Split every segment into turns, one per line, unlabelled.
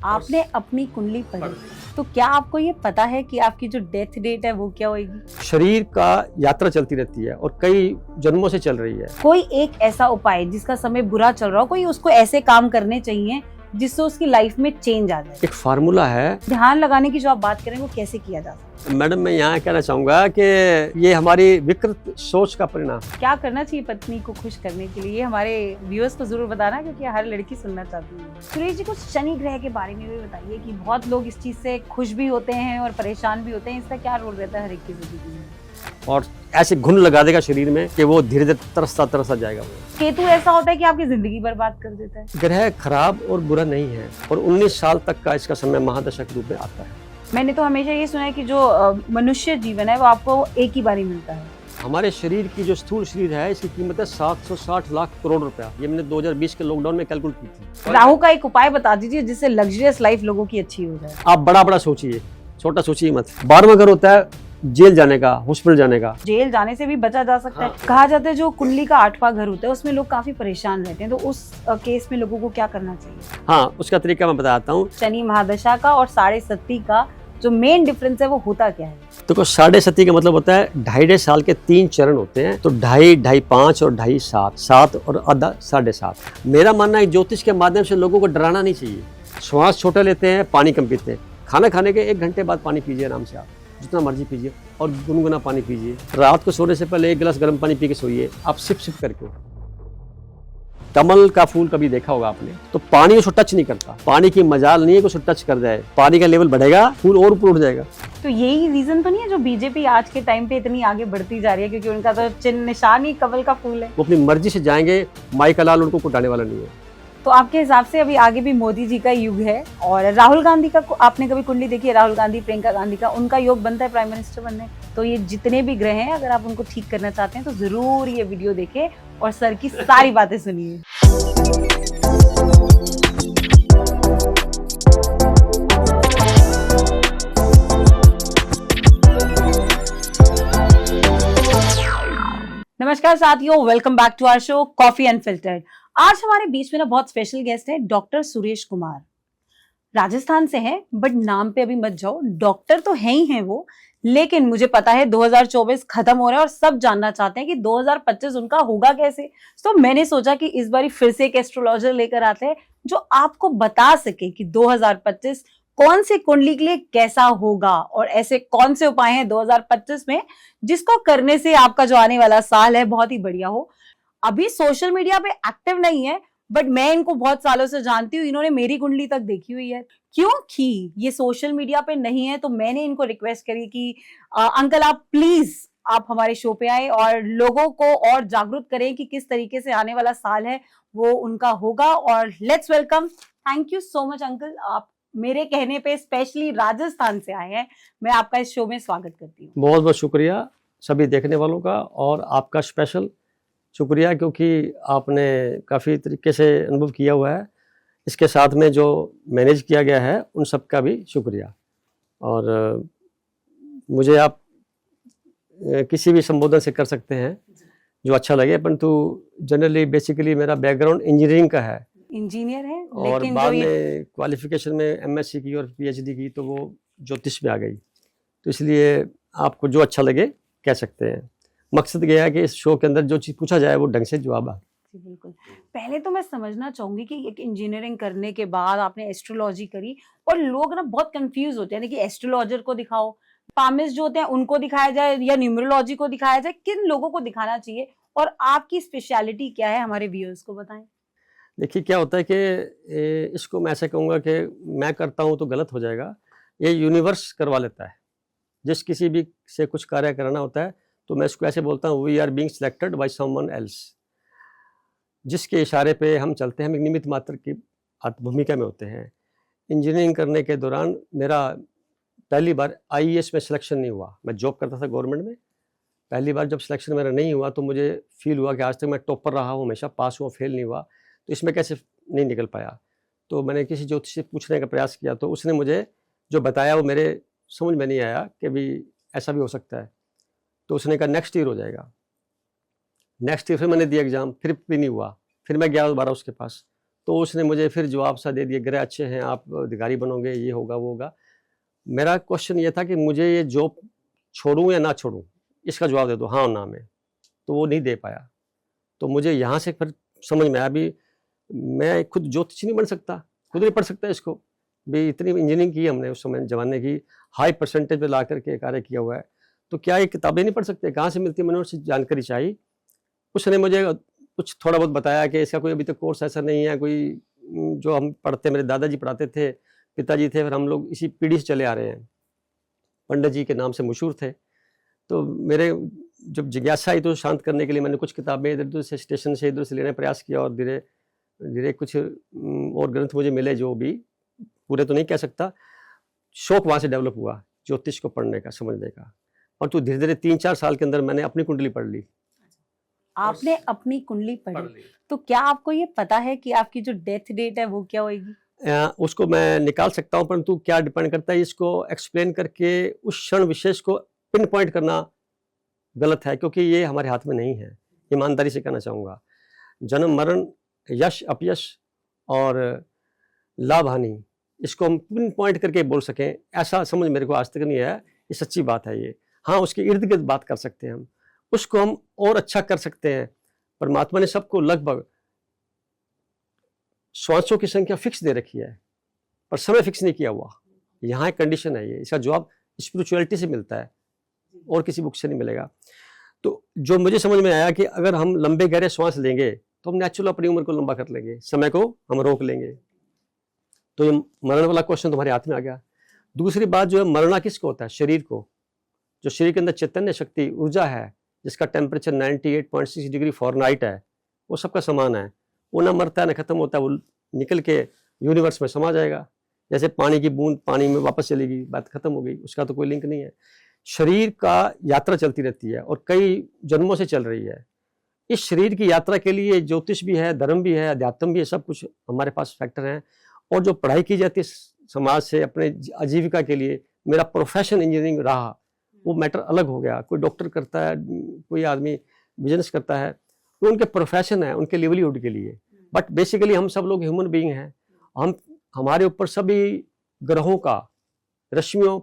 आपने अपनी कुंडली पढ़ी, तो क्या आपको ये पता है कि आपकी जो डेथ डेट है वो क्या होगी?
शरीर का यात्रा चलती रहती है और कई जन्मों से चल रही है।
कोई एक ऐसा उपाय जिसका समय बुरा चल रहा हो, कोई उसको ऐसे काम करने चाहिए जिससे उसकी लाइफ में चेंज आ जाए।
एक फार्मूला है।
ध्यान लगाने की जो आप बात करें वो कैसे किया जा सकता है?
मैडम, मैं यहाँ कहना चाहूंगा कि ये हमारी विकृत सोच का परिणाम।
क्या करना चाहिए पत्नी को खुश करने के लिए? हमारे व्यूअर्स को जरूर बताना, क्योंकि हर लड़की सुनना चाहती है। सुरेश जी, कुछ शनि ग्रह के बारे में भी बताइए कि बहुत लोग इस चीज से खुश भी होते हैं और परेशान भी होते हैं। इसका क्या रोल रहता है हर एक की जिंदगी में?
और ऐसे घुन लगा देगा शरीर में कि वो धीरे धीरे तरसता जाएगा। वो
केतु ऐसा होता है कि आपकी जिंदगी बर्बाद कर देता है।
ग्रह खराब और बुरा नहीं है और 19 साल तक का इसका समय महादशा के रूप में आता है।
मैंने तो हमेशा ये सुना है कि जो मनुष्य जीवन है वो आपको एक ही बारी मिलता है।
हमारे शरीर की जो स्थूल शरीर है, इसकी कीमत है 760 लाख करोड़ रुपया। ये मैंने 2020 के लॉकडाउन में कैलकुलेट की थी।
राहु का एक उपाय बता दीजिए जिससे लग्जरियस लाइफ लोगों की अच्छी हो जाए।
आप बड़ा बड़ा सोचिए, छोटा सोचिए मत। 12वां घर होता है जेल जाने का, हॉस्पिटल जाने का।
जेल जाने से भी बचा जा सकता है।
हाँ।
कहा जाता है जो कुंडली का 8वां घर होता है उसमें लोग काफी परेशान रहते हैं, तो उस केस में लोगों को क्या करना चाहिए?
हाँ, उसका तरीका मैं बताता हूँ।
शनि महादशा का और 7.5 का जो मेन डिफरेंस है वो होता क्या है?
देखो, 7.5 का मतलब होता है 2.5 साल के 3 चरण होते हैं। तो 2.5, 5 और 2.5, 7 और आधा 7.5। मेरा मानना है ज्योतिष के माध्यम से लोगों को डराना नहीं चाहिए। श्वास छोटा लेते हैं, पानी कम पीते हैं। खाना खाने के 1 घंटे बाद पानी पीजिए, आराम से आप जितना मर्जी पीजिए, और गुनगुना पानी पीजिए। रात को सोने से पहले 1 गिलास गर्म पानी पी के सोइए, आप सिप सिप करके। कमल का फूल कभी देखा होगा आपने, तो पानी उसको टच नहीं करता। पानी की मजाल नहीं है कि उसको टच कर जाए। पानी का लेवल बढ़ेगा, फूल और ऊपर उठ जाएगा।
तो यही रीजन तो नहीं है जो बीजेपी आज के टाइम पे इतनी आगे बढ़ती जा रही है, क्योंकि उनका तो चिन्ह निशान ही कमल का फूल है।
वो अपनी मर्जी से जाएंगे, माई का लाल उनको कुटाने वाला नहीं है।
तो आपके हिसाब से अभी आगे भी मोदी जी का युग है, और राहुल गांधी का आपने कभी कुंडली देखी है? राहुल गांधी, प्रियंका गांधी का उनका योग बनता है प्राइम मिनिस्टर बनने। तो ये जितने भी ग्रह हैं, अगर आप उनको ठीक करना चाहते हैं तो जरूर ये वीडियो देखें और सर की सारी बातें सुनिए। नमस्कार साथियों, welcome back to our show coffee unfiltered. आज हमारे बीच में ना बहुत स्पेशल गेस्ट है डॉक्टर सुरेश कुमार। राजस्थान से हैं, बट नाम पे अभी मत जाओ, डॉक्टर तो है ही हैं वो। लेकिन मुझे पता है 2024 खत्म हो रहा है और सब जानना चाहते हैं कि 2025 उनका होगा कैसे। तो मैंने सोचा कि इस बार फिर से एक एस्ट्रोलॉजर लेकर आते हैं जो आपको बता सके कि 2025 कौन से कुंडली के लिए कैसा होगा, और ऐसे कौन से उपाय हैं 2025 में जिसको करने से आपका जो आने वाला साल है बहुत ही बढ़िया हो। अभी सोशल मीडिया पे एक्टिव नहीं है, बट मैं इनको बहुत सालों से जानती हूँ। इन्होंने मेरी कुंडली तक देखी हुई है। क्योंकि ये सोशल मीडिया पे नहीं है, तो मैंने इनको रिक्वेस्ट करी कि अंकल आप प्लीज आप हमारे शो पे आए और लोगों को और जागरूक करें कि किस तरीके से आने वाला साल है वो उनका होगा। और let's welcome, thank you so much uncle, आप मेरे कहने पे स्पेशली राजस्थान से आए हैं। मैं आपका इस शो में स्वागत करती हूँ।
बहुत बहुत शुक्रिया सभी देखने वालों का, और आपका स्पेशल शुक्रिया क्योंकि आपने काफ़ी तरीके से अनुभव किया हुआ है। इसके साथ में जो मैनेज किया गया है उन सब का भी शुक्रिया। और मुझे आप किसी भी संबोधन से कर सकते हैं जो अच्छा लगे, परंतु जनरली बेसिकली मेरा बैकग्राउंड इंजीनियरिंग का है।
इंजीनियर है,
और
लेकिन
बाद
जो ये
में क्वालिफिकेशन में एमएससी की और पीएचडी की, तो वो ज्योतिष में आ गई। तो इसलिए आपको जो अच्छा लगे कह सकते हैं। मकसद यह है कि इस शो के अंदर जो चीज़ पूछा जाए वो ढंग से जवाब आए।
जी बिल्कुल। पहले तो मैं समझना चाहूंगी कि एक इंजीनियरिंग करने के बाद आपने एस्ट्रोलॉजी करी, और लोग ना बहुत कंफ्यूज होते हैं कि एस्ट्रोलॉजर को दिखाओ, पामिस्ट जो होते हैं उनको दिखाया जाए या न्यूमरोलॉजी को दिखाया जाए, किन लोगों को दिखाना चाहिए और आपकी स्पेशलिटी क्या है, हमारे व्यूअर्स को बताएं।
देखिए, क्या होता है कि इसको मैं ऐसे कहूँगा कि मैं करता हूँ तो गलत हो जाएगा। ये यूनिवर्स करवा लेता है। जिस किसी भी से कुछ कार्य कराना होता है तो मैं इसको ऐसे बोलता हूँ, we are being selected by someone else. जिसके इशारे पे हम चलते हैं, हम एक निमित्त मात्र की भूमिका में होते हैं। इंजीनियरिंग करने के दौरान मेरा पहली बार आईएएस में सिलेक्शन नहीं हुआ। मैं जॉब करता था गवर्नमेंट में। पहली बार जब सिलेक्शन मेरा नहीं हुआ तो मुझे फील हुआ कि आज तक मैं टॉपर रहा हूँ, हमेशा पास हुआ, फेल नहीं हुआ, तो इसमें कैसे नहीं निकल पाया। तो मैंने किसी ज्योतिष से पूछने का प्रयास किया, तो उसने मुझे जो बताया वो मेरे समझ में नहीं आया कि भी ऐसा भी हो सकता है। तो उसने कहा नेक्स्ट ईयर हो जाएगा। नेक्स्ट ईयर फिर मैंने दिया एग्ज़ाम, फिर भी नहीं हुआ। फिर मैं गया दोबारा उसके पास, तो उसने मुझे फिर जवाब सा दे दिया, ग्रह अच्छे हैं, आप अधिकारी बनोगे, ये होगा वो होगा। मेरा क्वेश्चन ये था कि मुझे ये जॉब छोड़ूं या ना छोड़ूं, इसका जवाब दे दो हाँ और ना में। तो वो नहीं दे पाया। तो मुझे यहाँ से फिर समझ में आया भी मैं खुद ज्योतिषी नहीं बन सकता, खुद नहीं पढ़ सकता इसको भी। इतनी इंजीनियरिंग की हमने उस समय जमाने की, हाई परसेंटेज पे ला करके कार्य किया हुआ है, तो क्या ये किताबें नहीं पढ़ सकते, कहाँ से मिलती है? मैंने उससे जानकारी चाहिए। उसने मुझे कुछ थोड़ा बहुत बताया कि इसका कोई अभी तक कोर्स ऐसा नहीं है, कोई जो हम पढ़ते, मेरे दादाजी पढ़ाते थे, पिताजी थे, फिर हम लोग इसी पीढ़ी से चले आ रहे हैं। पंडित जी के नाम से मशहूर थे। तो मेरे जब जिज्ञासा आई तो शांत करने के लिए मैंने कुछ किताबें इधर उधर से स्टेशन से इधर से लेने का प्रयास किया, और धीरे धीरे कुछ और ग्रंथ मुझे मिले, जो भी पूरे तो नहीं कह सकता। शौक वहाँ से डेवलप हुआ ज्योतिष को पढ़ने का, समझने का। और तो धीरे धीरे 3-4 साल के अंदर मैंने अपनी कुंडली पढ़ ली।
आपने अपनी कुंडली पढ़ी, तो क्या आपको ये पता है कि आपकी जो डेथ डेट है वो क्या होगी?
उसको मैं निकाल सकता हूँ, परंतु क्या डिपेंड करता है, इसको एक्सप्लेन करके उस क्षण विशेष को पिन पॉइंट करना गलत है, क्योंकि ये हमारे हाथ में नहीं है। ईमानदारी से कहना चाहूँगा, जन्म मरण, यश अपयश और लाभ हानि, इसको हम पिन पॉइंट करके बोल सकें, ऐसा समझ मेरे को आज तक नहीं है। ये सच्ची बात है ये। हाँ, उसके इर्द गिर्द बात कर सकते हैं हम, उसको हम और अच्छा कर सकते हैं। परमात्मा ने सबको लगभग श्वासों की संख्या फिक्स दे रखी है, पर समय फिक्स नहीं किया हुआ। यहाँ एक कंडीशन है ये। इसका जवाब स्पिरिचुअलिटी से मिलता है और किसी बुक से नहीं मिलेगा। तो जो मुझे समझ में आया कि अगर हम लंबे गहरे श्वास लेंगे तो हम नेचुरल अपनी उम्र को लंबा कर लेंगे, समय को हम रोक लेंगे। तो ये मरण वाला क्वेश्चन तुम्हारे हाथ में आ गया। दूसरी बात जो है, मरना किसको होता है? शरीर को। जो शरीर के अंदर चैतन्य शक्ति, ऊर्जा है, जिसका टेम्परेचर 98.6 डिग्री फॉरेनहाइट है, वो सबका समान है। वो ना मरता है ना खत्म होता है, वो निकल के यूनिवर्स में समा जाएगा। जैसे पानी की बूंद पानी में वापस चलेगी, बात खत्म हो गई, उसका तो कोई लिंक नहीं है। शरीर का यात्रा चलती रहती है और कई जन्मों से चल रही है। इस शरीर की यात्रा के लिए ज्योतिष भी है, धर्म भी है, अध्यात्म भी है, सब कुछ हमारे पास फैक्टर हैं। और जो पढ़ाई की जाती है समाज से अपने आजीविका के लिए, मेरा प्रोफेशन इंजीनियरिंग रहा, वो मैटर अलग हो गया। कोई डॉक्टर करता है, कोई आदमी बिजनेस करता है, तो उनके प्रोफेशन है, उनके लिवलीहुड के लिए। बट बेसिकली हम सब लोग ह्यूमन बीइंग हैं। हमारे ऊपर सभी ग्रहों का रश्मियों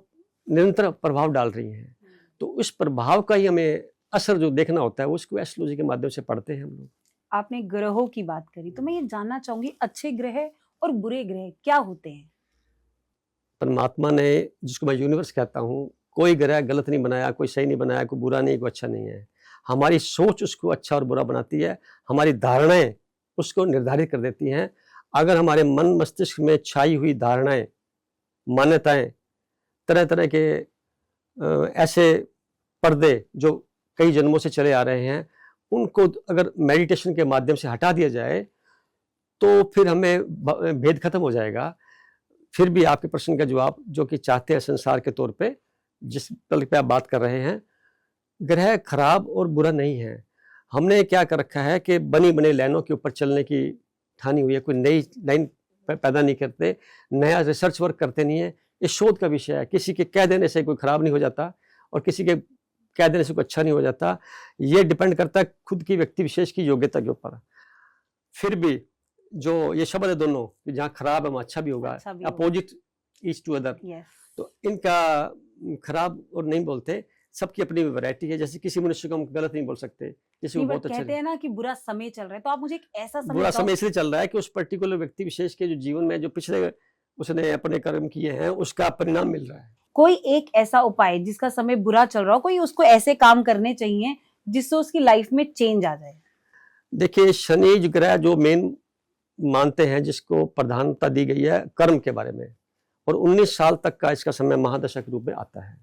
निरंतर प्रभाव डाल रही हैं। तो उस प्रभाव का ही हमें असर जो देखना होता है, उसको एस्ट्रोलॉजी के माध्यम से पढ़ते हैं हम लोग।
आपने ग्रहों की बात करी, तो मैं ये जानना चाहूंगी, अच्छे ग्रह और बुरे ग्रह क्या होते हैं?
परमात्मा ने, जिसको मैं यूनिवर्स कहता हूँ, कोई ग्रह गलत नहीं बनाया, कोई सही नहीं बनाया, कोई बुरा नहीं, कोई अच्छा नहीं है। हमारी सोच उसको अच्छा और बुरा बनाती है, हमारी धारणाएं उसको निर्धारित कर देती हैं। अगर हमारे मन मस्तिष्क में छाई हुई धारणाएं, मान्यताएं, तरह तरह के ऐसे पर्दे जो कई जन्मों से चले आ रहे हैं, उनको अगर मेडिटेशन के माध्यम से हटा दिया जाए तो फिर हमें भेद खत्म हो जाएगा। फिर भी आपके प्रश्न का जवाब जो कि चाहते हैं संसार के तौर पे, जिस तल पे आप बात कर रहे हैं, ग्रह खराब और बुरा नहीं है। हमने क्या कर रखा है कि बनी बनी लाइनों के ऊपर चलने की ठानी हुई है। कोई नई लाइन पैदा नहीं करते, नया रिसर्च वर्क करते नहीं है। ये शोध का विषय है। किसी के कह देने से कोई खराब नहीं हो जाता और किसी के कह देने से कोई अच्छा नहीं हो जाता। ये डिपेंड करता है खुद की व्यक्ति विशेष की योग्यता के ऊपर। फिर भी जो ये शब्द है दोनों, जहाँ खराब है वहाँ अच्छा भी होगा, अपोजिट ईच टू अदर। तो इनका खराब और नहीं बोलते, सबकी अपनी वैरायटी है। जैसे किसी मनुष्य को हम गलत नहीं बोल सकते, किसी को बहुत अच्छा।
कहते हैं ना कि बुरा समय चल रहा है, तो आप मुझे एक ऐसा समय
बुरा समय इसलिए चल रहा है कि उस पर्टिकुलर व्यक्ति विशेष के जो जीवन में जो पिछले उसने अपने कर्म किए हैं, उसका परिणाम मिल रहा है।
कोई एक ऐसा उपाय जिसका समय बुरा चल रहा हो, कोई उसको ऐसे काम करने चाहिए जिससे उसकी लाइफ में चेंज आ जाए?
देखिए, शनि ग्रह जो मेन मानते हैं, जिसको प्रधानता दी गई है कर्म के बारे में, और 19 साल तक का इसका समय महादशा के रूप में आता है।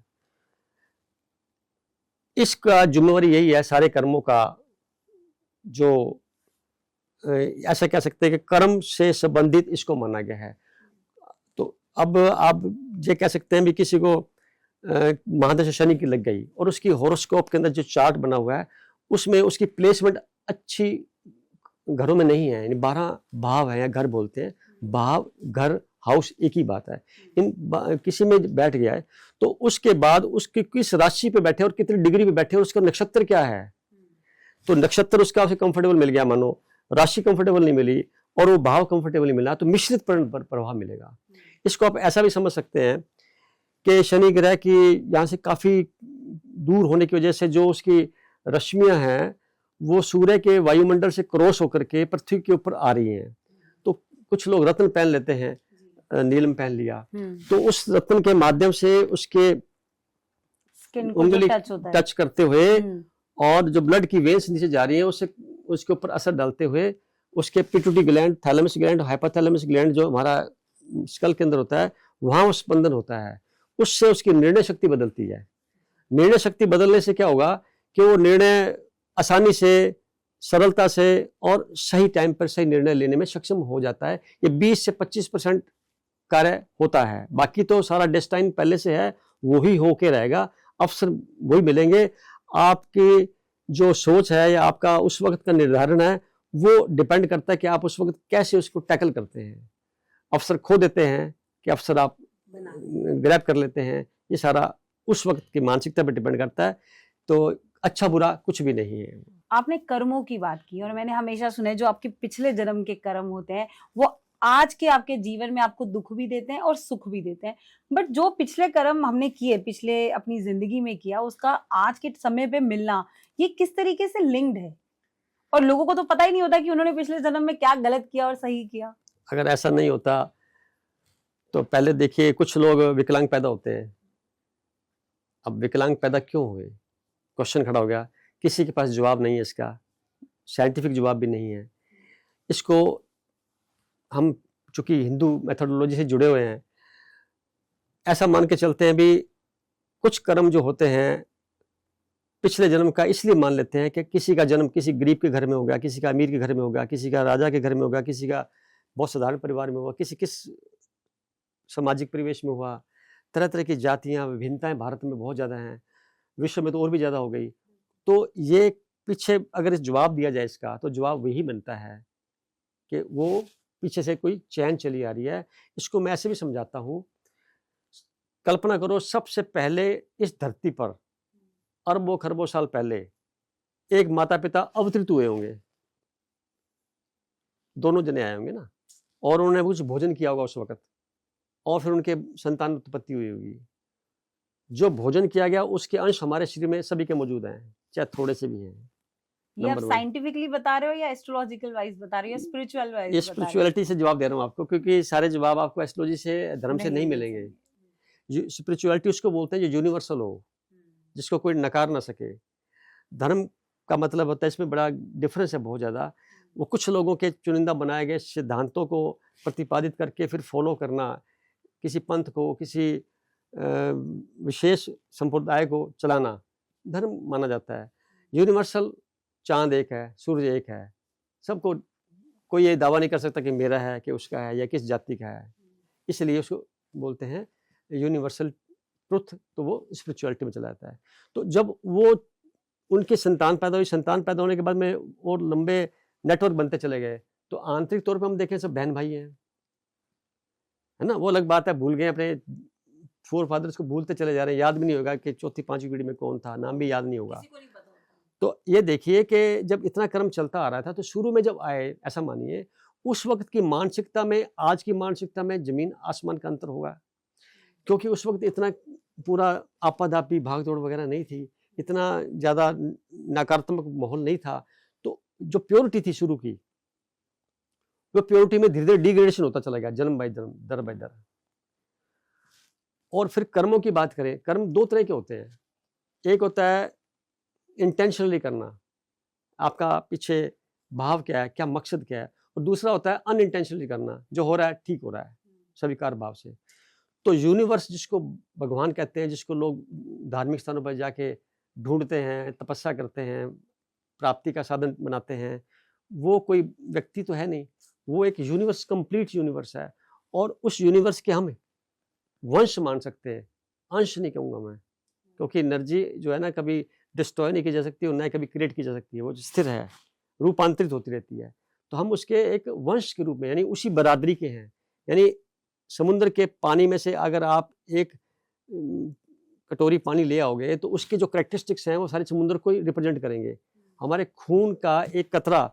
इसका जिम्मेवारी यही है सारे कर्मों का, जो ऐसा कह सकते हैं कि कर्म से संबंधित इसको माना गया है। तो अब आप ये कह सकते हैं भी किसी को महादशा शनि की लग गई और उसकी हॉरोस्कोप के अंदर जो चार्ट बना हुआ है उसमें उसकी प्लेसमेंट अच्छी घरों में नहीं है। यानी 12 भाव है, या घर बोलते हैं, भाव घर हाउस एक ही बात है। किसी में बैठ गया है तो उसके बाद उसकी किस राशि पे बैठे और कितनी डिग्री पे बैठे और उसका नक्षत्र क्या है। तो नक्षत्र उसका उसे कंफर्टेबल मिल गया, मानो राशि कंफर्टेबल नहीं मिली और वो भाव कंफर्टेबली मिला तो मिश्रित प्रभाव मिलेगा। इसको आप ऐसा भी समझ सकते हैं कि शनि ग्रह की यहाँ से काफी दूर होने की वजह से जो उसकी रश्मियां हैं वो सूर्य के वायुमंडल से क्रॉस होकर के पृथ्वी के ऊपर आ रही हैं। तो कुछ लोग रत्न पहन लेते हैं, नीलम पहन लिया, तो उस रत्न के माध्यम से उसके
स्किन को
उंगली
टच होता है,
टच करते हुए और जो ब्लड की वेन्स नीचे जा रही है उससे उसके ऊपर असर डालते हुए उसके pituitary gland, thalamus gland, hypothalamus gland जो हमारा स्कल के अंदर होता है वहां वो स्पंदन होता है, उससे उसकी निर्णय शक्ति बदलती है। निर्णय शक्ति बदलने से क्या होगा कि वो निर्णय आसानी से, सरलता से और सही टाइम पर सही निर्णय लेने में सक्षम हो जाता है। ये 20 से 25% कार्य होता है, बाकी तो सारा डेस्टाइन पहले से है, वही होके रहेगा, अवसर वही मिलेंगे। आपकी जो सोच है या आपका उस वक्त का निर्धारण है वो डिपेंड करता है कि आप उस वक्त कैसे उसको टैकल करते हैं। अवसर खो देते हैं कि अवसर आप ग्रैब कर लेते हैं, ये सारा उस वक्त की मानसिकता पर डिपेंड करता है। तो अच्छा बुरा कुछ भी नहीं है।
आपने कर्मों की बात की और मैंने हमेशा सुना है जो आपके पिछले जन्म के कर्म होते हैं वो आज के आपके जीवन में आपको दुख भी देते हैं और सुख भी देते हैं, बट जो पिछले कर्म हमने किए, पिछले अपनी जिंदगी में किया, उसका आज के समय पे मिलना ये किस तरीके से लिंक्ड है? और लोगों को तो पता ही नहीं होता कि उन्होंने पिछले जन्म में क्या गलत किया और सही किया।
अगर ऐसा नहीं होता तो पहले देखिए कुछ लोग विकलांग पैदा होते हैं। अब विकलांग पैदा क्यों हुए, क्वेश्चन खड़ा हो गया। किसी के पास जवाब नहीं है, इसका साइंटिफिक जवाब भी नहीं है। इसको हम चूंकि हिंदू मेथोडोलॉजी से जुड़े हुए हैं, ऐसा मान के चलते हैं भी कुछ कर्म जो होते हैं पिछले जन्म का इसलिए मान लेते हैं कि किसी का जन्म किसी गरीब के घर में होगा, किसी का अमीर के घर में होगा, किसी का राजा के घर में होगा, किसी का बहुत साधारण परिवार में हुआ, किसी किस सामाजिक परिवेश में हुआ। तरह तरह की जातियां, विभिन्नताएं भारत में बहुत ज़्यादा हैं, विश्व में तो और भी ज़्यादा हो गई। तो ये पीछे अगर इस जवाब दिया जाए इसका, तो जवाब वही बनता है कि वो पीछे से कोई चैन चली आ रही है। इसको मैं ऐसे भी समझाता हूँ, कल्पना करो सबसे पहले इस धरती पर अरबों खरबों साल पहले एक माता पिता अवतरित हुए होंगे, दोनों जने आए होंगे ना, और उन्होंने कुछ भोजन किया होगा उस वक्त, और फिर उनके संतान उत्पत्ति हुई होगी। जो भोजन किया गया उसके अंश हमारे शरीर में सभी के मौजूद हैं, चाहे थोड़े से भी हैं।
ये आप साइंटिफिकली बता रहे हो या एस्ट्रोलॉजिकल वाइज बता रहे हो या स्पिरिचुअल वाइज?
ये स्पिरिचुअलिटी से जवाब दे रहा हूँ आपको, क्योंकि सारे जवाब आपको एस्ट्रोलॉजी से, धर्म से नहीं मिलेंगे। स्पिरिचुअलिटी उसको बोलते हैं जो यूनिवर्सल हो, जिसको कोई नकार ना सके। धर्म का मतलब होता है, इसमें बड़ा डिफरेंस है बहुत ज़्यादा। वो कुछ लोगों के चुनिंदा बनाए गए सिद्धांतों को प्रतिपादित करके फिर फॉलो करना, किसी पंथ को, किसी विशेष संप्रदाय को चलाना धर्म माना जाता है। यूनिवर्सल चांद एक है, सूर्य एक है, सबको कोई ये दावा नहीं कर सकता कि मेरा है, कि उसका है, या किस जाति का है। इसलिए उसको बोलते हैं यूनिवर्सल ट्रुथ। तो वो स्पिरिचुअलिटी में चला जाता है। तो जब वो उनकी संतान पैदा हुई, संतान पैदा होने के बाद में और लंबे नेटवर्क बनते चले गए, तो आंतरिक तौर पे हम देखें सब बहन भाई हैं, है ना। वो अलग बात है, भूल गए अपने फोर फादर्स को, भूलते चले जा रहे हैं, याद भी नहीं होगा कि चौथी पांचवी पीढ़ी में कौन था, नाम भी याद नहीं होगा। तो ये देखिए कि जब इतना क्रम चलता आ रहा था, तो शुरू में जब आए, ऐसा मानिए उस वक्त की मानसिकता में आज की मानसिकता में जमीन आसमान का अंतर होगा, क्योंकि उस वक्त इतना पूरा आपाधापी भागदौड़ वगैरह नहीं थी, इतना ज़्यादा नकारात्मक माहौल नहीं था। तो जो प्योरिटी थी शुरू की, वो प्योरिटी में धीरे धीरे डिग्रेडेशन होता चला गया, जन्म बाय जन्म, दर बाय दर। और फिर कर्मों की बात करें, कर्म दो तरह के होते हैं। एक होता है इंटेंशनली करना, आपका पीछे भाव क्या है, क्या मकसद क्या है, और दूसरा होता है अनइंटेंशनली करना, जो हो रहा है ठीक हो रहा है स्वीकार भाव से। तो यूनिवर्स जिसको भगवान कहते हैं, जिसको लोग धार्मिक स्थानों पर जाके ढूंढते हैं, तपस्या करते हैं, प्राप्ति का साधन बनाते हैं, वो कोई व्यक्ति तो है नहीं, वो एक यूनिवर्स, कंप्लीट यूनिवर्स है। और उस यूनिवर्स के हम वंश मान सकते हैं, अंश नहीं कहूँगा मैं, क्योंकि एनर्जी जो है ना कभी डिस्ट्रॉय नहीं की जा सकती और ना कभी क्रिएट की जा सकती है, वो स्थिर है, रूपांतरित होती रहती है। तो हम उसके एक वंश के रूप में, यानी उसी बरादरी के हैं। यानी समुद्र के पानी में से अगर आप एक कटोरी पानी ले आओगे, तो उसके जो कैरेक्टरिस्टिक्स हैं वो सारे समुद्र को रिप्रेजेंट करेंगे। हमारे खून का एक कतरा,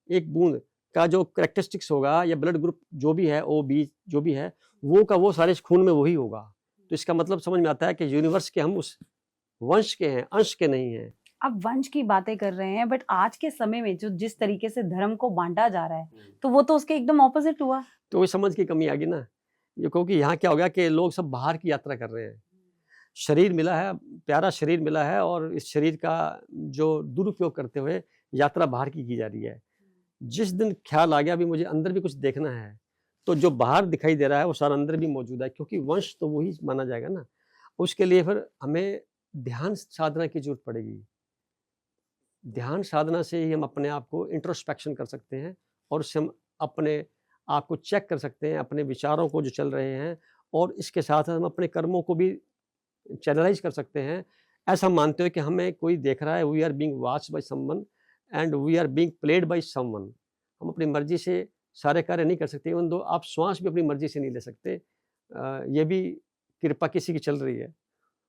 एक बूंद का जो करेक्टरिस्टिक्स होगा या ब्लड ग्रुप जो भी है, ओ बी जो भी है, वो का वो सारे खून में वही होगा। तो इसका मतलब समझ में आता है कि यूनिवर्स के हम उस वंश के हैं, अंश के नहीं हैं।
आप वंश की बातें कर रहे हैं, बट आज के समय में जो जिस तरीके से धर्म को बांटा जा रहा है, तो वो तो उसके एकदम ऑपोजिट हुआ।
तो वो समझ की कमी आ गई ना, ये क्योंकि यहाँ क्या हो गया कि लोग सब बाहर की यात्रा कर रहे हैं। शरीर मिला है, प्यारा शरीर मिला है, और इस शरीर का जो दुरुपयोग करते हुए यात्रा बाहर की जा रही है। जिस दिन ख्याल आ गया भी मुझे अंदर भी कुछ देखना है, तो जो बाहर दिखाई दे रहा है वो सारा अंदर भी मौजूद है, क्योंकि वंश तो वही माना जाएगा ना। उसके लिए फिर हमें ध्यान साधना की जरूरत पड़ेगी। ध्यान साधना से ही हम अपने आप को इंट्रोस्पेक्शन कर सकते हैं, और उससे हम अपने आप को चेक कर सकते हैं, अपने विचारों को जो चल रहे हैं, और इसके साथ हम अपने कर्मों को भी चैनलाइज कर सकते हैं। ऐसा मानते हो कि हमें कोई देख रहा है, we are being watched by someone and we are being played by someone. हम अपनी मर्जी से सारे कार्य नहीं कर सकते, इवन दो आप श्वास भी अपनी मर्जी से नहीं ले सकते। ये भी कृपा किसी की चल रही है।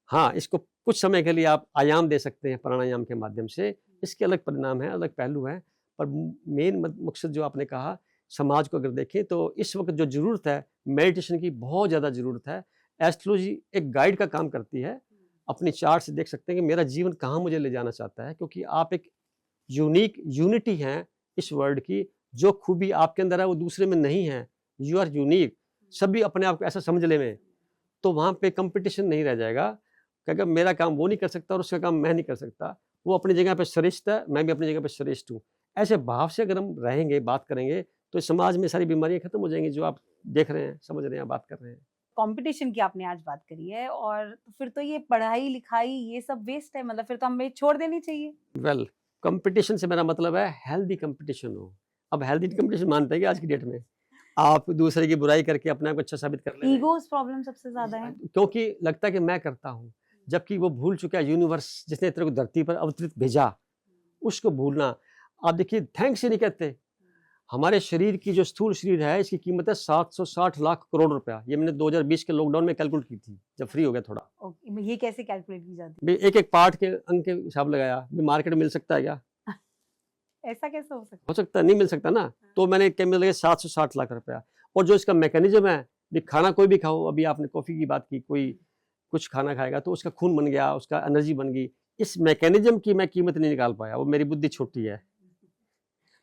हाँ, इसको कुछ समय के लिए आप आयाम दे सकते हैं प्राणायाम के माध्यम से, इसके अलग परिणाम है, अलग पहलू है। पर मेन मकसद जो आपने कहा, समाज को अगर देखें तो इस वक्त जो ज़रूरत है मेडिटेशन की, बहुत ज़्यादा ज़रूरत है। एस्ट्रोलॉजी एक गाइड का काम करती है। अपनी चार्ट से देख सकते हैं कि मेरा जीवन कहाँ मुझे ले जाना चाहता है, क्योंकि आप एक यूनिटी हैं इस वर्ल्ड की। जो खूबी आपके अंदर है वो दूसरे में नहीं है। You are unique. सभी अपने आप को ऐसा समझ ले में, तो वहाँ पे कंपटीशन नहीं रह जाएगा कि अगर मेरा काम वो नहीं कर सकता और उसका काम मैं नहीं कर सकता। वो अपनी जगह पे श्रेष्ठ है, मैं भी अपनी जगह पे श्रेष्ठ हूँ। ऐसे भाव से अगर हम रहेंगे, बात करेंगे, तो समाज में सारी बीमारियां खत्म हो जाएंगी जो आप देख रहे हैं, समझ रहे हैं, बात कर रहे हैं।
कंपटीशन की आपने आज बात करी है, और फिर तो ये पढ़ाई लिखाई ये सब वेस्ट है, मतलब फिर तो हमें छोड़ देनी चाहिए।
वेल, कंपटीशन से मेरा मतलब है हेल्दी कंपटीशन हो। अब हेल्दी कंपटीशन मानते हैं कि आज की डेट में आप दूसरे की बुराई करके अपने आप को अच्छा साबित कर ले।
ईगोस प्रॉब्लम सबसे ज्यादा है,
क्योंकि लगता है कि मैं करता हूँ, जबकि वो भूल चुका है यूनिवर्स जिसने तेरे को धरती पर अवतरित भेजा, उसको भूलना। आप देखिए, थैंक्स ही नहीं कहते। हमारे शरीर की जो स्थूल शरीर है, इसकी कीमत है 760 लाख करोड़ रुपया। ये मैंने 2020 के लॉकडाउन में कैलकुलेट की थी, जब फ्री हो गया थोड़ा।
ओके, ये कैसे कैलकुलेट की जाती
एक एक पार्ट के अंक के हिसाब लगाया। मार्केट में मिल सकता है क्या?
है? ऐसा कैसे हो सकता
हो सकता है, नहीं मिल सकता ना। तो मैंने क्या मिल गया 760 लाख रुपया। और जो इसका मैकेनिज्म है, भी खाना कोई भी खाओ, अभी आपने कॉफी की बात की, कोई कुछ खाना खाएगा तो उसका खून बन गया, उसका एनर्जी बन गई। इस मैकेनिज्म की मैं कीमत नहीं निकाल पाया, वो मेरी बुद्धि छोटी है।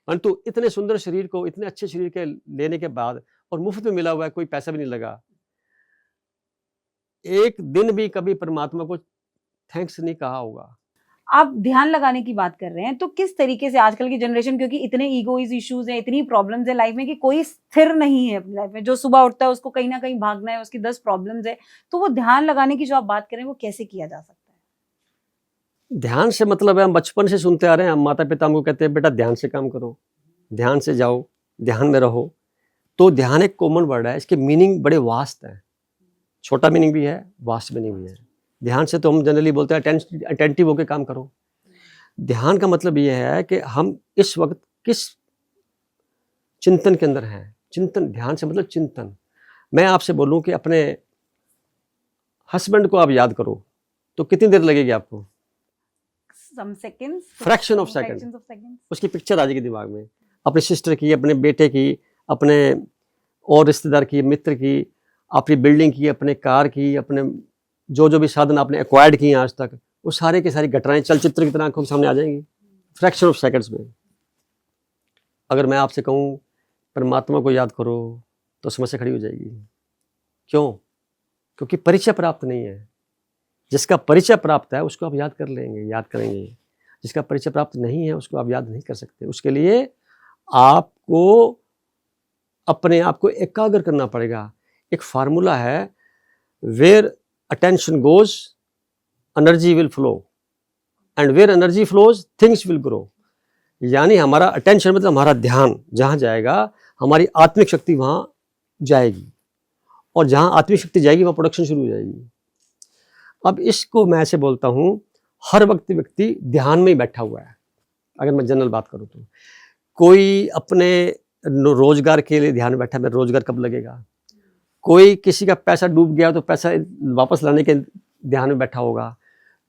परंतु इतने सुंदर शरीर को, इतने अच्छे शरीर के लेने के बाद, और मुफ्त में मिला हुआ है, कोई पैसा भी नहीं लगा, एक दिन भी कभी परमात्मा को थैंक्स नहीं कहा होगा।
आप ध्यान लगाने की बात कर रहे हैं, तो किस तरीके से आजकल की जनरेशन, क्योंकि इतने ईगोइज इश्यूज हैं, इतनी प्रॉब्लम्स है लाइफ में कि कोई स्थिर नहीं है अपनी लाइफ में। जो सुबह उठता है उसको कहीं ना कहीं भागना है, उसकी 10 प्रॉब्लम्स है, तो वो ध्यान लगाने की जो आप बात कर रहे हैं, वो कैसे किया जा सकता है?
ध्यान से मतलब है, हम बचपन से सुनते आ रहे हैं, हम माता पिता हमको कहते हैं बेटा ध्यान से काम करो, ध्यान से जाओ, ध्यान में रहो। तो ध्यान एक कॉमन वर्ड है, इसके मीनिंग बड़े वास्ट हैं। छोटा मीनिंग भी है, वास्ट मीनिंग भी है। ध्यान से तो हम जनरली बोलते हैं अटेंटिव होकर काम करो। ध्यान का मतलब ये है कि हम इस वक्त किस चिंतन के अंदर हैं। चिंतन, ध्यान से मतलब चिंतन। मैं आपसे बोलूं कि अपने हस्बैंड को आप याद करो तो कितनी देर लगेगी आपको?
Some seconds,
fraction of second.
fractions of seconds.
उसकी पिक्चर आ जाएगी दिमाग में, अपनी सिस्टर की, अपने बेटे की, अपने और रिश्तेदार की, मित्र की, अपनी बिल्डिंग की, अपने कार की, अपने जो जो भी साधन आपने एक्वायर्ड किए आज तक, वो सारे की सारी घटनाएं चलचित्र की तरह आंखों के सामने आ जाएंगी फ्रैक्शन ऑफ सेकंड्स में। अगर मैं आपसे कहूँ परमात्मा को याद करो तो समस्या खड़ी हो जाएगी। क्यों? क्योंकि परिचय प्राप्त नहीं है। जिसका परिचय प्राप्त है उसको आप याद कर लेंगे, याद करेंगे। जिसका परिचय प्राप्त नहीं है उसको आप याद नहीं कर सकते। उसके लिए आपको अपने आप को एकाग्र करना पड़ेगा। एक फार्मूला है, where attention goes energy will flow and where energy flows things will grow. यानी हमारा अटेंशन मतलब हमारा ध्यान जहाँ जाएगा, हमारी आत्मिक शक्ति वहाँ जाएगी, और जहाँ आत्मिक शक्ति जाएगी वहाँ प्रोडक्शन शुरू हो जाएगी। अब इसको मैं ऐसे बोलता हूँ, हर वक्त व्यक्ति ध्यान में ही बैठा हुआ है। अगर मैं जनरल बात करूँ तो कोई अपने रोजगार के लिए ध्यान में बैठा, मेरा रोजगार कब लगेगा। कोई किसी का पैसा डूब गया तो पैसा वापस लाने के ध्यान में बैठा होगा।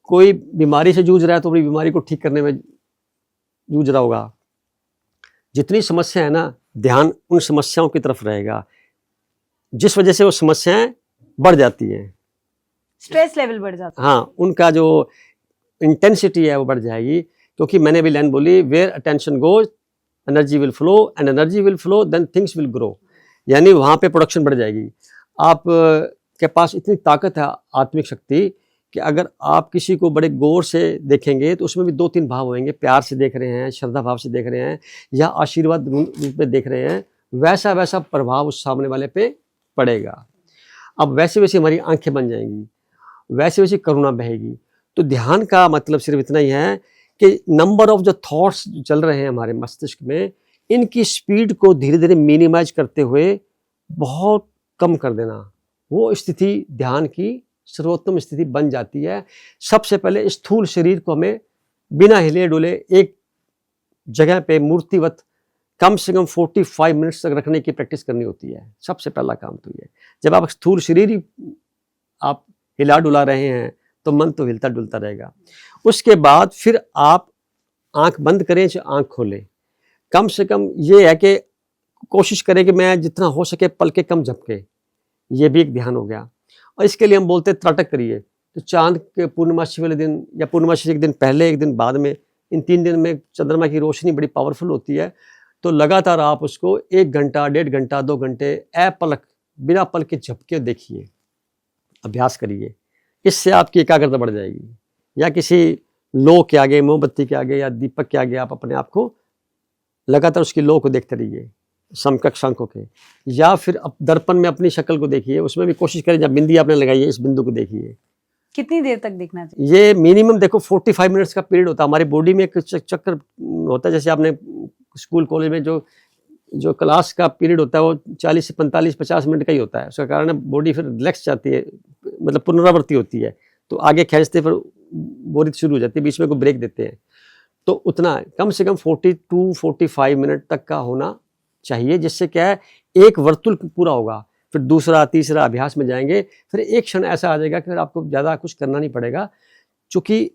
कोई बीमारी से जूझ रहा है तो अपनी बीमारी को ठीक करने में जूझ रहा होगा। जितनी समस्या है ना, ध्यान उन समस्याओं की तरफ रहेगा, जिस वजह से वो समस्याएं बढ़ जाती हैं,
स्ट्रेस लेवल बढ़ जाता है।
हाँ, उनका जो इंटेंसिटी है वो बढ़ जाएगी। क्योंकि मैंने भी लाइन बोली, where attention goes energy will flow, and energy will flow then things will grow, यानी वहाँ पे प्रोडक्शन बढ़ जाएगी। आप के पास इतनी ताकत है, आत्मिक शक्ति, कि अगर आप किसी को बड़े गौर से देखेंगे तो उसमें भी 2-3 भाव होंगे, प्यार से देख रहे हैं, श्रद्धा भाव से देख रहे हैं, या आशीर्वाद रूप में देख रहे हैं, वैसा वैसा प्रभाव उस सामने वाले पे पड़ेगा। अब वैसे वैसे हमारी आंखें बन जाएंगी, वैसे वैसे करुणा बहेगी। तो ध्यान का मतलब सिर्फ इतना ही है कि नंबर ऑफ जो थॉट्स चल रहे हैं हमारे मस्तिष्क में, इनकी स्पीड को धीरे धीरे मिनिमाइज करते हुए बहुत कम कर देना, वो स्थिति ध्यान की सर्वोत्तम स्थिति बन जाती है। सबसे पहले स्थूल शरीर को हमें बिना हिले डुले एक जगह पे मूर्तिवत कम से कम 45 मिनट्स तक रखने की प्रैक्टिस करनी होती है। सबसे पहला काम तो ये, जब आप स्थूल शरीर ही आप हिला डुला रहे हैं तो मन तो हिलता डुलता रहेगा। उसके बाद फिर आप आंख बंद करें चाहे आंख खोलें, कम से कम ये है कि कोशिश करें कि मैं जितना हो सके पलके कम झपके, ये भी एक ध्यान हो गया। और इसके लिए हम बोलते हैं त्राटक करिए। तो चांद के पूर्णमासी वाले दिन या पूर्णमासी से एक दिन पहले, एक दिन बाद में, इन 3 दिन में चंद्रमा की रोशनी बड़ी पावरफुल होती है। तो लगातार आप उसको 1 घंटा, 1.5 घंटा, 2 घंटे अपलक बिना पल के झपके देखिए, अभ्यास करिए। इससे आपकी एकाग्रता बढ़ जाएगी। या किसी लो के आगे, मोमबत्ती के आगे या दीपक के आगे आप अपने आप को लगातार उसकी लो को देखते रहिए, समकक्ष आंखों के। या फिर अब दर्पण में अपनी शक्ल को देखिए, उसमें भी कोशिश करें, जब बिंदी आपने लगाई है इस बिंदु को देखिए।
कितनी देर तक देखना चाहिए?
ये मिनिमम देखो 45 मिनट्स का पीरियड होता है। हमारी बॉडी में एक चक्कर होता है, जैसे आपने स्कूल कॉलेज में जो क्लास का पीरियड होता है वो 40 से 45-50 मिनट का ही होता है। उसका कारण है बॉडी फिर रिलैक्स जाती है, मतलब पुनरावृत्ति होती है, तो आगे खींचते फिर बोरियत शुरू हो जाती है, बीच में कोई ब्रेक देते हैं। तो उतना कम से कम 42-45 मिनट तक का होना चाहिए, जिससे क्या है एक वर्तुल पूरा होगा। फिर दूसरा तीसरा अभ्यास में जाएंगे, फिर एक क्षण ऐसा आ जाएगा कि फिर आपको ज़्यादा कुछ करना नहीं पड़ेगा, चूँकि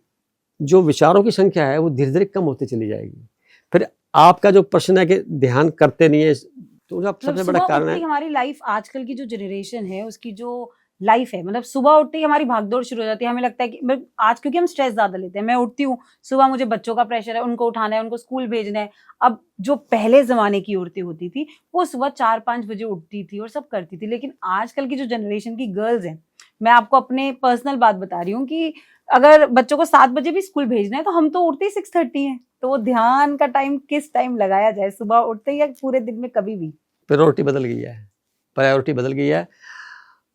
जो विचारों की संख्या है वो धीरे धीरे कम होती चली जाएगी। फिर आपका जो प्रश्न है कि ध्यान करते नहीं है, तो सबसे बड़ा कारण है
हमारी लाइफ, आजकल की जो जनरेशन है उसकी जो लाइफ है, मतलब सुबह उठते ही हमारी भागदौड़ शुरू हो जाती है। हमें लगता है कि आज क्योंकि हम स्ट्रेस ज्यादा लेते हैं, मैं उठती हूँ सुबह, मुझे बच्चों का प्रेशर है, उनको उठाना है, उनको स्कूल भेजना है। अब जो पहले जमाने की औरतें होती थी वो सुबह 4-5 बजे उठती थी और सब करती थी, लेकिन आजकल की जो जनरेशन की गर्ल्स हैं, मैं आपको अपने पर्सनल बात बता रही हूँ कि अगर बच्चों को 7 बजे भी स्कूल भेजना है तो हम तो उठते ही 6:30 है। तो वो ध्यान का टाइम किस टाइम लगाया जाए, सुबह उठते ही या पूरे दिन में कभी भी?
प्रायोरिटी बदल गई है, प्रायोरिटी बदल गई है।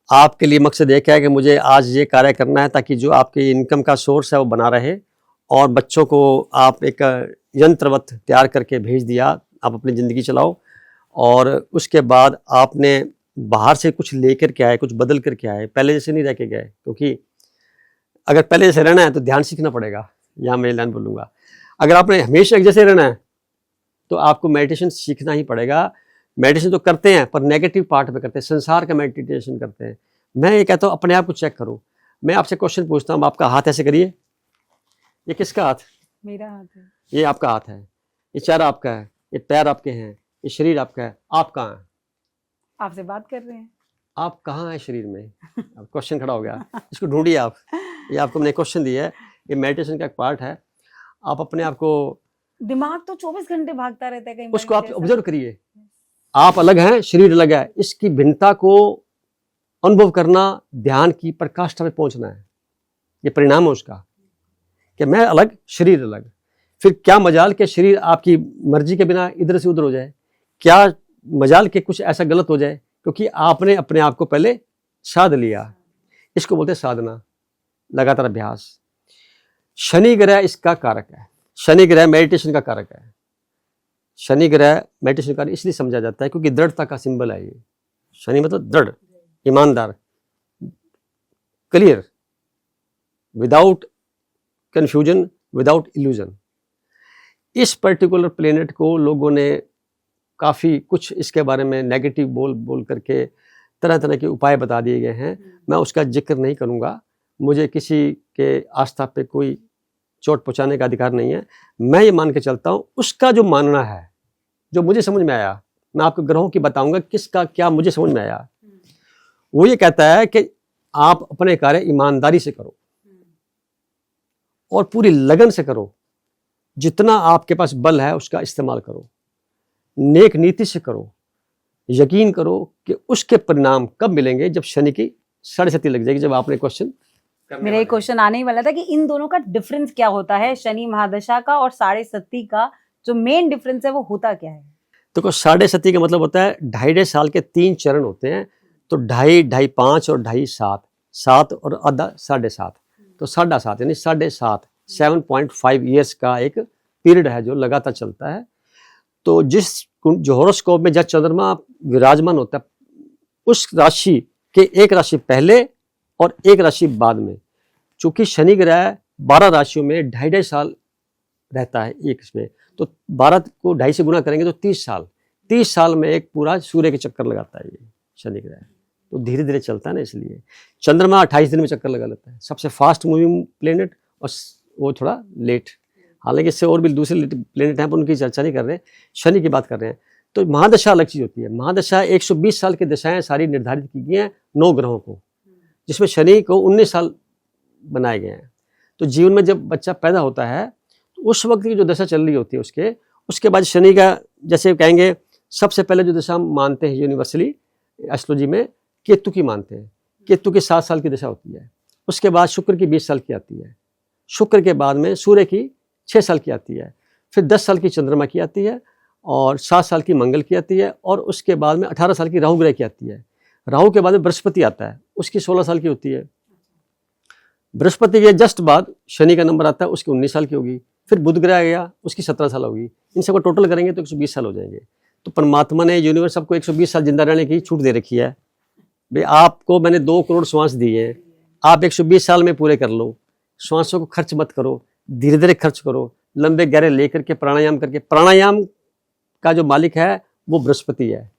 आपके लिए मकसद एक है कि मुझे आज ये कार्य करना है ताकि जो आपकी इनकम का सोर्स है वो बना रहे, और बच्चों को आप एक यंत्रवत तैयार करके भेज दिया, आप अपनी ज़िंदगी चलाओ। और उसके बाद आपने बाहर से कुछ लेकर के आए, कुछ बदल करके आए, पहले जैसे नहीं रह के गए। क्योंकि अगर पहले जैसे रहना है तो ध्यान सीखना पड़ेगा, यहाँ मैं लाइन बोलूँगा। अगर आपने हमेशा एक जैसे रहना है तो आपको मेडिटेशन सीखना ही पड़ेगा। मेडिटेशन तो करते हैं पर नेगेटिव पार्ट पे करते हैं, संसार का मेडिटेशन करते हैं। मैं ये कहता हूँ अपने आप को चेक करो। मैं आपसे क्वेश्चन पूछता हूँ, आपका हाथ ऐसे करिए। ये किसका हाथ?
मेरा हाथ है।
ये आपका हाथ है, ये चेहरा आपका है, ये पैर आपके हैं, ये शरीर आपका है। आप कहाँ हैं?
आपसे बात कर रहे हैं।
आप कहाँ हैं शरीर में? अब क्वेश्चन खड़ा हो गया, इसको ढूंढिए आप। ये आपको मैंने क्वेश्चन दिया है, ये मेडिटेशन का एक पार्ट है। आप अपने आप को,
दिमाग तो 24 घंटे भागता रहता है कहीं,
उसको आप ऑब्जर्व करिए। आप अलग हैं, शरीर अलग है, इसकी भिन्नता को अनुभव करना, ध्यान की प्रकाष्ठा में पहुंचना है। ये परिणाम है उसका कि मैं अलग, शरीर अलग। फिर क्या मजाल के शरीर आपकी मर्जी के बिना इधर से उधर हो जाए, क्या मजाल के कुछ ऐसा गलत हो जाए, क्योंकि आपने अपने आप को पहले साध लिया। इसको बोलते हैं साधना, लगातार अभ्यास। शनि ग्रह इसका कारक है, शनि ग्रह मेडिटेशन का कारक है। शनि ग्रह मेडिटेशन का इसलिए समझा जाता है क्योंकि दृढ़ता का सिंबल है ये। शनि मतलब दृढ़, ईमानदार, clear, without confusion, without illusion. इस पर्टिकुलर प्लेनेट को लोगों ने काफ़ी कुछ इसके बारे में नेगेटिव बोल करके तरह तरह के उपाय बता दिए गए हैं। मैं उसका जिक्र नहीं करूँगा, मुझे किसी के आस्था पे कोई चोट पहुँचाने का अधिकार नहीं है। मैं ये मान के चलता हूँ उसका जो मानना है जो मुझे समझ में आया, मैं आपको ग्रहों की बताऊंगा किसका क्या मुझे समझ में आया। वो ये कहता है कि आप अपने कार्य ईमानदारी से करो और पूरी लगन से करो, जितना आपके पास बल है उसका इस्तेमाल करो, नेक नीति से करो, यकीन करो कि उसके परिणाम कब मिलेंगे, जब शनि की 7.5 लग जाएगी। जब आपने क्वेश्चन,
मेरा एक क्वेश्चन आने ही वाला था कि इन दोनों का डिफरेंस क्या होता है, शनि महादशा का और 7.5 का जो मेन डिफरेंस है वो होता क्या है?
देखो 7.5 का मतलब होता है 2.5 साल के 3 चरण होते हैं, तो 2.5, 2.5, 5 और 2.5, 7, 7 और आधा 7.5, तो 7.5 यानी 7.5 7.5 ईयर्स का एक पीरियड है जो लगातार चलता है। तो जिस जो हॉरोस्कोप में जब चंद्रमा विराजमान होता है, उस राशि के एक राशि पहले और एक राशि बाद में, चूंकि शनि ग्रह 12 राशियों में 2.5 साल रहता है एक इसमें, तो 12 को 2.5 से गुना करेंगे तो 30 साल, 30 साल में एक पूरा सूर्य के चक्कर लगाता है ये शनि ग्रह। तो धीरे धीरे चलता है ना, इसलिए चंद्रमा 28 दिन में चक्कर लगा लेता है, सबसे फास्ट मूविंग प्लेनेट, और वो थोड़ा लेट। हालांकि इससे और भी दूसरे प्लेनेट हैं पर उनकी चर्चा नहीं कर रहे हैं, शनि की बात कर रहे हैं। तो महादशा अलग चीज होती है। महादशा 120 साल की दशाएं सारी निर्धारित की गई हैं 9 ग्रहों को, जिसमें शनि को 19 साल बनाए गए हैं। तो जीवन में जब बच्चा पैदा होता है तो उस वक्त की जो दशा चल रही होती है उसके बाद शनि का, जैसे कहेंगे सबसे पहले जो दशा मानते हैं यूनिवर्सली एस्ट्रोलॉजी में, केतु की मानते हैं। केतु की 7 साल की दशा होती है। उसके बाद शुक्र की 20 साल की आती है। शुक्र के बाद में सूर्य की 6 साल की आती है। फिर 10 साल की चंद्रमा की आती है और 7 साल की मंगल की आती है, और उसके बाद में 18 साल की राहु ग्रह की आती है। राहु के बाद में बृहस्पति आता है, उसकी 16 साल की होती है। बृहस्पति के जस्ट बाद शनि का नंबर आता है, उसकी 19 साल की होगी। फिर बुध ग्रह आ गया, उसकी 17 साल होगी। इन सबको टोटल करेंगे तो 120 साल हो जाएंगे। तो परमात्मा ने, यूनिवर्स सबको 120 साल जिंदा रहने की छूट दे रखी है। भाई आपको मैंने 2 करोड़ श्वास दिए हैं, आप 120 साल में पूरे कर लो। श्वासों को खर्च मत करो, धीरे धीरे खर्च करो, लंबे गहरे लेकर के प्राणायाम करके। प्राणायाम का जो मालिक है वो बृहस्पति है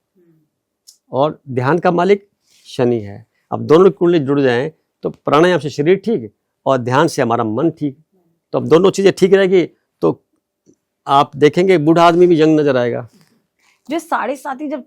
और ध्यान का मालिक शनि है। अब दोनों कुंडली जुड़ जाएं तो प्राणायाम से शरीर ठीक और ध्यान से हमारा मन ठीक। तो अब दोनों चीजें ठीक रहेगी तो आप देखेंगे बूढ़ा आदमी भी यंग नजर आएगा।
जो 7.5 जब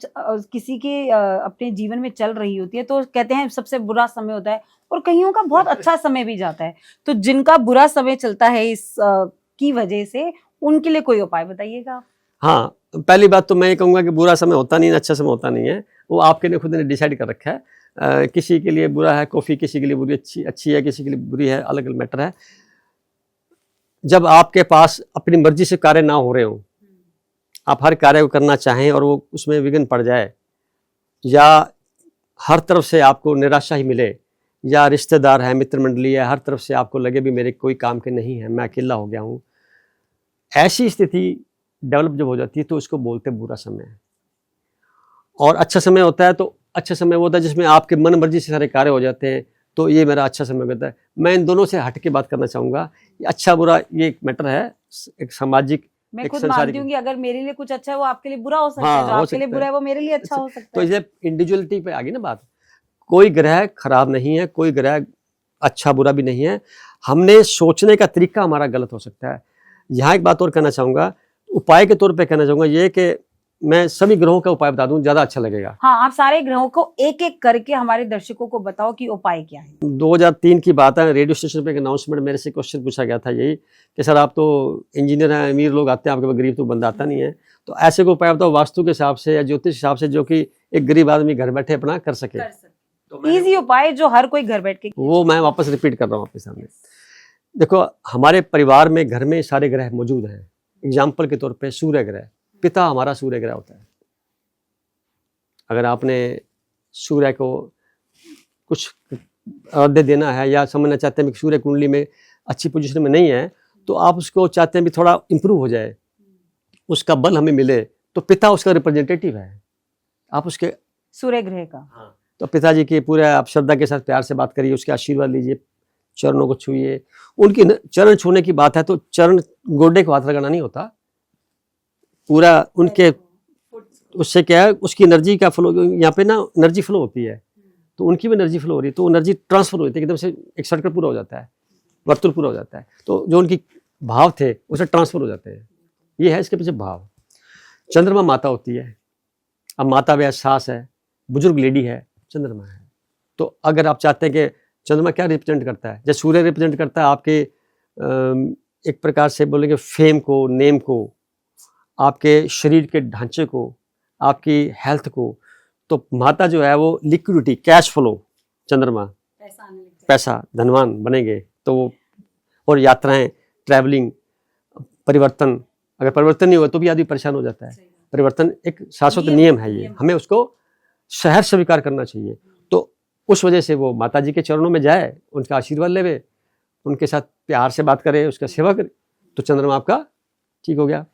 किसी के अपने जीवन में चल रही होती है तो कहते हैं सबसे बुरा समय होता है, और कईयों का बहुत अच्छा समय भी जाता है। तो जिनका बुरा समय चलता है इस की वजह से, उनके लिए कोई उपाय बताइएगा।
हाँ, पहली बात तो मैं ये कहूँगा कि बुरा समय होता नहीं है, अच्छा समय होता नहीं है। वो आपके ने खुद ने डिसाइड कर रखा है। किसी के लिए बुरा है कॉफ़ी, किसी के लिए बुरी अच्छी है, किसी के लिए बुरी है, अलग अलग मैटर है। जब आपके पास अपनी मर्जी से कार्य ना हो रहे हो, आप हर कार्य को करना चाहें और वो उसमें विघ्न पड़ जाए, या हर तरफ से आपको निराशा ही मिले, या रिश्तेदार है, मित्र मंडली है, हर तरफ से आपको लगे भी मेरे कोई काम के नहीं है, मैं अकेला हो गया हूँ, ऐसी स्थिति डेवलप जब हो जाती है तो उसको बोलते हैं बुरा समय है। और अच्छा समय होता है तो अच्छा समय वो होता है जिसमें आपके मन मर्जी से सारे कार्य हो जाते हैं, तो ये मेरा अच्छा समय होता है। मैं इन दोनों से हट के बात करना चाहूँगा। अच्छा बुरा ये एक मैटर है, एक सामाजिक,
मैं खुद मानती हूँ कि अगर मेरे लिए कुछ अच्छा है वो आपके लिए बुरा हो सकता है, जो आपके लिए बुरा है वो मेरे लिए अच्छा हो सकता है।
तो इसलिए इंडिविजुअलिटी पे आ गई ना बात। कोई ग्रह खराब नहीं है, कोई ग्रह अच्छा बुरा भी नहीं है। हमने सोचने का तरीका हमारा गलत हो सकता है। यहाँ एक बात और कहना चाहूँगा, उपाय के तौर पे कहना चाहूँगा ये कि मैं सभी ग्रहों का उपाय बता दूं, ज्यादा अच्छा लगेगा।
हाँ, आप सारे ग्रहों को एक एक करके हमारे दर्शकों को बताओ कि उपाय क्या है।
2003 की बात है, रेडियो स्टेशन पे एक अनाउंसमेंट मेरे से क्वेश्चन पूछा गया था यही कि सर आप तो इंजीनियर हैं, अमीर लोग आते हैं, आपके पास गरीब तो बंदा आता नहीं है, तो ऐसे को उपाय बताओ वास्तु के हिसाब से या ज्योतिष हिसाब से जो कि एक गरीब आदमी घर बैठे अपना कर सके।
तो इजी उपाय जो हर कोई घर बैठ के,
वो मैं वापस रिपीट कर रहा हूँ आपके सामने। देखो, हमारे परिवार में घर में सारे ग्रह मौजूद हैं। एग्जाम्पल के तौर पर सूर्य ग्रह, पिता हमारा सूर्य ग्रह होता है। अगर आपने सूर्य को कुछ अर्घ्य देना है या समझना चाहते हैं कि सूर्य कुंडली में अच्छी पोजीशन में नहीं है, तो आप उसको चाहते हैं भी थोड़ा इंप्रूव हो जाए, उसका बल हमें मिले, तो पिता उसका रिप्रेजेंटेटिव है। आप उसके
सूर्य ग्रह का,
हाँ, तो पिताजी की पूरे आप श्रद्धा के साथ प्यार से बात करिए, उसके आशीर्वाद लीजिए, चरणों को छूइए। उनकी चरण छूने की बात है तो चरण गोडे को हाथ लगाना नहीं होता, पूरा उनके, उससे क्या है उसकी एनर्जी का फ्लो, यहाँ पे ना एनर्जी फ्लो होती है, तो उनकी भी एनर्जी फ्लो हो रही है, तो एनर्जी ट्रांसफर होती है, एकदम से एक सर्कल पूरा हो जाता है, वर्तुल पूरा हो जाता है, तो जो उनकी भाव थे उसे ट्रांसफर हो जाते हैं। ये है इसके पीछे भाव। चंद्रमा माता होती है। अब माता वह सास है, बुजुर्ग लेडी है, चंद्रमा है। तो अगर आप चाहते हैं कि चंद्रमा क्या रिप्रेजेंट करता है, जैसे सूर्य रिप्रेजेंट करता है आपके एक प्रकार से बोलेंगे फेम को, नेम को, आपके शरीर के ढांचे को, आपकी हेल्थ को, तो माता जो है वो लिक्विडिटी, कैश फ्लो, चंद्रमा पैसा, धनवान बनेंगे। तो वो और यात्राएं, ट्रैवलिंग, परिवर्तन, अगर परिवर्तन नहीं हुआ तो भी आदमी परेशान हो जाता है। परिवर्तन एक शाश्वत नियम है, ये हमें उसको शहर स्वीकार करना चाहिए। तो उस वजह से वो माता जी के चरणों में जाए, उनका आशीर्वाद लेवे, उनके साथ प्यार से बात करे, उसका सेवा करे, तो चंद्रमा आपका ठीक हो गया।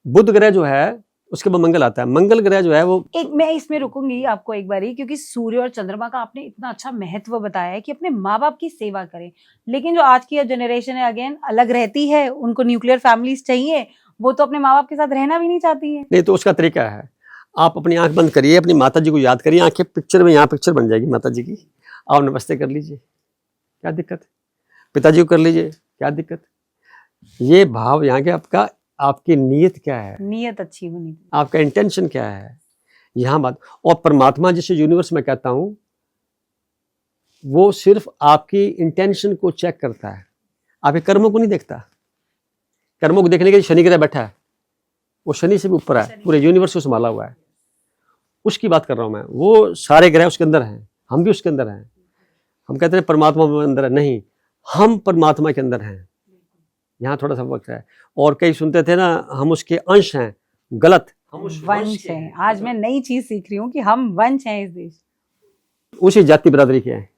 बुध ग्रह जो है उसके बाद मंगल आता है। मंगल ग्रह जो है वो
एक, मैं इसमें रुकूंगी आपको एक बारी, क्योंकि सूर्य और चंद्रमा का आपने इतना अच्छा महत्व बताया है कि अपने माँ बाप की सेवा करें। लेकिन जो आज की जनरेशन है अगेन अलग रहती है, उनको न्यूक्लियर फैमिलीज चाहिए, वो तो अपने माँ बाप के साथ रहना भी नहीं चाहती है।
नहीं, तो उसका तरीका है, आप अपनी आंख बंद करिए, अपनी माता जी को याद करिए, आंखें पिक्चर में, यहाँ पिक्चर बन जाएगी माता जी की, आप नमस्ते कर लीजिए, क्या दिक्कत है। पिताजी को कर लीजिए, क्या दिक्कत। ये भाव यहाँ के आपका, आपकी नीयत क्या है,
नीयत अच्छी होनी चाहिए,
आपका इंटेंशन क्या है, यहाँ बात। और परमात्मा जिसे यूनिवर्स में कहता हूँ, वो सिर्फ आपकी इंटेंशन को चेक करता है, आपके कर्मों को नहीं देखता। कर्मों को देखने के लिए शनि ग्रह बैठा है, वो शनि से भी ऊपर है, पूरे यूनिवर्स को संभाला हुआ है, उसकी बात कर रहा हूँ मैं। वो सारे ग्रह उसके अंदर हैं, हम भी उसके अंदर हैं। हम कहते हैं परमात्मा के अंदर है, नहीं, हम परमात्मा के अंदर हैं। यहाँ थोड़ा सा वक्त है। और कई सुनते थे ना, हम उसके अंश हैं, गलत, हम उस
वंश हैं। आज मैं नई चीज सीख रही हूँ कि हम वंश हैं इस देश,
उसी जाति बिरादरी के हैं,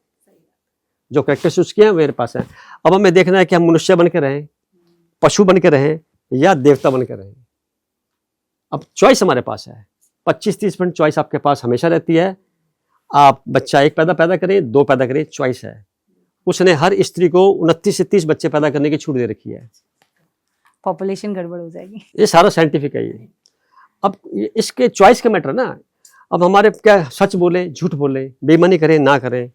जो कैरेक्टर्स उसके हैं मेरे पास है। अब हमें देखना है कि हम मनुष्य बन के रहें, पशु बन के रहें, या देवता बन के रहें। अब चॉइस हमारे पास है, 25-30% चॉइस आपके पास हमेशा रहती है। आप बच्चा एक पैदा करें, 2 पैदा करें, चॉइस है। उसने हर स्त्री को 29 से 30 बच्चे पैदा करने की छूट दे रखी है।
पॉपुलेशन गड़बड़ हो जाएगी।
ये सारा साइंटिफिक है ये। अब इसके चॉइस का मैटर ना। अब हमारे क्या, सच बोले, झूठ बोले, बेईमानी करें ना करें,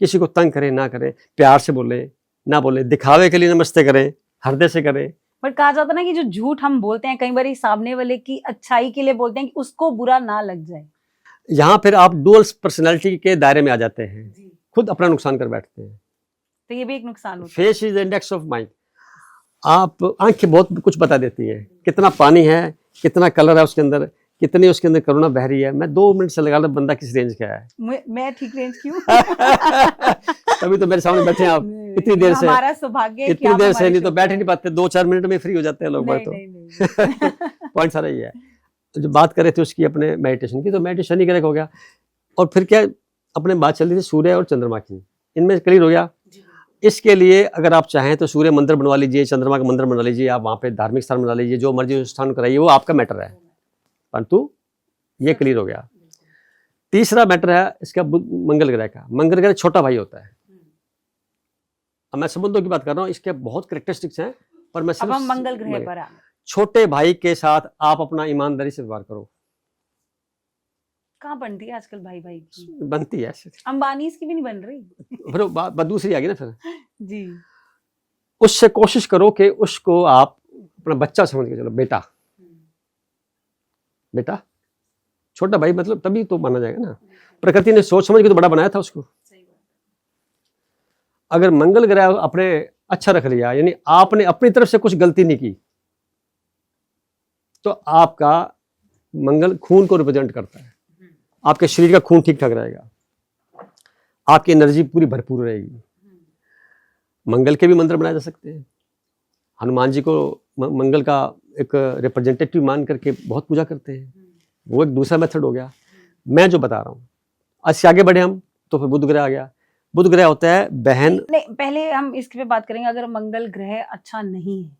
किसी को तंग करें ना करें, प्यार से बोले ना बोले, दिखावे के लिए नमस्ते करें, हृदय से करें।
बट कहा जाता ना कि जो झूठ हम बोलते हैं कई बार सामने वाले की अच्छाई के लिए बोलते हैं कि उसको बुरा ना लग जाए।
यहाँ फिर आप डुअल पर्सनैलिटी के दायरे में आ जाते हैं, खुद अपना नुकसान कर बैठते हैं।
तो ये भी एक नुकसान होता है।
Face is index of mind. आप, आंखें बहुत कुछ बता देती है, कितना पानी है, कितना कलर है उसके अंदर, कितनी उसके अंदर करुणा बह रही है। मैं 2 मिनट से लगा लो बंदा किस रेंज का है।
मैं ठीक रेंज क्यों?
तभी तो मेरे सामने बैठे हैं आप इतनी देर से।
हमारा सौभाग्य है कि
इतनी
आप
देर से,
हमारे
नहीं तो
शो
बैठ
पे
ही नहीं पाते, 2-4 मिनट में फ्री हो जाते हैं लोग।
नहीं,
तो
नहीं।
पॉइंट सारा ये है। तो जो बात कर रहे थे उसकी अपने मेडिटेशन की, तो मेडिटेशन ही करेक्ट हो गया। और फिर क्या, अपने बात चल रही थी सूर्य और चंद्रमा की, इनमें क्लियर हो गया। इसके लिए अगर आप चाहें तो सूर्य मंदिर बनवा लीजिए, चंद्रमा का मंदिर बना लीजिए, आप वहाँ पे धार्मिक स्थान बना लीजिए, जो मर्जी स्थान कराइए, वो आपका मैटर है। परंतु ये क्लियर हो गया। तीसरा मैटर है इसका मंगल ग्रह का। मंगल ग्रह छोटा भाई होता है। अब मैं संबंधों की बात कर रहा हूँ, इसके बहुत कैरेक्टरिस्टिक्स हैं, पर मैं
अब हम मंगल ग्रह पर
छोटे भाई के साथ आप अपना ईमानदारी से व्यवहार करो।
कहाँ बनती है आजकल भाई भाई की?
बनती है,
अंबानी की भी नहीं बन रही।
फिर बात दूसरी आ गई ना फिर
जी।
उससे कोशिश करो कि उसको आप अपना बच्चा समझ के चलो। बेटा बेटा छोटा भाई मतलब तभी तो माना जाएगा ना। प्रकृति ने सोच समझ के तो बड़ा बनाया था उसको। अगर मंगल ग्रह अपने अच्छा रख लिया, यानी आपने अपनी तरफ से कुछ गलती नहीं की, तो आपका मंगल खून को रिप्रेजेंट करता है। आपके शरीर का खून ठीक ठाक रहेगा, आपकी एनर्जी पूरी भरपूर रहेगी। मंगल के भी मंत्र बनाए जा सकते हैं। हनुमान जी को मंगल का एक रिप्रेजेंटेटिव मान करके बहुत पूजा करते हैं, वो एक दूसरा मेथड हो गया। मैं जो बता रहा हूँ, आज आगे बढ़े हम तो फिर बुध ग्रह आ गया। बुध ग्रह होता है बहन।
नहीं, पहले हम इसके पे बात करेंगे। अगर मंगल ग्रह अच्छा नहीं है,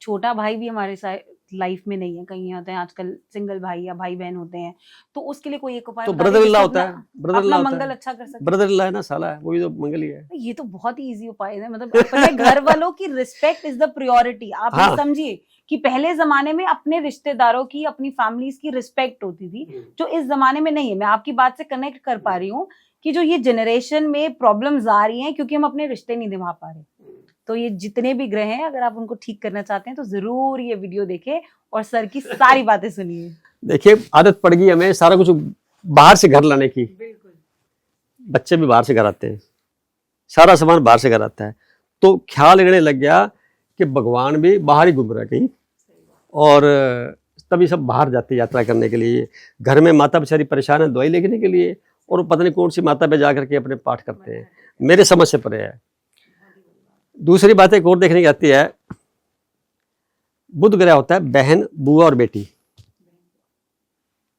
छोटा भाई भी हमारे साथ लाइफ में नहीं है, कहीं होते हैं आजकल सिंगल भाई या भाई बहन होते हैं, तो उसके लिए कोई एक उपाय
तो ब्रदर इन लॉ होता है, ब्रदर इन लॉ
मंगल अच्छा कर सकते हैं।
ब्रदर इन लॉ है ना, साला है, वो भी तो मंगल ही है।
ये तो बहुत ही इजी उपाय है। मतलब अपने घर वालों की रिस्पेक्ट इज द प्रायोरिटी। आप
हाँ।
समझिए कि पहले जमाने में अपने रिश्तेदारों की, अपनी फैमिलीज की रिस्पेक्ट होती थी, जो इस जमाने में नहीं है। मैं आपकी बात से कनेक्ट कर पा रही हूँ कि जो ये जनरेशन में प्रॉब्लम्स आ रही हैं क्योंकि हम अपने रिश्ते नहीं निभा पा रहे। तो ये जितने भी ग्रह हैं, अगर आप उनको ठीक करना चाहते हैं तो जरूर ये वीडियो देखें और सर की सारी बातें सुनिए।
देखिए, आदत पड़ गई हमें सारा कुछ बाहर से घर लाने की।
बिल्कुल।
बच्चे भी बाहर से घर आते हैं, सारा सामान बाहर से घर आता है, तो ख्याल रहने लग गया कि भगवान भी बाहर ही घूम रहा है कहीं, और तभी सब बाहर जाते हैं यात्रा करने के लिए। घर में माता बेचारी परेशान है दवाई लेने के लिए, और पता नहीं कौन सी माता पे जाकर के अपने पाठ करते हैं। मेरे समझ से परे है। दूसरी बात एक और देखने की आती है, बुध ग्रह होता है बहन, बुआ और बेटी,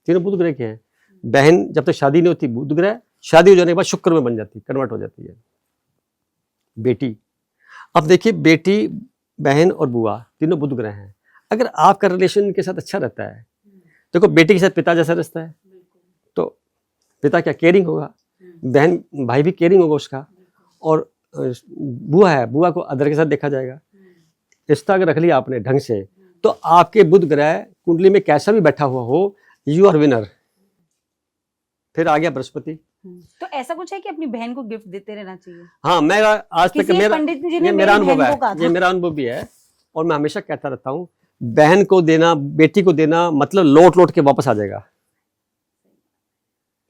तीनों बुध ग्रह के हैं। बहन जब तक शादी नहीं होती बुध ग्रह, शादी हो जाने के बाद शुक्र में बन जाती है, कन्वर्ट हो जाती है। बेटी, अब देखिए बेटी, बहन और बुआ तीनों बुध ग्रह हैं। अगर आपका रिलेशन इनके साथ अच्छा रहता है, देखो बेटी के साथ पिता जैसा रिश्ता है, तो पिता क्या केयरिंग होगा, बहन भाई भी केयरिंग होगा उसका, और बुआ है, बुआ को अदर के साथ देखा जाएगा। रिश्ता अगर रख लिया आपने ढंग से, तो आपके बुध ग्रह कुंडली में कैसा भी बैठा हुआ हो, यू आर विनर। फिर आ गया बृहस्पति।
तो ऐसा कुछ है कि अपनी बहन को गिफ्ट देते रहना चाहिए?
हाँ, मैं आज तक
पंडित जी ने
ये मेरा अनुभव है,
कहा था।
ये मेरा अनुभव भी है, और मैं हमेशा कहता रहता हूँ, बहन को देना, बेटी को देना, मतलब लौट लौट के वापस आ जाएगा।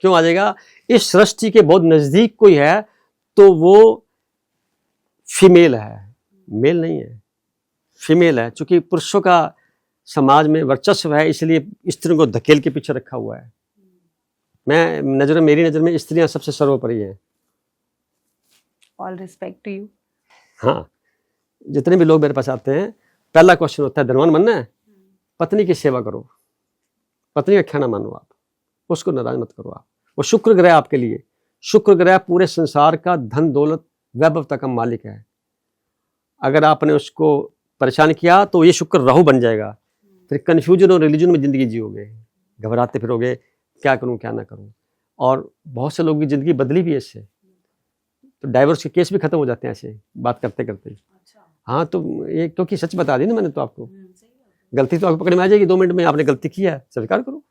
क्यों आ जाएगा? इस सृष्टि के बहुत नजदीक कोई है तो वो फीमेल है, मेल नहीं है, फीमेल है। चूंकि पुरुषों का समाज में वर्चस्व है, इसलिए स्त्रियों को धकेल के पीछे रखा हुआ है। मेरी नजर में स्त्रियां सबसे सर्वोपरि हैं।
All respect to you.
हाँ, जितने भी लोग मेरे पास आते हैं, पहला क्वेश्चन होता है धनवान बनना है, पत्नी की सेवा करो, पत्नी का ख्याल मानो आप, उसको नाराज मत करो आप। वो शुक्र ग्रह आपके लिए, शुक्र ग्रह पूरे संसार का धन दौलत वैभवता का मालिक है। अगर आपने उसको परेशान किया तो ये शुक्र राहु बन जाएगा, फिर कंफ्यूजन और रिलीजन में जिंदगी जियोगे, घबराते फिरोगे, क्या करूं क्या ना करूं। और बहुत से लोगों की जिंदगी बदली भी है इससे, तो डाइवोर्स के केस भी खत्म हो जाते हैं ऐसे बात करते करते। हाँ, तो ये क्योंकि सच बता दी ना मैंने तो आपको, गलती तो आपको पकड़ में आ जाएगी 2 मिनट में। आपने गलती की है, स्वीकार करो।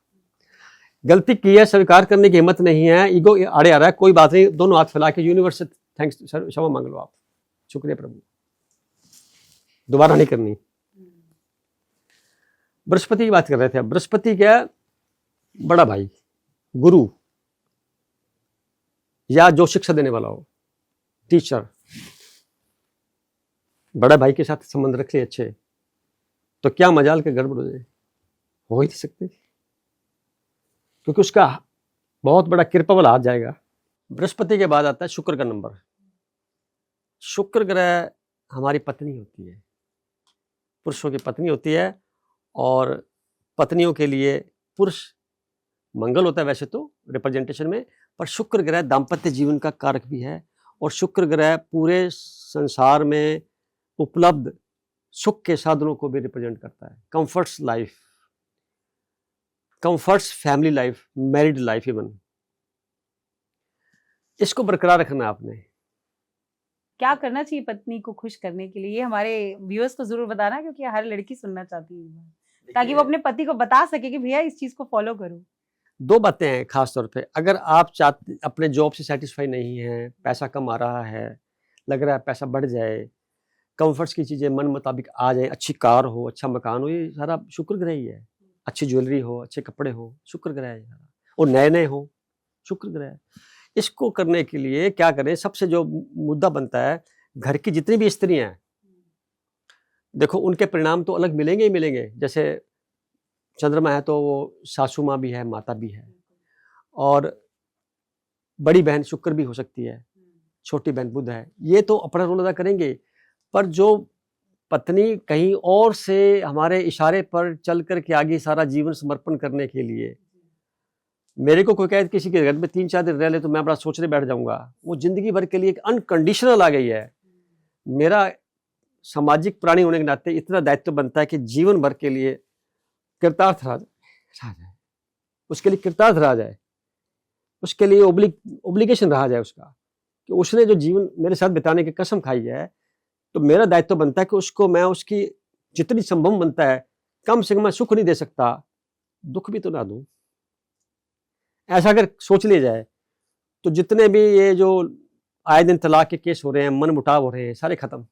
गलती की है, स्वीकार करने की हिम्मत नहीं है, ईगो आड़े आ रहा है, कोई बात नहीं, दोनों हाथ फैला के यूनिवर्स से थैंक्स, क्षमा मांग लो आप, शुक्रिया प्रभु, दोबारा नहीं करनी। बृहस्पति की बात कर रहे थे। बृहस्पति क्या, बड़ा भाई, गुरु, या जो शिक्षा देने वाला हो, टीचर, बड़ा भाई के साथ संबंध रख ले अच्छे, तो क्या मजाल के गड़बड़ हो जाए, हो ही नहीं सकते, क्योंकि उसका बहुत बड़ा कृपा वाला हाथ जाएगा। बृहस्पति के बाद आता है शुक्र का नंबर। शुक्र ग्रह हमारी पत्नी होती है, पुरुषों की पत्नी होती है, और पत्नियों के लिए पुरुष मंगल होता है वैसे तो रिप्रेजेंटेशन में, पर शुक्र ग्रह दाम्पत्य जीवन का कारक भी है, और शुक्र ग्रह पूरे संसार में उपलब्ध सुख के साधनों को भी रिप्रेजेंट करता है। Comforts life, comforts family life, married life even, इसको बरकरार रखना है आपने।
क्या करना चाहिए पत्नी को खुश करने के लिए, ये हमारे व्यूअर्स को जरूर बताना, क्योंकि हर लड़की सुनना चाहती है, ताकि वो अपने पति को बता सके कि भैया इस चीज को फॉलो करो।
2 बातें हैं खास तौर पे। अगर आप चाहते, अपने जॉब से सेटिस्फाई नहीं है, पैसा कम आ रहा है, लग रहा है पैसा बढ़ जाए, कंफर्ट्स की चीजें मन मुताबिक आ जाए, अच्छी कार हो, अच्छा मकान हो, ये सारा शुक्र ग्रह ही है। अच्छी ज्वेलरी हो, अच्छे कपड़े हो, शुक्र ग्रह है सारा, और नए नए हो, शुक्र ग्रह है। इसको करने के लिए क्या करें, सबसे जो मुद्दा बनता है, घर की जितनी भी स्त्रियां हैं, देखो उनके परिणाम तो अलग मिलेंगे ही मिलेंगे। जैसे चंद्रमा है तो वो सासू माँ भी है, माता भी है, और बड़ी बहन शुक्र भी हो सकती है, छोटी बहन बुध है, ये तो अपना रोल अदा करेंगे। पर जो पत्नी कहीं और से हमारे इशारे पर चल कर के आगे सारा जीवन समर्पण करने के लिए, मेरे को कोई कहे किसी के घर में 3-4 दिन रह ले तो मैं बड़ा सोचने बैठ जाऊंगा, वो जिंदगी भर के लिए एक अनकंडीशनल आ गई है। मेरा सामाजिक प्राणी होने के नाते इतना दायित्व बनता है कि जीवन भर के लिए कृतार्थ रहा जाए, उसके लिए कृतार्थ रहा जाए, उसके लिए ओब्लिगेशन रहा जाए उसका, कि उसने जो जीवन मेरे साथ बिताने की कसम खाई है, तो मेरा दायित्व बनता है कि उसको मैं उसकी जितनी संभव बनता है, कम से कम मैं सुख नहीं दे सकता, दुख भी तो ना दूं। ऐसा अगर सोच लिया जाए तो जितने भी ये जो आए दिन तलाक के केस हो रहे हैं, मन मुटाव हो रहे हैं, सारे खत्म।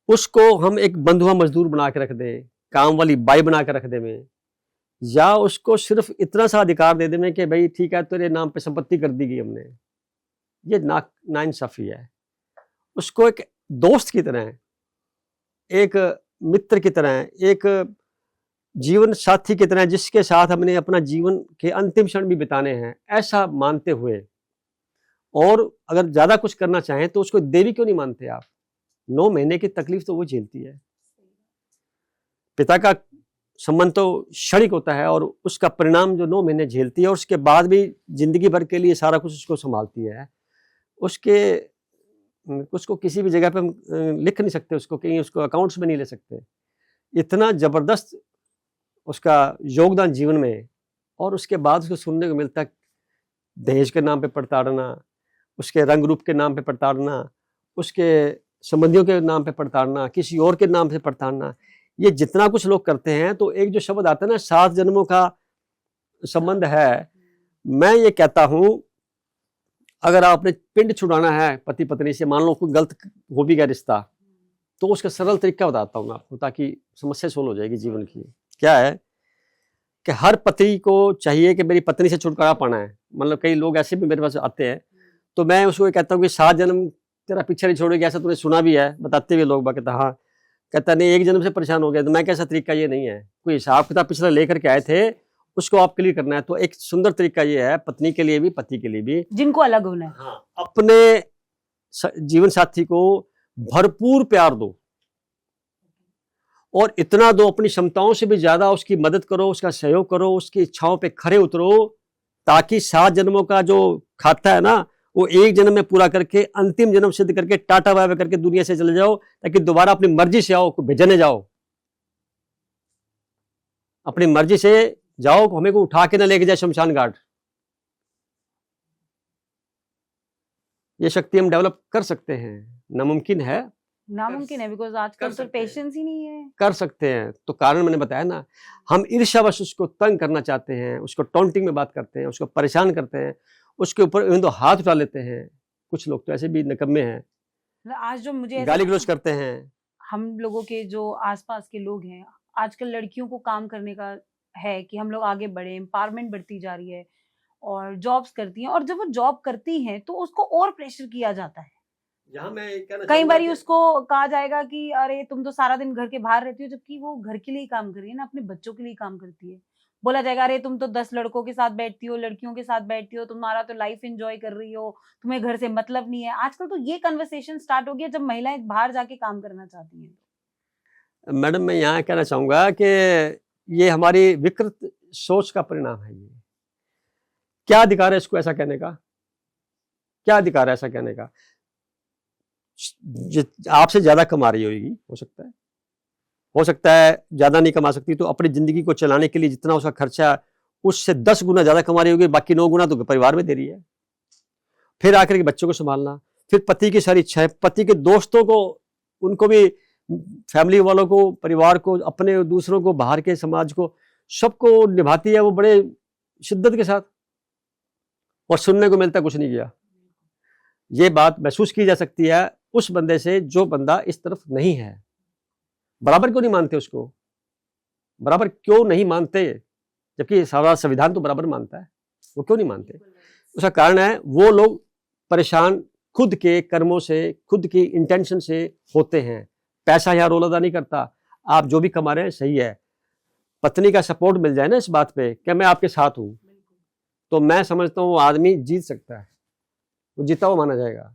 उसको हम एक बंधुआ मजदूर बना के रख दें, काम वाली बाई बना के रख दें में, या उसको सिर्फ इतना सा अधिकार दे दें कि भाई ठीक है तेरे नाम पे संपत्ति कर दी गई हमने, ये नाइंसाफी है। उसको एक दोस्त की तरह, एक मित्र की तरह, एक जीवन साथी की तरह, जिसके साथ हमने अपना जीवन के अंतिम क्षण भी बिताने हैं, ऐसा मानते हुए, और अगर ज्यादा कुछ करना चाहें तो उसको देवी क्यों नहीं मानते आप? 9 महीने की तकलीफ तो वो झेलती है। पिता का संबंध तो क्षणिक होता है और उसका परिणाम जो 9 महीने झेलती है, और उसके बाद भी जिंदगी भर के लिए सारा कुछ उसको संभालती है। उसको किसी भी जगह पे हम लिख नहीं सकते, उसको कहीं उसको अकाउंट्स में नहीं ले सकते। इतना जबरदस्त उसका योगदान जीवन में, और उसके बाद उसको सुनने को मिलता है दहेज के नाम पे प्रताड़ना, उसके रंग रूप के नाम पे प्रताड़ना, उसके संबंधियों के नाम पे प्रताड़ना, किसी और के नाम से प्रताड़ना, ये जितना कुछ लोग करते हैं। तो एक जो शब्द आता है ना, 7 जन्मों का संबंध है, मैं ये कहता हूं अगर आपने पिंड छुड़ाना है पति पत्नी से, मान लो कोई गलत हो भी गया रिश्ता, तो उसका सरल तरीका बताता हूँ मैं आपको, ताकि समस्या सोल्व हो जाएगी जीवन की। क्या है कि हर पति को चाहिए कि मेरी पत्नी से छुटकारा पाना है। मतलब कई लोग ऐसे भी मेरे पास आते हैं, तो मैं उसको ये कहता हूँ कि 7 जन्म तेरा पीछे नहीं छोड़ेगी, ऐसा तूने सुना भी है, बताते हुए लोग कहता हाँ, कहता नहीं 1 जन्म से परेशान हो गया। तो मैं कैसा तरीका ये नहीं है, कोई हिसाब किताब पिछला लेकर के आए थे, उसको आप क्लियर करना है। तो एक सुंदर तरीका ये है, पत्नी के लिए भी पति के लिए भी,
जिनको अलग होना है,
हाँ, अपने जीवन साथी को भरपूर प्यार दो, और इतना दो अपनी क्षमताओं से भी ज्यादा उसकी मदद करो, उसका सहयोग करो, उसकी इच्छाओं पे खरे उतरो, ताकि 7 जन्मों का जो खाता है ना, वो 1 जन्म में पूरा करके अंतिम जन्म सिद्ध करके टाटा बाय बाय करके दुनिया से चले जाओ, ताकि दोबारा अपनी मर्जी से आओ, भेजने जाओ, अपनी मर्जी से जाओ, हमें को उठा के ना लेके जाए शमशान घाट। ये शक्ति हम डेवलप कर सकते हैं, नामुमकिन है,
नामुमकिन है, बिकॉज आजकल तो पेशेंस ही नहीं है।
कर सकते हैं। तो कारण मैंने बताया ना, हम ईर्ष्यावश उसको तंग करना चाहते हैं, उसको टॉन्टिंग में बात करते हैं, उसको परेशान करते हैं, उसके ऊपर तो हाथ उठा लेते हैं। कुछ लोग तो ऐसे भी निकम्मे हैं,
आज जो मुझे
गाली गलौज करते हैं।
हम लोगों के जो आसपास के लोग हैं, आजकल लड़कियों को काम करने का है कि हम लोग आगे बढ़े, एम्पावरमेंट बढ़ती जा रही है और जॉब्स करती हैं, और जब वो जॉब करती हैं तो उसको और प्रेशर किया जाता है।
यहाँ मैं कहना
कई बार उसको कहा जाएगा कि अरे तुम तो सारा दिन घर के बाहर रहती हो, जबकि वो घर के लिए काम कर रही है ना, अपने बच्चों के लिए काम करती है। बोला जाएगा अरे तुम तो 10 लड़कों के साथ बैठती हो, लड़कियों के साथ बैठती हो, तुम्हारा तो लाइफ एंजॉय कर रही हो, तुम्हें घर से मतलब नहीं है। आजकल तो ये कन्वर्सेशन स्टार्ट हो गया जब महिलाएं बाहर जाके काम करना चाहती हैं।
मैडम मैं यहाँ कहना चाहूंगा कि ये हमारी विकृत सोच का परिणाम है। ये क्या अधिकार है इसको ऐसा कहने का? क्या अधिकार है ऐसा कहने का? आपसे ज्यादा कमा रही होगी, हो सकता है ज्यादा नहीं कमा सकती, तो अपनी जिंदगी को चलाने के लिए जितना उसका खर्चा उससे 10 गुना ज्यादा कमा रही होगी, बाकी 9 गुना तो परिवार में दे रही है। फिर आकर के बच्चों को संभालना, फिर पति की सारी इच्छाएं, पति के दोस्तों को, उनको भी, फैमिली वालों को, परिवार को, अपने दूसरों को, बाहर के समाज को, सबको निभाती है वो बड़े शिद्दत के साथ, और सुनने को मिलता कुछ नहीं किया। ये बात महसूस की जा सकती है उस बंदे से जो बंदा इस तरफ नहीं है। बराबर क्यों नहीं मानते उसको? बराबर क्यों नहीं मानते? जबकि सारा संविधान तो बराबर मानता है, वो क्यों नहीं मानते? उसका कारण है वो लोग परेशान खुद के कर्मों से, खुद की इंटेंशन से होते हैं। पैसा यहाँ रोल अदा नहीं करता, आप जो भी कमा रहे हैं सही है। पत्नी का सपोर्ट मिल जाए ना इस बात पे कि मैं आपके साथ हूं, तो मैं समझता हूँ वो आदमी जीत सकता है, वो जीता हुआ माना जाएगा।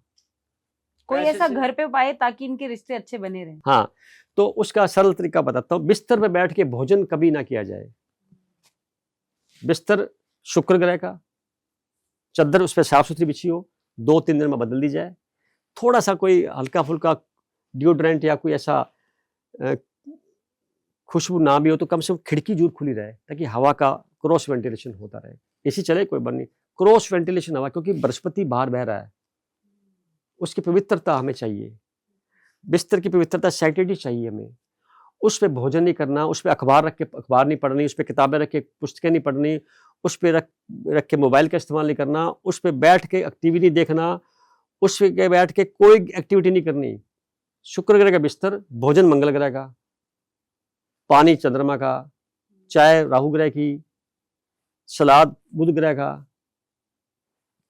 कोई ऐसा घर पे पाए ताकि इनके रिश्ते अच्छे बने रहें।
हाँ, तो उसका सरल तरीका बताता हूँ। बिस्तर पे बैठ के भोजन कभी ना किया जाए। बिस्तर शुक्र ग्रह का, चद्दर उस पर साफ सुथरी बिछी हो, 2-3 दिन में बदल दी जाए। थोड़ा सा कोई हल्का फुल्का डिओड्रेंट या कोई ऐसा खुशबू ना भी हो, तो कम से कम खिड़की जरूर खुली रहे, ताकि हवा का क्रॉस वेंटिलेशन होता रहे। एसी चले कोई बन नहीं, क्रॉस वेंटिलेशन हवा, क्योंकि बृहस्पति बाहर बह रहा है, उसकी पवित्रता हमें चाहिए। बिस्तर की पवित्रता, सैंक्टिटी चाहिए हमें। उस पर भोजन नहीं करना, उस पर अखबार रख के अखबार नहीं पढ़नी, उस पर किताबें रख के पुस्तकें नहीं पढ़नी, उस पर रख के मोबाइल का इस्तेमाल नहीं करना, उस पर बैठ के टीवी नहीं देखना, उस पर बैठ के कोई एक्टिविटी नहीं करनी। शुक्र ग्रह का बिस्तर, भोजन मंगल ग्रह का, पानी चंद्रमा का, चाय राहु ग्रह की, सलाद बुध ग्रह का,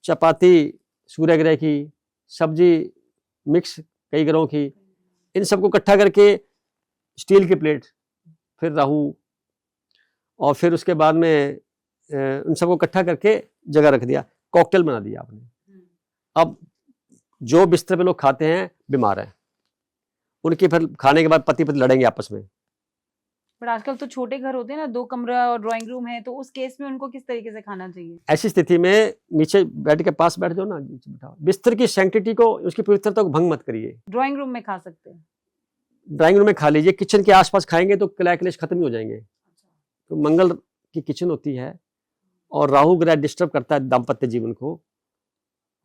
चपाती सूर्य ग्रह की, सब्जी मिक्स कई ग्रहों की, इन सबको इकट्ठा करके स्टील की प्लेट, फिर राहु, और फिर उसके बाद में उन सबको इकट्ठा करके जगह रख दिया, कॉकटेल बना दिया आपने। अब जो बिस्तर पे लोग खाते हैं बीमार हैं, उनके फिर खाने के बाद पति पति लड़ेंगे आपस में।
पर आजकल तो छोटे घर होते हैं ना, 2 कमरा और ड्राइंग रूम है, तो उस केस में उनको किस तरीके से खाना चाहिए?
ऐसी स्थिति में नीचे बेड के पास बैठ जाओ ना, नीचे बिठाओ। बिस्तर की सैंक्टिटी को, उसकी पवित्रता को भंग मत करिए।
ड्राइंग रूम में खा सकते हैं?
ड्राइंग रूम में खा लीजिए, किचन के आसपास खाएंगे तो क्लह क्लेश खत्म ही हो जाएंगे। तो मंगल की किचन होती है, और राहु ग्रह डिस्टर्ब करता है दाम्पत्य जीवन को,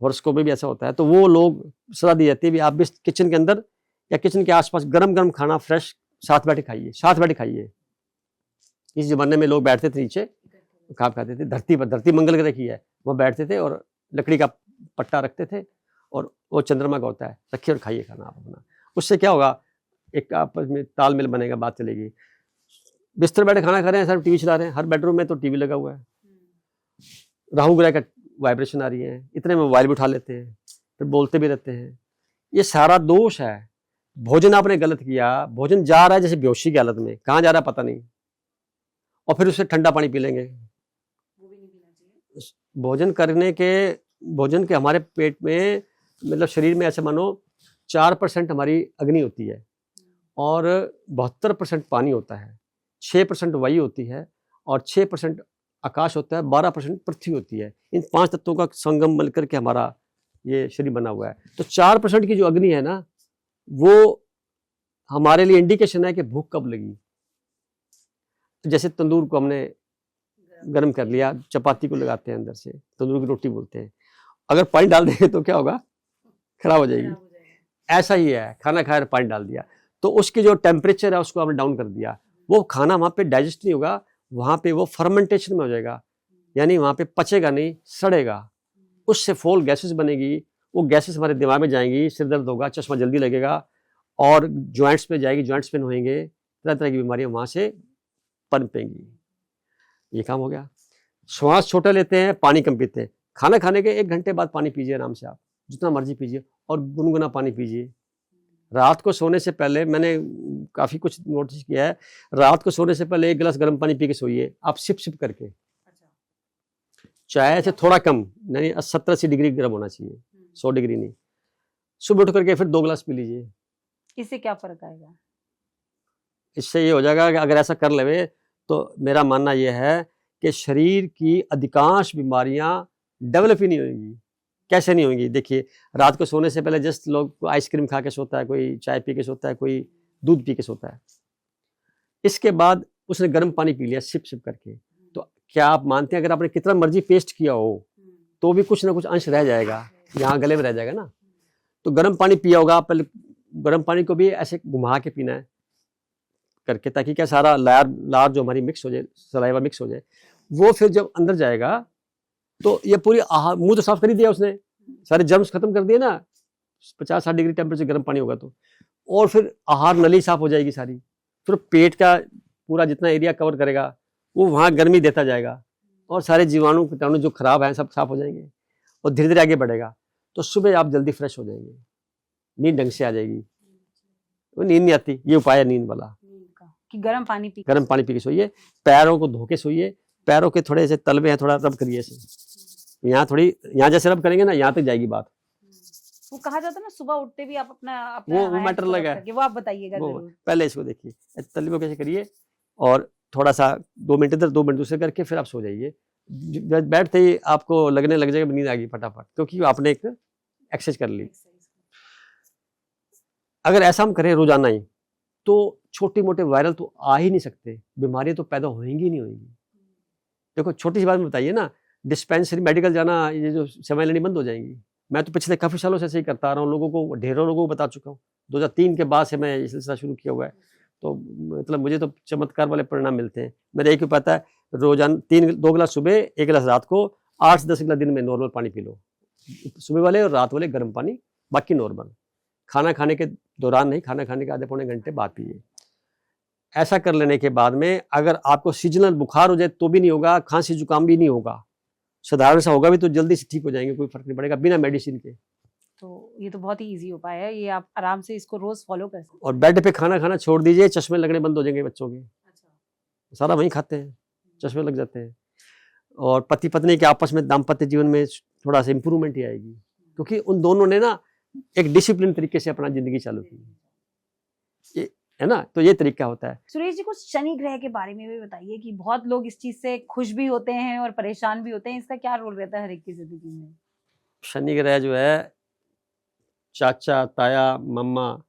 हॉरोस्कोप में भी ऐसा होता है। तो वो लोग सलाह दी जाती है भी आप भी किचन के अंदर या किचन के आसपास गरम गरम खाना फ्रेश साथ बैठे खाइए, साथ बैठे खाइए। इस जमाने में लोग बैठते थे नीचे खाते थे, धरती पर, धरती मंगल ग्रह की है, वह बैठते थे और लकड़ी का पट्टा रखते थे, और वो चंद्रमा का होता है, रखिए और खाइए खाना आप अपना। उससे क्या होगा, एक आपस में तालमेल बनेगा, बात चलेगी। बिस्तर बैठे खाना खा रहे हैं, सर टीवी चला रहे हैं, हर बेडरूम में तो टीवी लगा हुआ है, राहु ग्रह का वाइब्रेशन आ रही है, इतने में मोबाइल भी उठा लेते हैं, फिर बोलते भी रहते हैं। ये सारा दोष है। भोजन आपने गलत किया, भोजन जा रहा है जैसे बेहोशी की हालत में, कहाँ जा रहा है पता नहीं, और फिर उससे ठंडा पानी पी लेंगे। वो भी नहीं पीना चाहिए। भोजन के हमारे पेट में, मतलब शरीर में ऐसे मानो 4% हमारी अग्नि होती है, और 72% पानी होता है, 6% वायु होती है, और 6% आकाश होता है, 12% पृथ्वी होती है। इन 5 तत्वों का संगम मिल करके हमारा ये शरीर बना हुआ है। तो 4% की जो अग्नि है ना, वो हमारे लिए इंडिकेशन है कि भूख कब लगी। जैसे तंदूर को हमने गर्म कर लिया, चपाती को लगाते हैं अंदर से, तंदूर की रोटी बोलते हैं, अगर पानी डाल देंगे तो क्या होगा, खराब हो जाएगी। ऐसा ही है, खाना खाया पानी डाल दिया तो उसकी जो टेम्परेचर है उसको आपने डाउन कर दिया, वो खाना वहाँ पे डाइजेस्ट नहीं होगा, वहाँ पे वो फर्मेंटेशन में हो जाएगा, यानी वहाँ पे पचेगा नहीं, सड़ेगा, उससे फोल गैसेस बनेगी, वो गैसेस हमारे दिमाग में जाएंगी, सिर दर्द होगा, चश्मा जल्दी लगेगा, और ज्वाइंट्स पे जाएगी, ज्वाइंट्स पेन होंगे, तरह तरह की बीमारियां वहाँ से पनपेंगी। ये काम हो गया। श्वास छोटा लेते हैं, पानी कम पीते हैं। खाना खाने के 1 घंटे बाद पानी पीजिए आराम से, आप जितना मर्जी पीजिए, और गुनगुना पानी पीजिए। रात को सोने से पहले मैंने काफ़ी कुछ नोटिस किया है, रात को सोने से पहले 1 गिलास गर्म पानी पी के सोइए, आप सिप सिप करके। चाय से थोड़ा कम, यानी 70-80 डिग्री गर्म होना चाहिए, 100 डिग्री नहीं। सुबह उठ करके फिर 2 गिलास पी लीजिए।
इससे क्या फर्क आएगा?
इससे ये हो जाएगा कि अगर ऐसा कर लेवे तो मेरा मानना यह है कि शरीर की अधिकांश बीमारियां डेवलप ही नहीं होंगी। कैसे नहीं होंगी? देखिए, रात को सोने से पहले जस्ट लोग आइसक्रीम खा के सोता है, कोई चाय पी के सोता है, कोई दूध पी के सोता है, इसके बाद उसने गर्म पानी पी लिया सिप सिप करके, तो क्या आप मानते हैं अगर आपने कितना मर्जी पेस्ट किया हो तो भी कुछ ना कुछ अंश रह जाएगा, यहाँ गले में रह जाएगा ना। तो गर्म पानी पिया होगा, पहले गर्म पानी को भी ऐसे घुमा के पीना है करके, ताकि क्या सारा लार जो हमारी मिक्स हो जाए, सलाइवा मिक्स हो जाए, वो फिर जब अंदर जाएगा तो ये पूरी मुंह तो साफ कर ही दिया उसने, सारे जर्म्स खत्म कर दिए ना, 50-60 डिग्री टेम्परेचर गर्म पानी होगा तो, और फिर आहार नली साफ हो जाएगी सारी, फिर पेट का पूरा जितना एरिया कवर करेगा वो वहाँ गर्मी देता जाएगा, और सारे जीवाणु कीटाणु जो खराब हैं सब साफ हो जाएंगे, और धीरे धीरे आगे बढ़ेगा। तो सुबह आप जल्दी फ्रेश हो जाएंगे, नींद ढंग से आ जाएगी। वो नींद नहीं आती, ये उपाय है नींद वाला
कि गर्म पानी पी
के सोइए, पैरों को धो के सोइए, पैरों के थोड़े से तलवे हैं थोड़ा रब करिए से, यहाँ जैसे रब करेंगे ना यहाँ तक जाएगी बात।
वो कहा जाता है ना सुबह उठते भी आप अपना
वो मैटर लगा है,
वो आप बताइएगा जरूर।
पहले इसको देखिए, तलवे को कैसे करिए, और थोड़ा सा 2 मिनट इधर 2 मिनट दूसरे करके फिर आप सो जाइए। बैठते ही आपको लगने लग जाएगा नींद आ गई फटाफट, क्योंकि आपने एक एक्सरसाइज कर ली। अगर ऐसा हम करें रोजाना ही तो छोटे मोटे वायरल तो आ ही नहीं सकते, बीमारियां तो पैदा होंगी नहीं होंगी। देखो छोटी सी बात में बताइए ना, डिस्पेंसरी मेडिकल जाना, ये जो समय लेनी बंद हो जाएंगी। मैं तो पिछले काफ़ी सालों से ऐसे ही करता आ रहा हूँ, लोगों को, ढेरों लोगों को बता चुका हूँ। 2003 के बाद से मैं ये सिलसिला शुरू किया हुआ है, तो मतलब मुझे तो चमत्कार वाले परिणाम मिलते हैं। मेरा एक ही पता है, रोजाना 2 गिलास सुबह, 1 गिलास रात को, 8 से 10 गिलास दिन में नॉर्मल पानी पी लो, सुबह वाले और रात वाले गर्म पानी, बाकी नॉर्मल। खाना खाने के दौरान नहीं, खाना खाने के आधे पौने घंटे बाद पिए। ऐसा कर लेने के बाद में अगर आपको सीजनल बुखार हो जाए तो भी नहीं होगा, खांसी जुकाम भी नहीं होगा, साधारण सा होगा भी तो जल्दी से ठीक हो जाएंगे, कोई फर्क नहीं पड़ेगा बिना मेडिसिन के।
तो ये तो बहुत ही इजी उपाय है, ये आप आराम से इसको रोज फॉलो कर सकते हैं।
और बेड पे खाना खाना छोड़ दीजिए, चश्मे लगने बंद हो जाएंगे बच्चों के, सारा वहीं खाते हैं, चश्मे लग जाते हैं। और पति पत्नी के आपस में दाम्पत्य जीवन में थोड़ा सा इंप्रूवमेंट ही आएगी, क्योंकि उन दोनों ने ना एक डिसिप्लिन तरीके से अपना जिंदगी चालू की है ना। तो ये तरीका होता है।
सुरेश जी, कुछ शनि ग्रह के बारे में भी बताइए कि बहुत लोग इस चीज से खुश भी होते हैं और परेशान भी होते हैं, इसका क्या रोल रहता है हर एक की जिंदगी में?
शनि ग्रह जो है चाचा, ताया, मम्मा,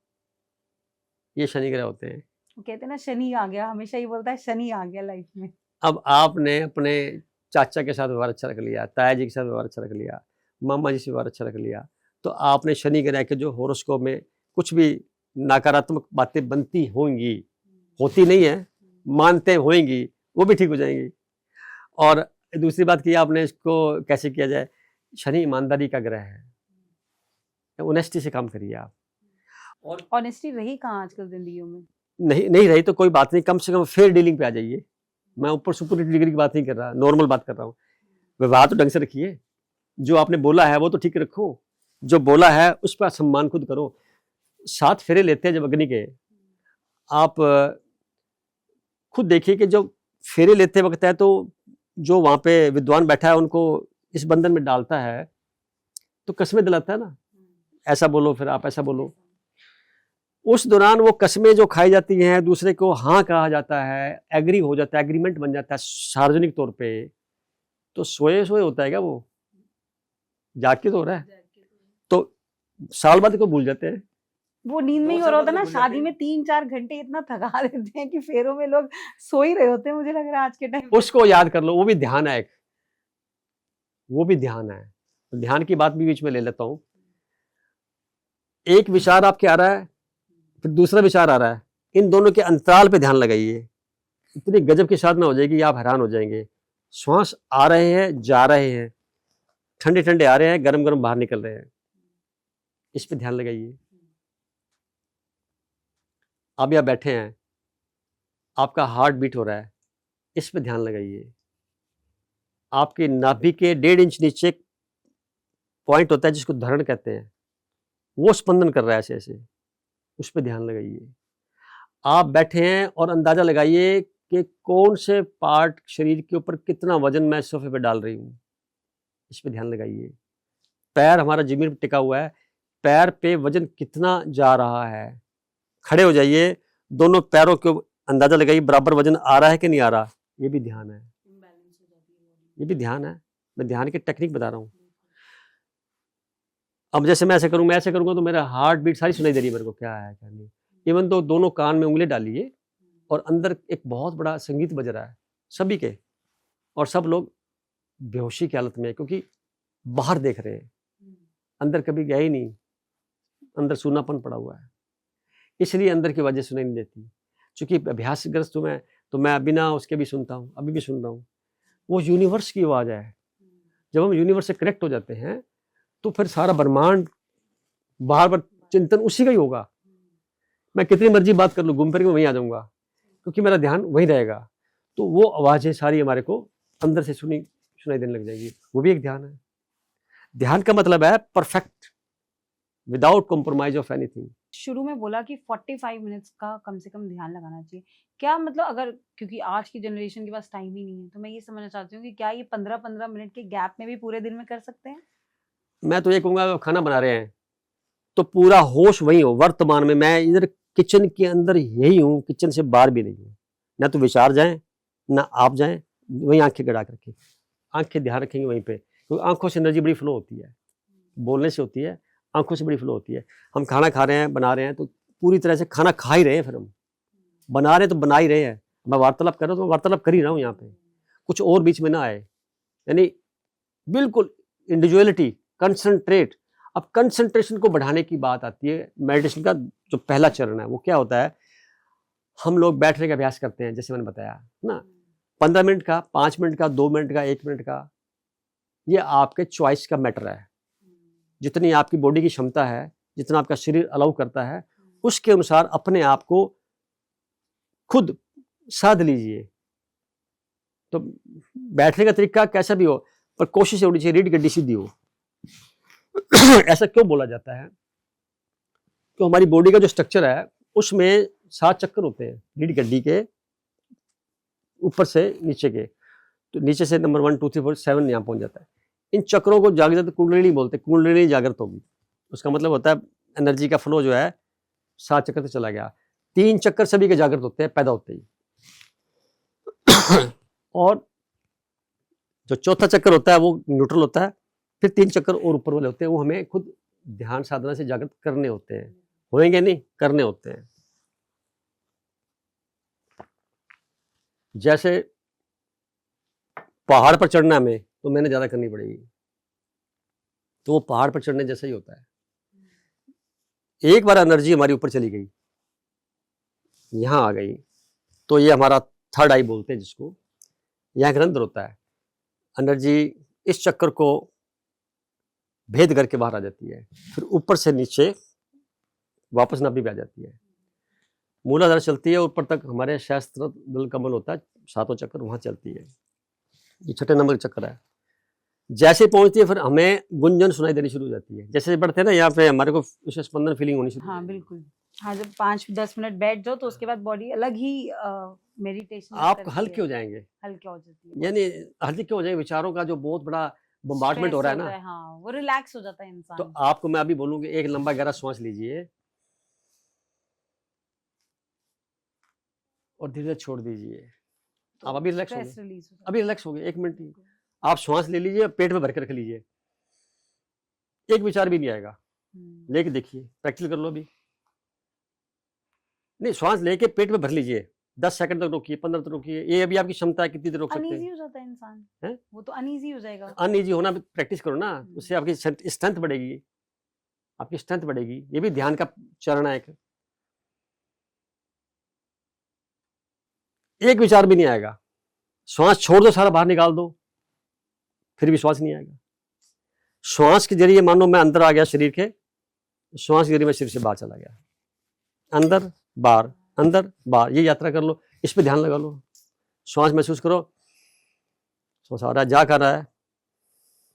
ये शनि ग्रह होते हैं।
वो कहते हैं ना शनि आ गया, हमेशा ही बोलता है शनि आ गया लाइफ में।
अब आपने अपने चाचा के साथ व्यवहार अच्छा रख लिया, ताया जी के साथ व्यवहार अच्छा रख लिया, मामा जी से व्यवहार अच्छा रख लिया, तो आपने शनि ग्रह के जो होरोस्कोप में कुछ भी नकारात्मक बातें बनती होंगी, होती नहीं है, मानते होंगी, वो भी ठीक हो जाएंगी। और दूसरी बात की आपने इसको कैसे किया जाए, शनि ईमानदारी का ग्रह है, ऑनेस्टी से काम करिए आप।
और ऑनेस्टी रही कहाँ आजकल जिंदगियों में?
नहीं रही तो कोई बात नहीं, कम से कम फेयर डीलिंग पे आ जाइए। मैं ऊपर सुपर डिग्री की बात नहीं कर रहा, नॉर्मल बात कर रहा हूँ। व्यवहार तो ढंग से रखिए, जो आपने बोला है वो तो ठीक रखो, जो बोला है उस पर सम्मान खुद करो। 7 फेरे लेते हैं जब अग्नि के, आप खुद देखिए कि जो फेरे लेते वक्त है तो जो वहां पे विद्वान बैठा है उनको इस बंधन में डालता है तो कस्में दिलाता है ना, ऐसा बोलो फिर आप ऐसा बोलो। उस दौरान वो कस्में जो खाई जाती हैं, दूसरे को हाँ कहा जाता है, एग्री हो जाता है, एग्रीमेंट बन जाता है सार्वजनिक तौर पे, तो सोए होता है क्या वो, जाग के तो हो रहा है। तो साल बाद को भूल जाते हैं,
वो नींद में ही हो रहा होता है ना। शादी में 3-4 घंटे इतना थका देते हैं कि फेरों में लोग सो ही रहे होते हैं, मुझे लग रहा है आज के टाइम।
उसको याद कर लो, वो भी ध्यान है एक, वो भी ध्यान है। ध्यान की बात भी बीच में ले लेता हूं। एक विचार आपके आ रहा है, फिर दूसरा विचार आ रहा है, इन दोनों के अंतराल पे ध्यान लगाइए, इतनी गजब की साधना हो जाएगी आप हैरान हो जाएंगे। श्वास आ रहे हैं, जा रहे हैं, ठंडे ठंडे आ रहे हैं, गरम गरम बाहर निकल रहे हैं, इस पे ध्यान लगाइए। आप यहाँ बैठे हैं, आपका हार्ट बीट हो रहा है, इस पे ध्यान लगाइए। आपके नाभि के 1.5 इंच नीचे पॉइंट होता है जिसको धरण कहते हैं, वो स्पंदन कर रहा है ऐसे ऐसे, उस पे ध्यान लगाइए। आप बैठे हैं और अंदाजा लगाइए कि कौन से पार्ट शरीर के ऊपर कितना वजन मैं सोफे पे डाल रही हूँ, इस पे ध्यान लगाइए। पैर हमारा जमीन पर टिका हुआ है, पैर पे वजन कितना जा रहा है, खड़े हो जाइए, दोनों पैरों के अंदाजा लगाइए बराबर वजन आ रहा है कि नहीं आ रहा, ये भी ध्यान है, ये भी ध्यान है। मैं ध्यान की टेक्निक बता रहा हूँ। अब जैसे मैं ऐसे करूँ, मैं ऐसे करूँगा तो मेरा हार्ट बीट सारी सुनाई दे रही है मेरे को, क्या है क्या नहीं। इवन तो दोनों कान में उंगली डालिए और अंदर एक बहुत बड़ा संगीत बज रहा है सभी के, और सब लोग बेहोशी की हालत में है क्योंकि बाहर देख रहे हैं, अंदर कभी गया ही नहीं, अंदर सूनापन पड़ा हुआ है, इसलिए अंदर की वजह सुनाई नहीं देती। चूंकि अभ्यासग्रस्त हूँ मैं, तो मैं बिना उसके भी सुनता हूँ, अभी भी सुन रहा हूँ। वो यूनिवर्स की आवाज़ है। जब हम यूनिवर्स से कनेक्ट हो जाते हैं तो फिर सारा ब्रह्मांड बार बार चिंतन उसी का ही होगा। मैं कितनी मर्जी बात कर लूँ, घूम फिर के वहीं आ जाऊंगा क्योंकि मेरा ध्यान वहीं रहेगा। तो वो आवाज़ें सारी हमारे को अंदर से सुनाई देने लग जाएगी, वो भी एक ध्यान है। ध्यान का मतलब है perfect, without compromise of anything.
शुरू में बोला कि 45 मिनट्स का कम से कम ध्यान लगाना चाहिए, क्या मतलब, अगर, क्योंकि आज की जनरेशन के पास टाइम ही नहीं है, तो मैं ये समझना चाहती हूँ कि क्या ये 15-15 मिनट के गैप में भी पूरे दिन में कर सकते हैं? मैं
तो ये कहूँगा खाना बना रहे हैं तो पूरा होश वही हो, वर्तमान में। मैं इधर किचन के अंदर यही हूँ, किचन से बाहर भी नहीं हूँ। ना तो विचार जाएं ना आप जाएं, वहीं आंखें गड़ा के रखें, आंखें ध्यान रखेंगे वहीं पे, क्योंकि आंखों से एनर्जी बड़ी फ्लो होती है, बोलने से होती है, आंखों से बड़ी फ्लो होती है। हम खाना खा रहे हैं, बना रहे हैं, तो पूरी तरह से खाना खा ही रहे हैं, फिर हम बना रहे हैं तो बना ही रहे हैं। मैं वार्तालाप कर रहा हूँ तो मैं वार्तालाप कर ही रहा हूँ, यहाँ पे कुछ और बीच में ना आए, यानी बिल्कुल इंडिविजुअलिटी, कंसंट्रेट। अब कंसंट्रेशन को बढ़ाने की बात आती है, मेडिटेशन का जो पहला चरण है वो क्या होता है, हम लोग बैठने का अभ्यास करते हैं, जैसे मैंने बताया ना, 15 मिनट का, 5 मिनट का, 2 मिनट का, 1 मिनट का, ये आपके चॉइस का मैटर है। जितनी आपकी बॉडी की क्षमता है, जितना आपका शरीर अलाउ करता है उसके अनुसार अपने आप को खुद साध लीजिए। तो बैठने का तरीका कैसा भी हो पर कोशिश होनी चाहिए रीढ़ की हड्डी सीधी हो। ऐसा क्यों बोला जाता है? तो हमारी बॉडी का जो स्ट्रक्चर है उसमें 7 चक्कर होते हैं रीढ़ की हड्डी के ऊपर से नीचे के। तो नीचे से नंबर 1 2 3 4 7 यहाँ पहुंच जाता है। इन चक्रों को जागृत कुंडलिनी बोलते हैं। कुंडलिनी जागृत होगी उसका मतलब होता है एनर्जी का फ्लो जो है 7 चक्कर से चला गया। 3 चक्कर सभी के जागृत होते हैं पैदा होते ही। और जो चौथा चक्कर होता है वो न्यूट्रल होता है। फिर 3 चक्कर और ऊपर वाले होते हैं वो हमें खुद ध्यान साधना से जागृत करने होते हैं। होएंगे नहीं, करने होते हैं। जैसे पहाड़ पर चढ़ना हमें तो मेहनत ज्यादा करनी पड़ेगी, तो वो पहाड़ पर चढ़ने जैसा ही होता है। एक बार एनर्जी हमारी ऊपर चली गई, यहां आ गई, तो ये हमारा थर्ड आई बोलते हैं जिसको, यहाँ रंध्र होता है। एनर्जी इस चक्कर को भेद करके बाहर आ जाती है, फिर ऊपर से नीचे वापस नाभि पे आ जाती है। मूलाधार चलती है ऊपर तक, हमारे शास्त्र दल कमल होता है 7 चक्कर, वहां चलती है। ये छठे नंबर का चक्कर है। जैसे पहुंचती है फिर हमें गुंजन सुनाई देनी शुरू हो जाती है। जैसे बढ़ते हैं ना यहाँ पे हमारे को विशेष स्पंदन फीलिंग होनी शुरू।
हाँ बिल्कुल। हाँ, जब 5-10 मिनट बैठ जाओ तो उसके बाद बॉडी अलग ही मेडिटेशन
आप हल्के हो जाएंगे,
हल्के हो जाती है,
यानी हल्के हो जाएंगे। विचारों का जो बहुत बड़ा बम्बार्डमेंट हो रहा है ना,
हाँ, वो रिलैक्स हो जाता है इंसान।
तो आपको मैं अभी बोलूंगी एक लंबा गहरा श्वास लीजिए और धीरे धीरे छोड़ दीजिए। आप अभी रिलैक्स हो गए, अभी रिलैक्स हो गए। 1 मिनट ही आप श्वास ले लीजिए, पेट में भर के रख लीजिए, एक विचार भी नहीं आएगा। लेके देखिए, प्रैक्टिस कर लो अभी। नहीं, श्वास लेके पेट में भर लीजिए, 10 सेकंड तक रोकिए, 15 तक रोकिए। ये अभी आपकी क्षमता है, कितनी देर रोक सकते हैं।
अनईजी हो जाता है इंसान
है?
वो तो अनईजी हो जाएगा।
अनईजी होना प्रैक्टिस करो ना, उससे आपकी स्ट्रेंथ बढ़ेगी, आपकी स्ट्रेंथ बढ़ेगी। ये भी ध्यान का चरण है। एक विचार भी नहीं आएगा। श्वास छोड़ दो, सारा बाहर निकाल दो, फिर भी श्वास नहीं आएगा। श्वास के जरिए मानो मैं अंदर आ गया शरीर के, श्वास के जरिए मैं शरीर से बाहर चला गया। अंदर बाहर, अंदर बाहर, ये यात्रा कर लो, इस पे ध्यान लगा लो। श्वास महसूस करो, श्वास आ रहा है, जा कर रहा है,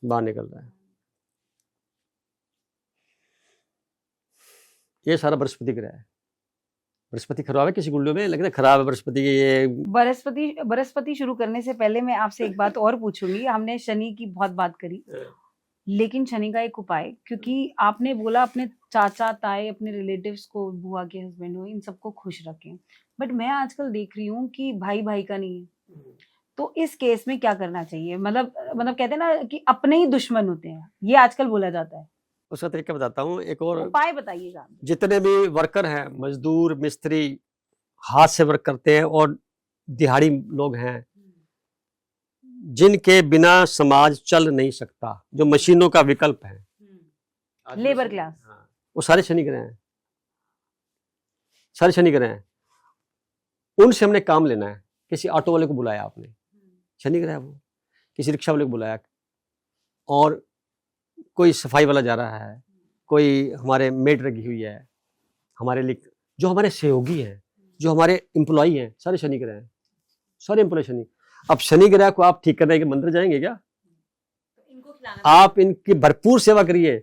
बाहर निकल रहा है। ये सारा बृहस्पति ग्रह है। बृहस्पति खराब है किसी गुल्लू में, लगता है खराब है बृहस्पति की। ये
बृहस्पति शुरू करने से पहले मैं आपसे एक बात और पूछूंगी। हमने शनि की बहुत बात करी, लेकिन शनि का एक उपाय, क्योंकि आपने बोला अपने चाचा ताए, अपने रिलेटिव्स को, बुआ के हस्बैंड हो, इन सबको खुश रखें। बट मैं आजकल देख रही हूँ कि भाई भाई का नहीं है, तो इस केस में क्या करना चाहिए? मतलब कहते हैं ना कि अपने ही दुश्मन होते हैं, ये आजकल बोला जाता है।
उसका तरीका बताता हूँ, एक और
उपाय बताइएगा।
जितने भी वर्कर हैं, मजदूर, मिस्त्री, हाथ से वर्क करते हैं और दिहाड़ी लोग हैं, जिनके बिना समाज चल नहीं सकता, जो मशीनों का विकल्प है,
लेबर क्लास,
वो सारे शनि ग्रह हैं, सारे शनि ग्रह हैं। उनसे हमने काम लेना है। किसी ऑटो वाले को बुलाया आपने, शनि ग्रह है वो। किसी रिक्शा वाले को बुलाया, और कोई सफाई वाला जा रहा है, कोई हमारे मेड लगी हुई है, हमारे लिए जो हमारे सहयोगी हैं, जो हमारे एम्प्लॉई हैं, सारे शनि ग्रह हैं, सारे एम्प्लॉय शनि। अब शनि ग्रह को आप ठीक करने के मंदिर जाएंगे क्या? आप इनकी भरपूर सेवा करिए,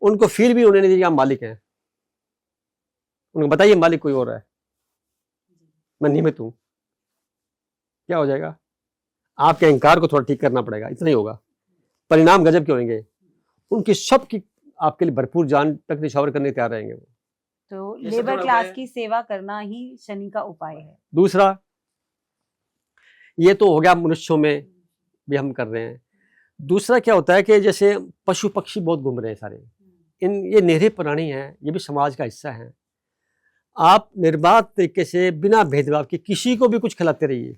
उनको फील भी होने नहीं दीजिए आप मालिक हैं। उनको बताइए मालिक कोई और है, मैं नियमित हूं। क्या हो जाएगा? आपके अहंकार को थोड़ा ठीक करना पड़ेगा, इतना ही होगा। परिणाम गजब के होंगे। उनकी सबकी आपके लिए भरपूर जान तक निछावर करने तैयार रहेंगे वो।
तो लेबर क्लास की सेवा करना ही शनि का उपाय है।
दूसरा, ये तो हो गया मनुष्यों में भी हम कर रहे हैं। दूसरा क्या होता है कि जैसे पशु पक्षी बहुत घूम रहे हैं सारे, ये निरीह प्राणी हैं, ये भी समाज का हिस्सा है। आप निर्बाध तरीके से बिना भेदभाव के किसी को भी कुछ खिलाते रहिए,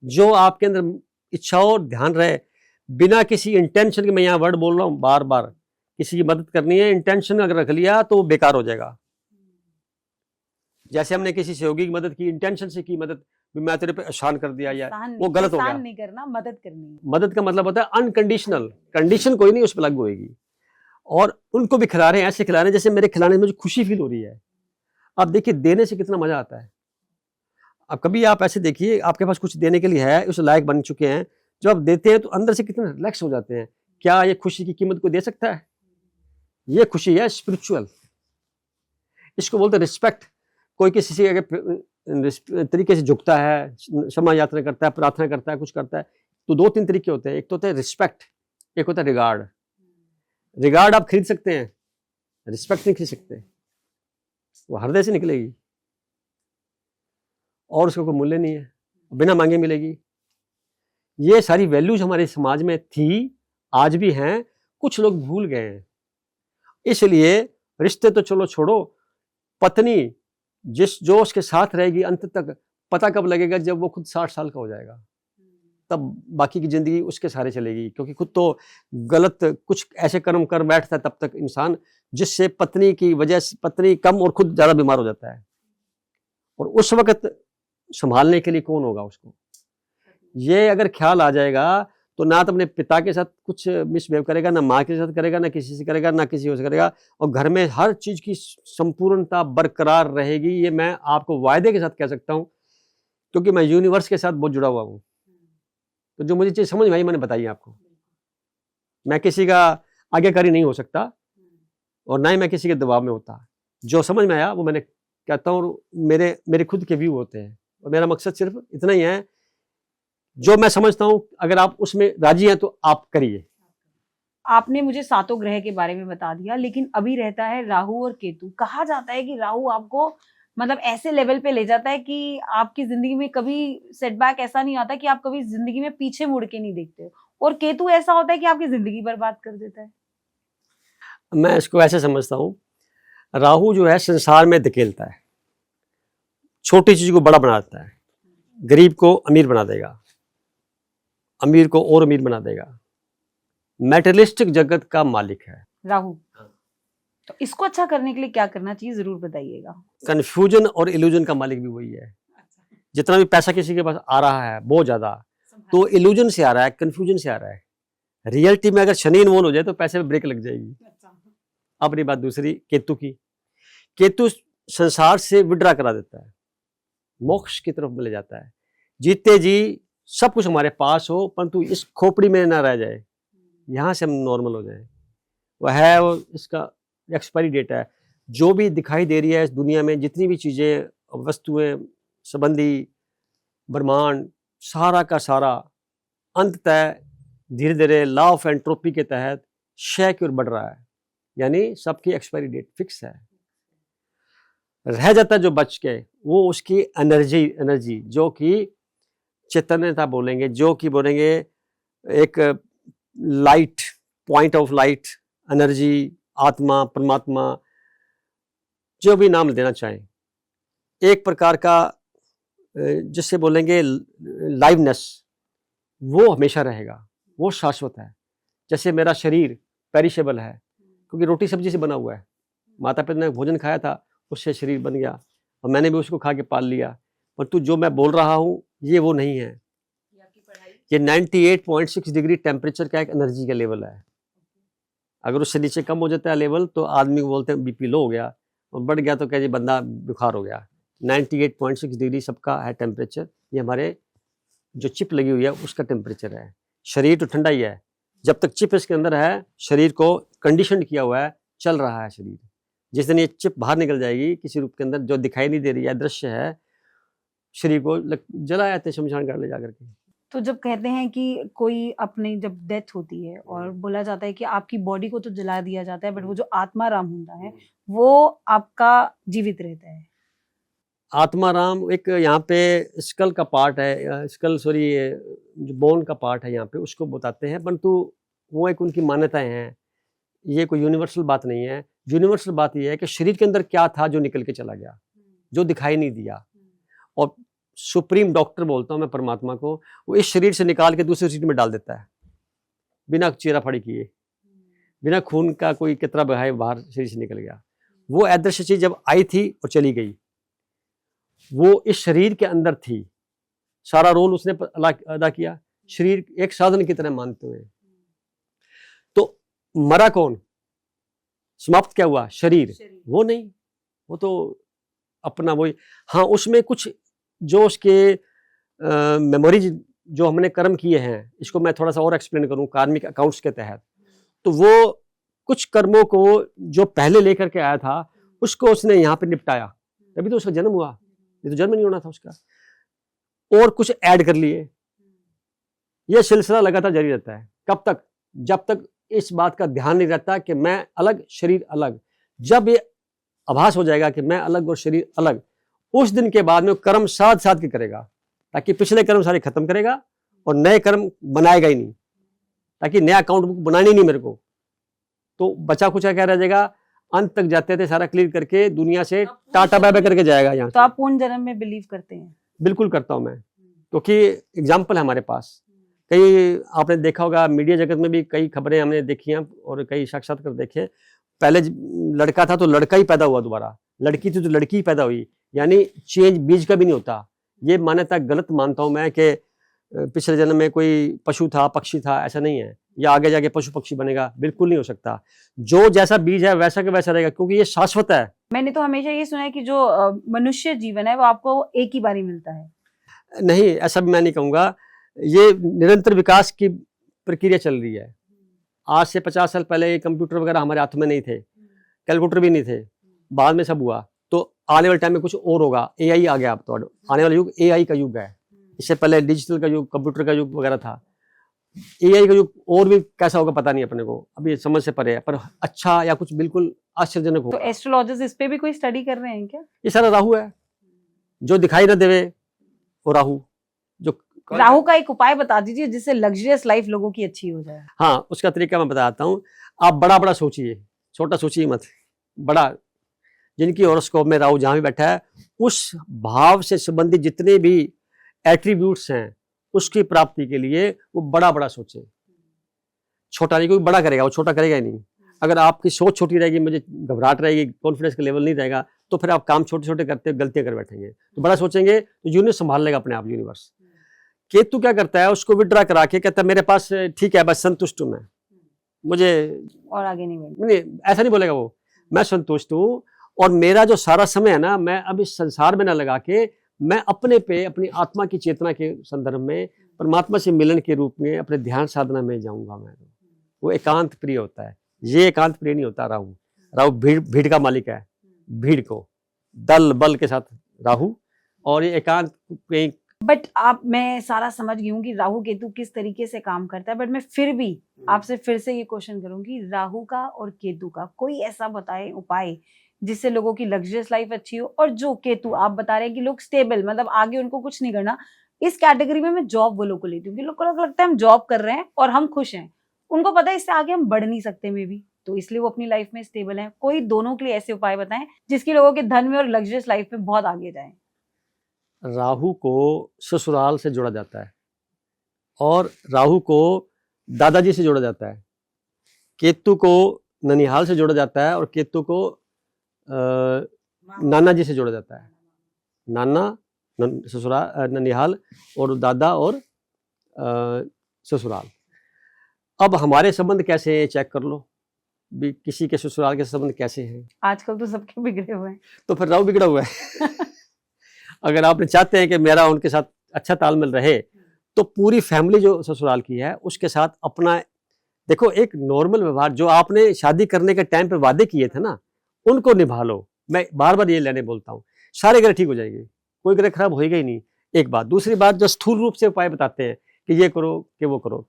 जो आपके अंदर इच्छा और ध्यान रहे, बिना किसी इंटेंशन के। मैं यहाँ वर्ड बोल रहा हूँ बार बार, किसी की मदद करनी है, इंटेंशन अगर रख लिया तो वो बेकार हो जाएगा। जैसे हमने किसी सहयोगी की मदद की, इंटेंशन से की मदद, मैं तेरे पे आसान कर दिया, या वो गलत हो गया।
नहीं करना, मदद करनी।
मदद का मतलब होता है अनकंडीशनल, कंडीशन कोई नहीं उस पर लागू होगी। और उनको भी खिला रहे हैं, ऐसे खिला रहे हैं जैसे मेरे खिलाने में मुझे खुशी फील हो रही है। आप देखिए देने से कितना मजा आता है। अब कभी आप ऐसे देखिए, आपके पास कुछ देने के लिए है, उस लायक बन चुके हैं, जब आप देते हैं तो अंदर से कितना रिलैक्स हो जाते हैं। क्या ये खुशी की कीमत कोई दे सकता है? ये खुशी है स्पिरिचुअल, इसको बोलते हैं रिस्पेक्ट। कोई किसी से अगर तरीके से झुकता है, क्षमा यात्रा करता है, प्रार्थना करता है, कुछ करता है, तो 2-3 तरीके होते हैं। एक तो होता है रिस्पेक्ट, एक होता है रिगार्ड। रिगार्ड आप खरीद सकते हैं, रिस्पेक्ट नहीं खरीद सकते, वो हृदय से निकलेगी और उसका कोई मूल्य नहीं है, बिना मांगे मिलेगी। ये सारी वैल्यूज हमारे समाज में थी, आज भी हैं, कुछ लोग भूल गए हैं। इसलिए रिश्ते तो चलो छोड़ो, पत्नी जो उसके साथ रहेगी अंत तक, पता कब लगेगा? जब वो खुद 60 साल का हो जाएगा, तब बाकी की जिंदगी उसके सहारे चलेगी। क्योंकि खुद तो गलत कुछ ऐसे कर्म कर बैठता है तब तक इंसान, जिससे पत्नी की वजह से पत्नी कम और खुद ज्यादा बीमार हो जाता है, और उस वक्त संभालने के लिए कौन होगा उसको? ये अगर ख्याल आ जाएगा तो ना तो अपने पिता के साथ कुछ मिसबिहेव करेगा, ना माँ के साथ करेगा, ना किसी से करेगा, ना किसी और से करेगा, और घर में हर चीज की संपूर्णता बरकरार रहेगी। ये मैं आपको वायदे के साथ कह सकता हूँ, क्योंकि मैं यूनिवर्स के साथ बहुत जुड़ा हुआ हूँ। तो जो मुझे चीज समझ में आई मैंने बताई आपको। मैं किसी का आज्ञाकारी नहीं हो सकता और ना ही मैं किसी के दबाव में होता। जो समझ में आया वो मैंने कहता हूँ, और मेरे खुद के व्यू होते हैं, और मेरा मकसद सिर्फ इतना ही है, जो मैं समझता हूं अगर आप उसमें राजी हैं तो आप करिए।
आपने मुझे 7 ग्रह के बारे में बता दिया, लेकिन अभी रहता है राहु और केतु। कहा जाता है कि राहु आपको मतलब ऐसे लेवल पे ले जाता है कि आपकी जिंदगी में कभी सेटबैक ऐसा नहीं आता कि आप कभी जिंदगी में पीछे मुड़ के नहीं देखते हो, और केतु ऐसा होता है कि आपकी जिंदगी बर्बाद कर देता है।
मैं इसको ऐसे समझता हूं, राहु जो है संसार में धकेलता है, छोटी चीज को बड़ा बना देता है, गरीब को अमीर बना देगा, अमीर को और अमीर बना देगा, मैटेरियलिस्टिक जगत का मालिक है
राहु। तो इसको अच्छा करने के लिए क्या करना चाहिए, जरूर बताइएगा।
कंफ्यूजन और इल्यूजन का मालिक भी वही है। जितना भी पैसा किसी के पास आ रहा है बहुत ज्यादा, तो इल्यूजन से आ रहा है, कंफ्यूजन से आ रहा है। रियलिटी में अगर शनि इन्वॉल्व हो जाए तो पैसे में ब्रेक लग जाएगी। अपनी बात दूसरी केतु की, केतु संसार से विड्रा करा देता है, मोक्ष की तरफ ले जाता है। जीते जी सब कुछ हमारे पास हो, परंतु इस खोपड़ी में ना रह जाए, यहां से हम नॉर्मल हो जाए। वह है वो, इसका एक्सपायरी डेट है। जो भी दिखाई दे रही है इस दुनिया में, जितनी भी चीजें, वस्तुएं, संबंधी, ब्रह्मांड, सारा का सारा अंततः धीरे धीरे लॉ ऑफ एंट्रोपी के तहत क्षय की ओर बढ़ रहा है। यानी सबकी एक्सपायरी डेट फिक्स है। रह जाता है जो बच के, वो उसकी एनर्जी जो कि चैतन्यता बोलेंगे, जो कि बोलेंगे एक light, point of light, energy, आत्मा, परमात्मा, जो भी नाम देना चाहें, एक प्रकार का जिससे बोलेंगे लाइवनेस, वो हमेशा रहेगा, वो शाश्वत है। जैसे मेरा शरीर पेरिशेबल है, क्योंकि रोटी सब्जी से बना हुआ है, माता पिता ने भोजन खाया था, उससे शरीर बन गया, और मैंने भी उसको खा के पाल लिया। परंतु जो मैं बोल रहा हूँ ये वो नहीं है। ये 98.6 डिग्री टेम्परेचर का एक एनर्जी का लेवल है। अगर उससे नीचे कम हो जाता है लेवल तो आदमी को बोलते हैं बीपी लो हो गया, और बढ़ गया तो कहे बंदा बुखार हो गया। 98.6 डिग्री सबका है टेम्परेचर। ये हमारे जो चिप लगी हुई है उसका टेम्परेचर है। शरीर तो ठंडा ही है, जब तक चिप इसके अंदर है, शरीर को कंडीशन किया हुआ है, चल रहा है शरीर। जिस दिन ये चिप बाहर निकल जाएगी किसी रूप के अंदर, जो दिखाई नहीं दे रही है, दृश्य है, शरीर को जला जाते शमशान घाट ले जाकर के।
तो जब कहते हैं कि कोई अपनी जब डेथ होती है और बोला जाता है कि आपकी बॉडी को तो जला दिया जाता है, बट वो जो आत्मा राम होता है वो आपका जीवित रहता है।
आत्मा राम एक यहाँ पे स्कल का पार्ट है, स्कल सॉरी जो बोन का पार्ट है यहाँ पे, उसको बताते हैं, परंतु वो एक उनकी मान्यताएं हैं। ये कोई यूनिवर्सल बात नहीं है। यूनिवर्सल बात ये है कि शरीर के अंदर क्या था जो निकल के चला गया, जो दिखाई नहीं दिया। और सुप्रीम डॉक्टर बोलता हूँ मैं परमात्मा को, वो इस शरीर से निकाल के दूसरे शरीर में डाल देता है, बिना चीरा फाड़ी किए, बिना खून का कोई कितना बहाए बाहर शरीर से निकल गया। वो अदृश्य चीज जब आई थी और चली गई, वो इस शरीर के अंदर थी, सारा रोल उसने अदा किया, शरीर एक साधन की तरह मानते हुए। तो मरा कौन? समाप्त क्या हुआ, शरीर, वो नहीं, वो तो अपना वही। हाँ, उसमें कुछ जो उसके मेमोरीज जो हमने कर्म किए हैं, इसको मैं थोड़ा सा और एक्सप्लेन करूं कार्मिक अकाउंट्स के तहत, तो वो कुछ कर्मों को जो पहले लेकर के आया था उसको उसने यहाँ पे निपटाया, तभी तो उसका जन्म हुआ, ये तो जन्म नहीं होना था उसका, और कुछ ऐड कर लिए। ये सिलसिला लगातार जारी रहता है। कब तक? जब तक इस बात का ध्यान नहीं रहता कि मैं अलग शरीर अलग। जब ये आभास हो जाएगा कि मैं अलग और शरीर अलग, उस दिन के बाद में कर्म साथ साथ के करेगा, ताकि पिछले कर्म सारे खत्म करेगा और नए कर्म बनाएगा ही नहीं, ताकि नया अकाउंट बुक बनानी नहीं मेरे को। तो बचा कुछ क्या रह जाएगा, अंत तक जाते थे सारा क्लियर करके दुनिया से टाटा बाय बाय करके जाएगा यहाँ।
तो आप पूर्ण जन्म में बिलीव करते हैं?
बिल्कुल करता हूं मैं, क्योंकि एग्जाम्पल है हमारे पास। कई आपने देखा होगा मीडिया जगत में भी कई खबरें हमने देखी हैं और कई साक्षात्कार देखे। पहले लड़का था तो लड़का ही पैदा हुआ दोबारा, लड़की थी तो लड़की ही पैदा हुई, यानी चेंज बीज का भी नहीं होता। ये मान्यता गलत मानता हूं मैं कि पिछले जन्म में कोई पशु था, पक्षी था, ऐसा नहीं है, या आगे जाके पशु पक्षी बनेगा, बिल्कुल नहीं हो सकता। जो जैसा बीज है वैसा का वैसा रहेगा, क्योंकि ये शाश्वत है।
मैंने तो हमेशा ये सुना है कि जो मनुष्य जीवन है वो आपको एक ही बारी मिलता है।
नहीं, ऐसा भी मैं नहीं कहूँगा। ये निरंतर विकास की प्रक्रिया चल रही है। आज से 50 साल पहले कंप्यूटर वगैरह हमारे हाथ में नहीं थे, कैलकुलेटर भी नहीं थे, बाद में सब हुआ। तो आने वाले टाइम में कुछ और होगा, एआई आ गया। अब तो आने वाला युग एआई का युग है। इससे पहले डिजिटल का युग, कंप्यूटर का युग वगैरह था। एआई का युग और भी कैसा होगा पता नहीं अपने को, अभी समझ से परे है, पर अच्छा या कुछ बिल्कुल आश्चर्यजनक होगा।
तो एस्ट्रोलॉजर्स इस पे भी कोई स्टडी कर रहे हैं क्या?
ये सारा राहु है, जो दिखाई ना देवे वो राहु। जो
राहु का एक उपाय बता दीजिए जिससे लग्जरियस लाइफ लोगों की अच्छी हो जाए।
हाँ, उसका तरीका मैं बताता हूँ। आप बड़ा बड़ा सोचिए, छोटा सोचिए मत। बड़ा, जिनकी हॉरोस्कोप में राहु जहां भी बैठा है, उस भाव से संबंधित जितने भी एट्रीब्यूट्स हैं उसकी प्राप्ति के लिए वो बड़ा बड़ा सोचे, छोटा नहीं। कोई बड़ा करेगा वो छोटा करेगा ही नहीं। अगर आपकी सोच छोटी रहेगी, मुझे घबराहट रहेगी, कॉन्फिडेंस का लेवल नहीं रहेगा, तो फिर आप काम छोटे छोटे करते गलतियां कर बैठेंगे। तो बड़ा सोचेंगे तो यूनिवर्स संभाल लेगा अपने आप, यूनिवर्स। केतु क्या करता है, उसको विड्रा करा के कहता है मेरे पास ठीक है, बस संतुष्ट हूं मैं, मुझे
और आगे नहीं बढ़ना।
नहीं, ऐसा नहीं बोलेगा वो, मैं संतुष्ट हूँ और मेरा जो सारा समय है ना, मैं अब इस संसार में ना लगा के मैं अपने पे, अपनी आत्मा की चेतना के संदर्भ में परमात्मा से मिलन के रूप में अपने ध्यान साधना में जाऊंगा मैं। वो एकांत प्रिय होता है। ये एकांत प्रिय नहीं होता राहु। राहु भीड़ का मालिक है, भीड़ को दल बल के साथ राहु, और ये एकांत कहीं।
बट मैं सारा समझ गई हूँ कि राहु केतु किस तरीके से काम करता है, बट मैं फिर भी आपसे फिर से ये क्वेश्चन करूंगी, राहु का और केतु का कोई ऐसा बताए उपाय जिससे लोगों की लग्जरियस लाइफ अच्छी हो। और जो केतु आप बता रहे हैं कि लोग स्टेबल, मतलब आगे उनको कुछ नहीं करना, इस कैटेगरी में मैं जॉब वो लोग को लेती हूँ कि लोगों को लगता है हम जॉब कर रहे हैं और हम खुश हैं, उनको पता है इससे आगे हम बढ़ नहीं सकते मे भी, तो इसलिए वो अपनी लाइफ में स्टेबल हैं। कोई दोनों के लिए ऐसे उपाय बताएं जिसकी लोगों के धन में और लग्जरियस लाइफ में बहुत आगे जाए।
राहु को ससुराल से जोड़ा जाता है और राहु को दादाजी से जोड़ा जाता है। केतु को ननिहाल से जोड़ा जाता है और केतु को नाना जी से जोड़ा जाता है। नाना, ससुराल, ननिहाल, और दादा और ससुराल। अब हमारे संबंध कैसे हैं चेक कर लो भी, किसी के ससुराल के संबंध कैसे हैं।
आजकल तो सबके बिगड़े हुए हैं।
तो फिर राहु बिगड़ा हुआ है। अगर आप चाहते हैं कि मेरा उनके साथ अच्छा तालमेल रहे, तो पूरी फैमिली जो ससुराल की है उसके साथ अपना, देखो एक नॉर्मल व्यवहार जो आपने शादी करने के टाइम पे वादे किए थे ना, उनको निभा लो। मैं बार बार ये लेने बोलता हूँ, सारे ग्रह ठीक हो जाएंगे, कोई ग्रह खराब होएगा ही नहीं। एक बात। दूसरी बात, जो स्थूल रूप से उपाय बताते हैं कि ये करो कि वो करो,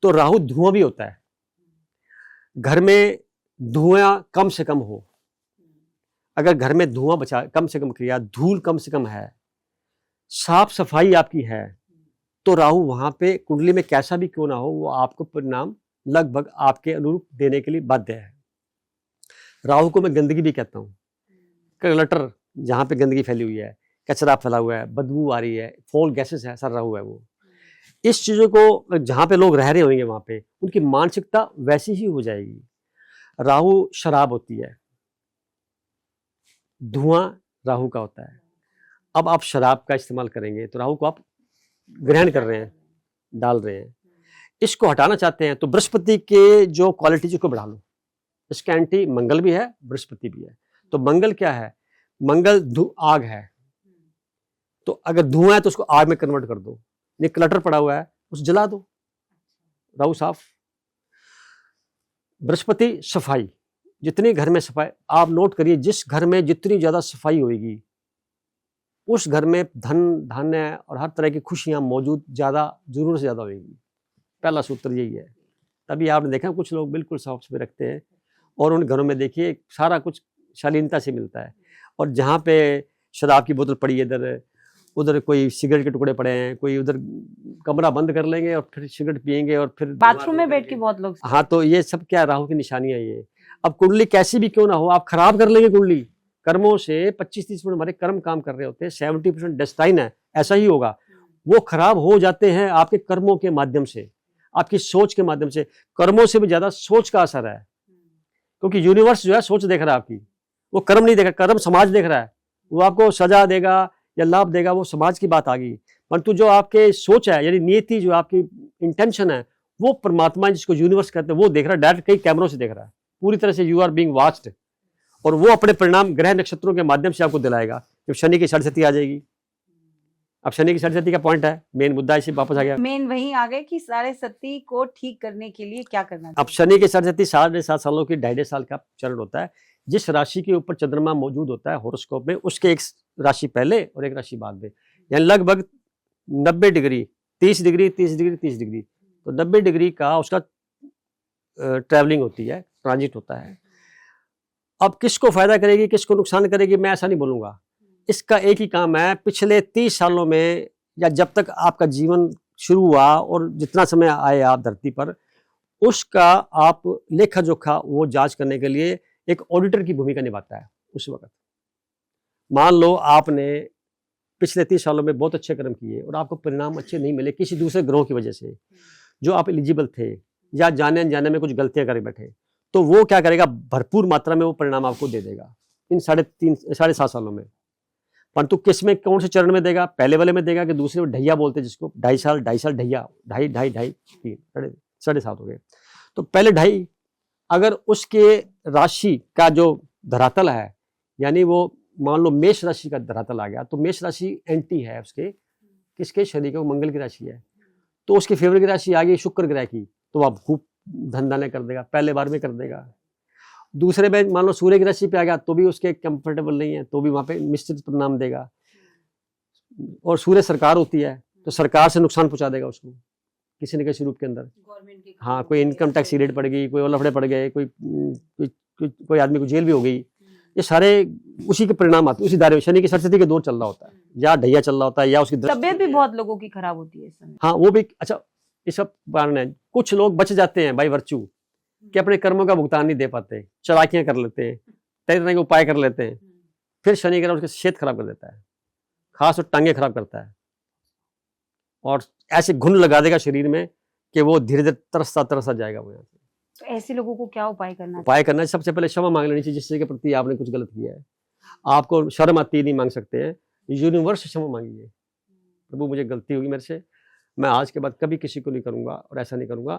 तो राहु धुआं भी होता है। घर में धुआं कम से कम हो, अगर घर में धुआं बचा कम से कम किया, धूल कम से कम है, साफ सफाई आपकी है, तो राहु वहां पे कुंडली में कैसा भी क्यों ना हो, वो आपको परिणाम लगभग आपके अनुरूप देने के लिए बाध्य है। राहु को मैं गंदगी भी कहता हूँ। क्लटर, जहां पे गंदगी फैली हुई है, कचरा फैला हुआ है, बदबू आ रही है, फॉल गैसेस है, सर राहु है वो। इस चीजों को जहां पे लोग रह रहे होंगे वहां पे उनकी मानसिकता वैसी ही हो जाएगी। राहु शराब होती है, धुआं राहु का होता है। अब आप शराब का इस्तेमाल करेंगे तो राहु को आप ग्रहण कर रहे हैं, डाल रहे हैं। इसको हटाना चाहते हैं तो बृहस्पति के जो क्वालिटीज को बढ़ा लो। इसका एंटी मंगल भी है, बृहस्पति भी है। तो मंगल क्या है? मंगल आग है, तो अगर धुआं है तो उसको आग में कन्वर्ट कर दो, ये क्लटर पड़ा हुआ है उसे जला दो, राहु साफ। बृहस्पति सफाई, जितनी घर में सफाई, आप नोट करिए, जिस घर में जितनी ज्यादा सफाई होगी उस घर में धन धान्य और हर तरह की खुशियां मौजूद ज्यादा, जरूरत से ज्यादा होगी। पहला सूत्र यही है। तभी आपने देखा कुछ लोग बिल्कुल साफ सफाई रखते हैं और उन घरों में देखिए सारा कुछ शालीनता से मिलता है। और जहाँ पे शराब की बोतल पड़ी है, इधर उधर कोई सिगरेट के टुकड़े पड़े हैं, कोई उधर कमरा बंद कर लेंगे और फिर सिगरेट पियेंगे और फिर
बाथरूम में बैठ के बहुत लोग।
हाँ, तो ये सब क्या राहु की निशानियां ये। अब कुंडली कैसी भी क्यों ना हो, आप खराब कर लेंगे कुंडली। कर्मों से 25-30% हमारे कर्म काम कर रहे होते हैं, 70% डेस्टाइन है, ऐसा ही होगा। वो खराब हो जाते हैं आपके कर्मों के माध्यम से, आपकी सोच के माध्यम से। कर्मों से भी ज्यादा सोच का असर है, क्योंकि यूनिवर्स जो है सोच देख रहा है आपकी, वो कर्म नहीं देख रहा। कर्म समाज देख रहा है, वो आपको सजा देगा या लाभ देगा, वो समाज की बात आ गई। परंतु जो आपके सोच है, यानी नियति, जो आपकी इंटेंशन है, वो परमात्मा जिसको यूनिवर्स कहते हैं वो देख रहा है, डायरेक्ट कई कैमरों से देख रहा है, पूरी तरह से। यू आर बीइंग वॉच्ड, और वो अपने परिणाम ग्रह नक्षत्रों के माध्यम से आपको दिलाएगा। जब शनि की सरस्वती आ जाएगी, अब शनि की सरस्वती का पॉइंट है, मेन मुद्दा इसी वापस आ गया।
मेन वहीं आ गए कि साढ़े सती को ठीक करने के लिए क्या करना चाहिए।
अब शनि की सरस्वती 7.5 सालों की 2.5 साल का चरण होता है। जिस राशि के ऊपर चंद्रमा मौजूद होता है हॉरोस्कोप में, उसके एक राशि पहले और एक राशि बाद में, यानी लगभग 90 डिग्री, 30 डिग्री, 30 डिग्री, 30 डिग्री, तो 90 डिग्री का उसका ट्रैवलिंग होती है, ट्रांजिट होता है। अब किसको फायदा करेगी, किसको नुकसान करेगी, मैं ऐसा नहीं बोलूंगा। इसका एक ही काम है, पिछले 30 सालों में या जब तक आपका जीवन शुरू हुआ और जितना समय आए आप धरती पर, उसका आप लेखा जोखा वो जांच करने के लिए एक ऑडिटर की भूमिका निभाता है। उस वक्त मान लो आपने पिछले 30 सालों में बहुत अच्छे कर्म किए और आपको परिणाम अच्छे नहीं मिले किसी दूसरे ग्रहों की वजह से, जो आप एलिजिबल थे, या जाने अनजाने में कुछ गलतियां कर बैठे, तो वो क्या करेगा, भरपूर मात्रा में वो परिणाम आपको दे देगा इन 7.5 सालों में। परंतु किस में, कौन से चरण में देगा, पहले वाले में देगा कि दूसरे में, ढैया बोलते हैं जिसको, 2.5 साल ढैया, ढाई 3 7.5 हो गए। तो पहले 2.5, अगर उसके राशि का जो धरातल है, यानी वो मान लो मेष राशि का धरातल आ गया, तो मेष राशि एंटी है उसके, किसके, शनि के, मंगल की राशि है, तो उसकी फेवर की राशि आ गई शुक्र ग्रह की, तो आप खूब धन दाने कर देगा, पहले बार में कर देगा। दूसरे में मान लो सूर्य की राशि पे आ गया, तो भी उसके कंफर्टेबल नहीं है, तो भी वहां पे निश्चित परिणाम देगा। और सूर्य सरकार होती है, तो सरकार से नुकसान पहुंचा देगा उसको किसी न किसी रूप के अंदर। हाँ, कोई इनकम टैक्स रेट पड़ गई, कोई लफड़े पड़ गए, कोई आदमी को जेल भी हो गई, ये सारे उसी के परिणाम आते हैं, उसी दायरे में। शनि की सरस्वती के दौर चल रहा होता है, या ढैया चल रहा होता है, या उसकी
तबियत भी बहुत लोगों की खराब होती है इस समय।
हाँ, वो भी। अच्छा, ये सब कारण है। कुछ लोग बच जाते हैं बाई वर्चू कि अपने कर्मों का भुगतान नहीं दे पाते, चालाकियां कर लेते हैं, तरह तरह के उपाय कर लेते हैं, फिर शनि ग्रह उसके सेहत खराब कर देता है, खास और टांगे खराब करता है, और ऐसे घुन लगा देगा शरीर में कि वो धीरे धीरे तरसता जाएगा वो यहाँ से।
तो ऐसे लोगों को क्या उपाय करना चाहिए?
उपाय करना है, सबसे पहले क्षमा मांग लेनी चाहिए, जिससे के प्रति आपने कुछ गलत किया है। आपको शर्म आती है, नहीं मांग सकते हैं, यूनिवर्स से क्षमा मांगिए, प्रभु मुझे गलती होगी मेरे से, मैं आज के बाद कभी किसी को नहीं करूंगा और ऐसा नहीं करूंगा,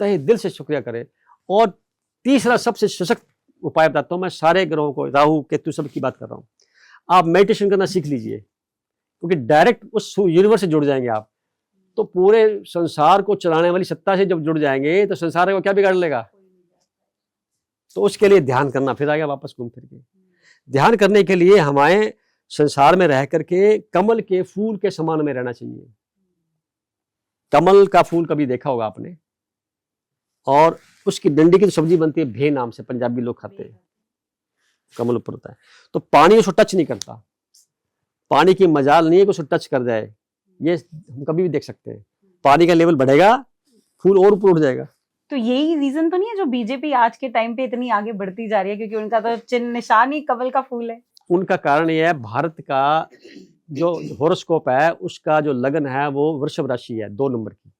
तहे दिल से शुक्रिया करें। और तीसरा सबसे सशक्त उपाय बताता हूं मैं, सारे ग्रहों को, राहु केतु सब की बात कर रहा हूं, आप मेडिटेशन करना सीख लीजिए, क्योंकि डायरेक्ट उस यूनिवर्स से जुड़ जाएंगे आप, तो पूरे संसार को चलाने वाली सत्ता से जब जुड़ जाएंगे तो संसार को क्या बिगाड़ लेगा। तो उसके लिए ध्यान करना, फिर आ गया वापस घूम फिर के। ध्यान करने के लिए हमारे संसार में रह करके कमल के फूल के समान में रहना चाहिए। कमल का फूल कभी देखा होगा आपने, और उसकी डंडी की तो सब्जी बनती है भे नाम से, पंजाबी लोग खाते हैं, कमल ऊपर होता है, तो पानी उसको टच नहीं करता, पानी की मजाल नहीं है कि उसको टच कर जाए, ये हम कभी भी देख सकते हैं। पानी का लेवल बढ़ेगा, फूल और ऊपर उठ जाएगा।
तो यही रीजन तो नहीं है जो बीजेपी आज के टाइम पे इतनी आगे बढ़ती जा रही है, क्योंकि उनका तो चिन्ह निशान ही कमल का फूल है।
उनका कारण यह है, भारत का जो हॉरोस्कोप है उसका जो लगन है वो वृषभ राशि है 2 नंबर की,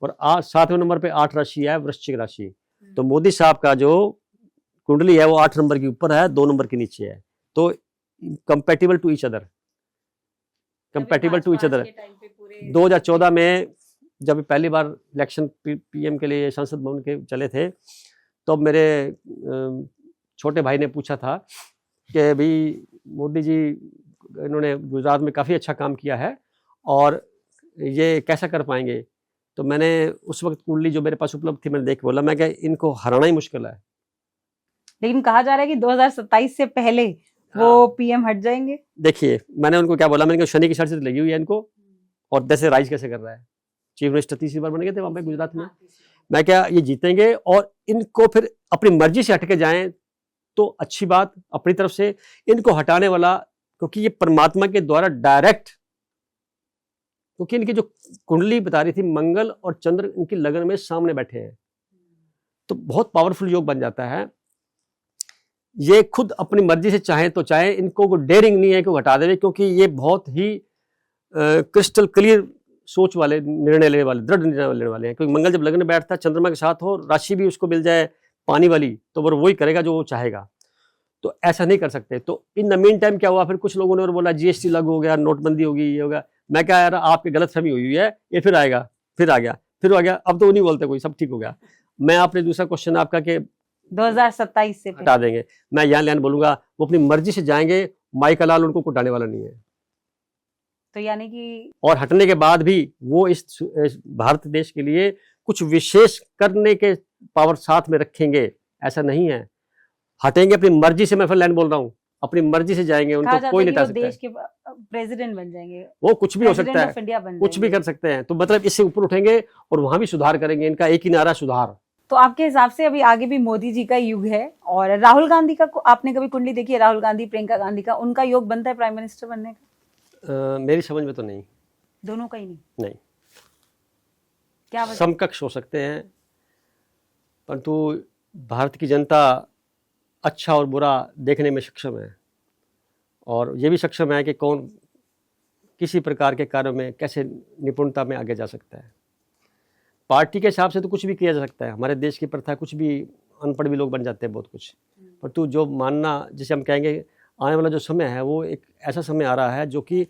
और 7वें नंबर पे 8 राशि है वृश्चिक राशि। तो मोदी साहब का जो कुंडली है वो 8 नंबर के ऊपर है, 2 नंबर के नीचे है, तो compatible to each other, compatible to each other. 2014 में जब पहली बार इलेक्शन पीएम के लिए संसद भवन के चले थे, तो मेरे छोटे भाई ने पूछा था कि भाई मोदी जी इन्होंने गुजरात में काफ़ी अच्छा काम किया है और ये कैसा कर पाएंगे। तो मैंने उस वक्त कुंडली जो मेरे पास उपलब्ध थी मैंने देख बोला, मैं क्या इनको हराना ही मुश्किल है।
लेकिन कहा जा रहा है कि 2027 से पहले वो पीएम हट जाएंगे।
देखिए मैंने उनको क्या बोला, मैंने कहा शनि की शर्त लगी हुई है इनको, और जैसे राइज कैसे कर रहा है, चीफ मिनिस्टर 30 बार बन गए थे वहां पे गुजरात में। मैं क्या ये जीतेंगे, और इनको फिर अपनी मर्जी से हट के जाएं तो अच्छी बात अपनी तरफ से, इनको हटाने वाला क्योंकि ये परमात्मा के द्वारा डायरेक्ट, क्योंकि इनकी जो कुंडली बता रही थी मंगल और चंद्र इनकी लगन में सामने बैठे हैं, तो बहुत पावरफुल योग बन जाता है। ये खुद अपनी मर्जी से चाहे तो चाहे, इनको कोई डेयरिंग नहीं है कि वो हटा देवे, क्योंकि ये बहुत ही क्रिस्टल क्लियर सोच वाले, निर्णय लेने वाले, दृढ़ निर्णय लेने वाले हैं। क्योंकि मंगल जब लगन में बैठता है, चंद्रमा के साथ हो, राशि भी उसको मिल जाए पानी वाली, तो वो वही करेगा जो वो चाहेगा। तो ऐसा नहीं कर सकते। तो इन द मीन टाइम क्या हुआ, फिर कुछ लोगों ने और बोला जीएसटी लागू हो गया, नोटबंदी होगी, ये होगा। मैं क्या यार, आपकी गलतफहमी हुई है, ये फिर आएगा, फिर आ गया, फिर आ गया, अब तो वो नहीं बोलते कोई, सब ठीक हो गया। मैं आपने दूसरा क्वेश्चन आपका कि
2027 से
हटा देंगे, मैं यहाँ लैन बोलूंगा वो अपनी मर्जी से जाएंगे, माइका लाल उनको कुटाने वाला नहीं है।
तो यानी कि
और हटने के बाद भी वो इस भारत देश के लिए कुछ विशेष करने के पावर साथ में रखेंगे, ऐसा नहीं है। हटेंगे अपनी मर्जी से, मैं फिर लाइन बोल रहा हूँ, अपनी मर्जी से जाएंगे, उनको कोई नहीं हटा सकता।
देश के प्रेसिडेंट बन जाएंगे,
वो कुछ भी हो सकता है, कुछ भी कर सकते हैं। तो मतलब इससे ऊपर उठेंगे और वहां भी सुधार करेंगे। इनका एक ही नारा, सुधार।
तो आपके हिसाब से अभी आगे भी मोदी जी का युग है, और राहुल गांधी का आपने कभी कुंडली देखी है? राहुल गांधी, प्रियंका गांधी का, उनका योग बनता है प्राइम मिनिस्टर बनने का?
मेरी समझ में तो नहीं।
दोनों का ही
नहीं।
क्या
समकक्ष हो सकते हैं, परंतु भारत की जनता अच्छा और बुरा देखने में सक्षम है, और ये भी सक्षम है कि कौन किसी प्रकार के कार्यों में कैसे निपुणता में आगे जा सकता है। पार्टी के हिसाब से तो कुछ भी किया जा सकता है, हमारे देश की प्रथा, कुछ भी अनपढ़ भी लोग बन जाते हैं बहुत कुछ। परंतु जो मानना, जिसे हम कहेंगे आने वाला जो समय है वो एक ऐसा समय आ रहा है जो कि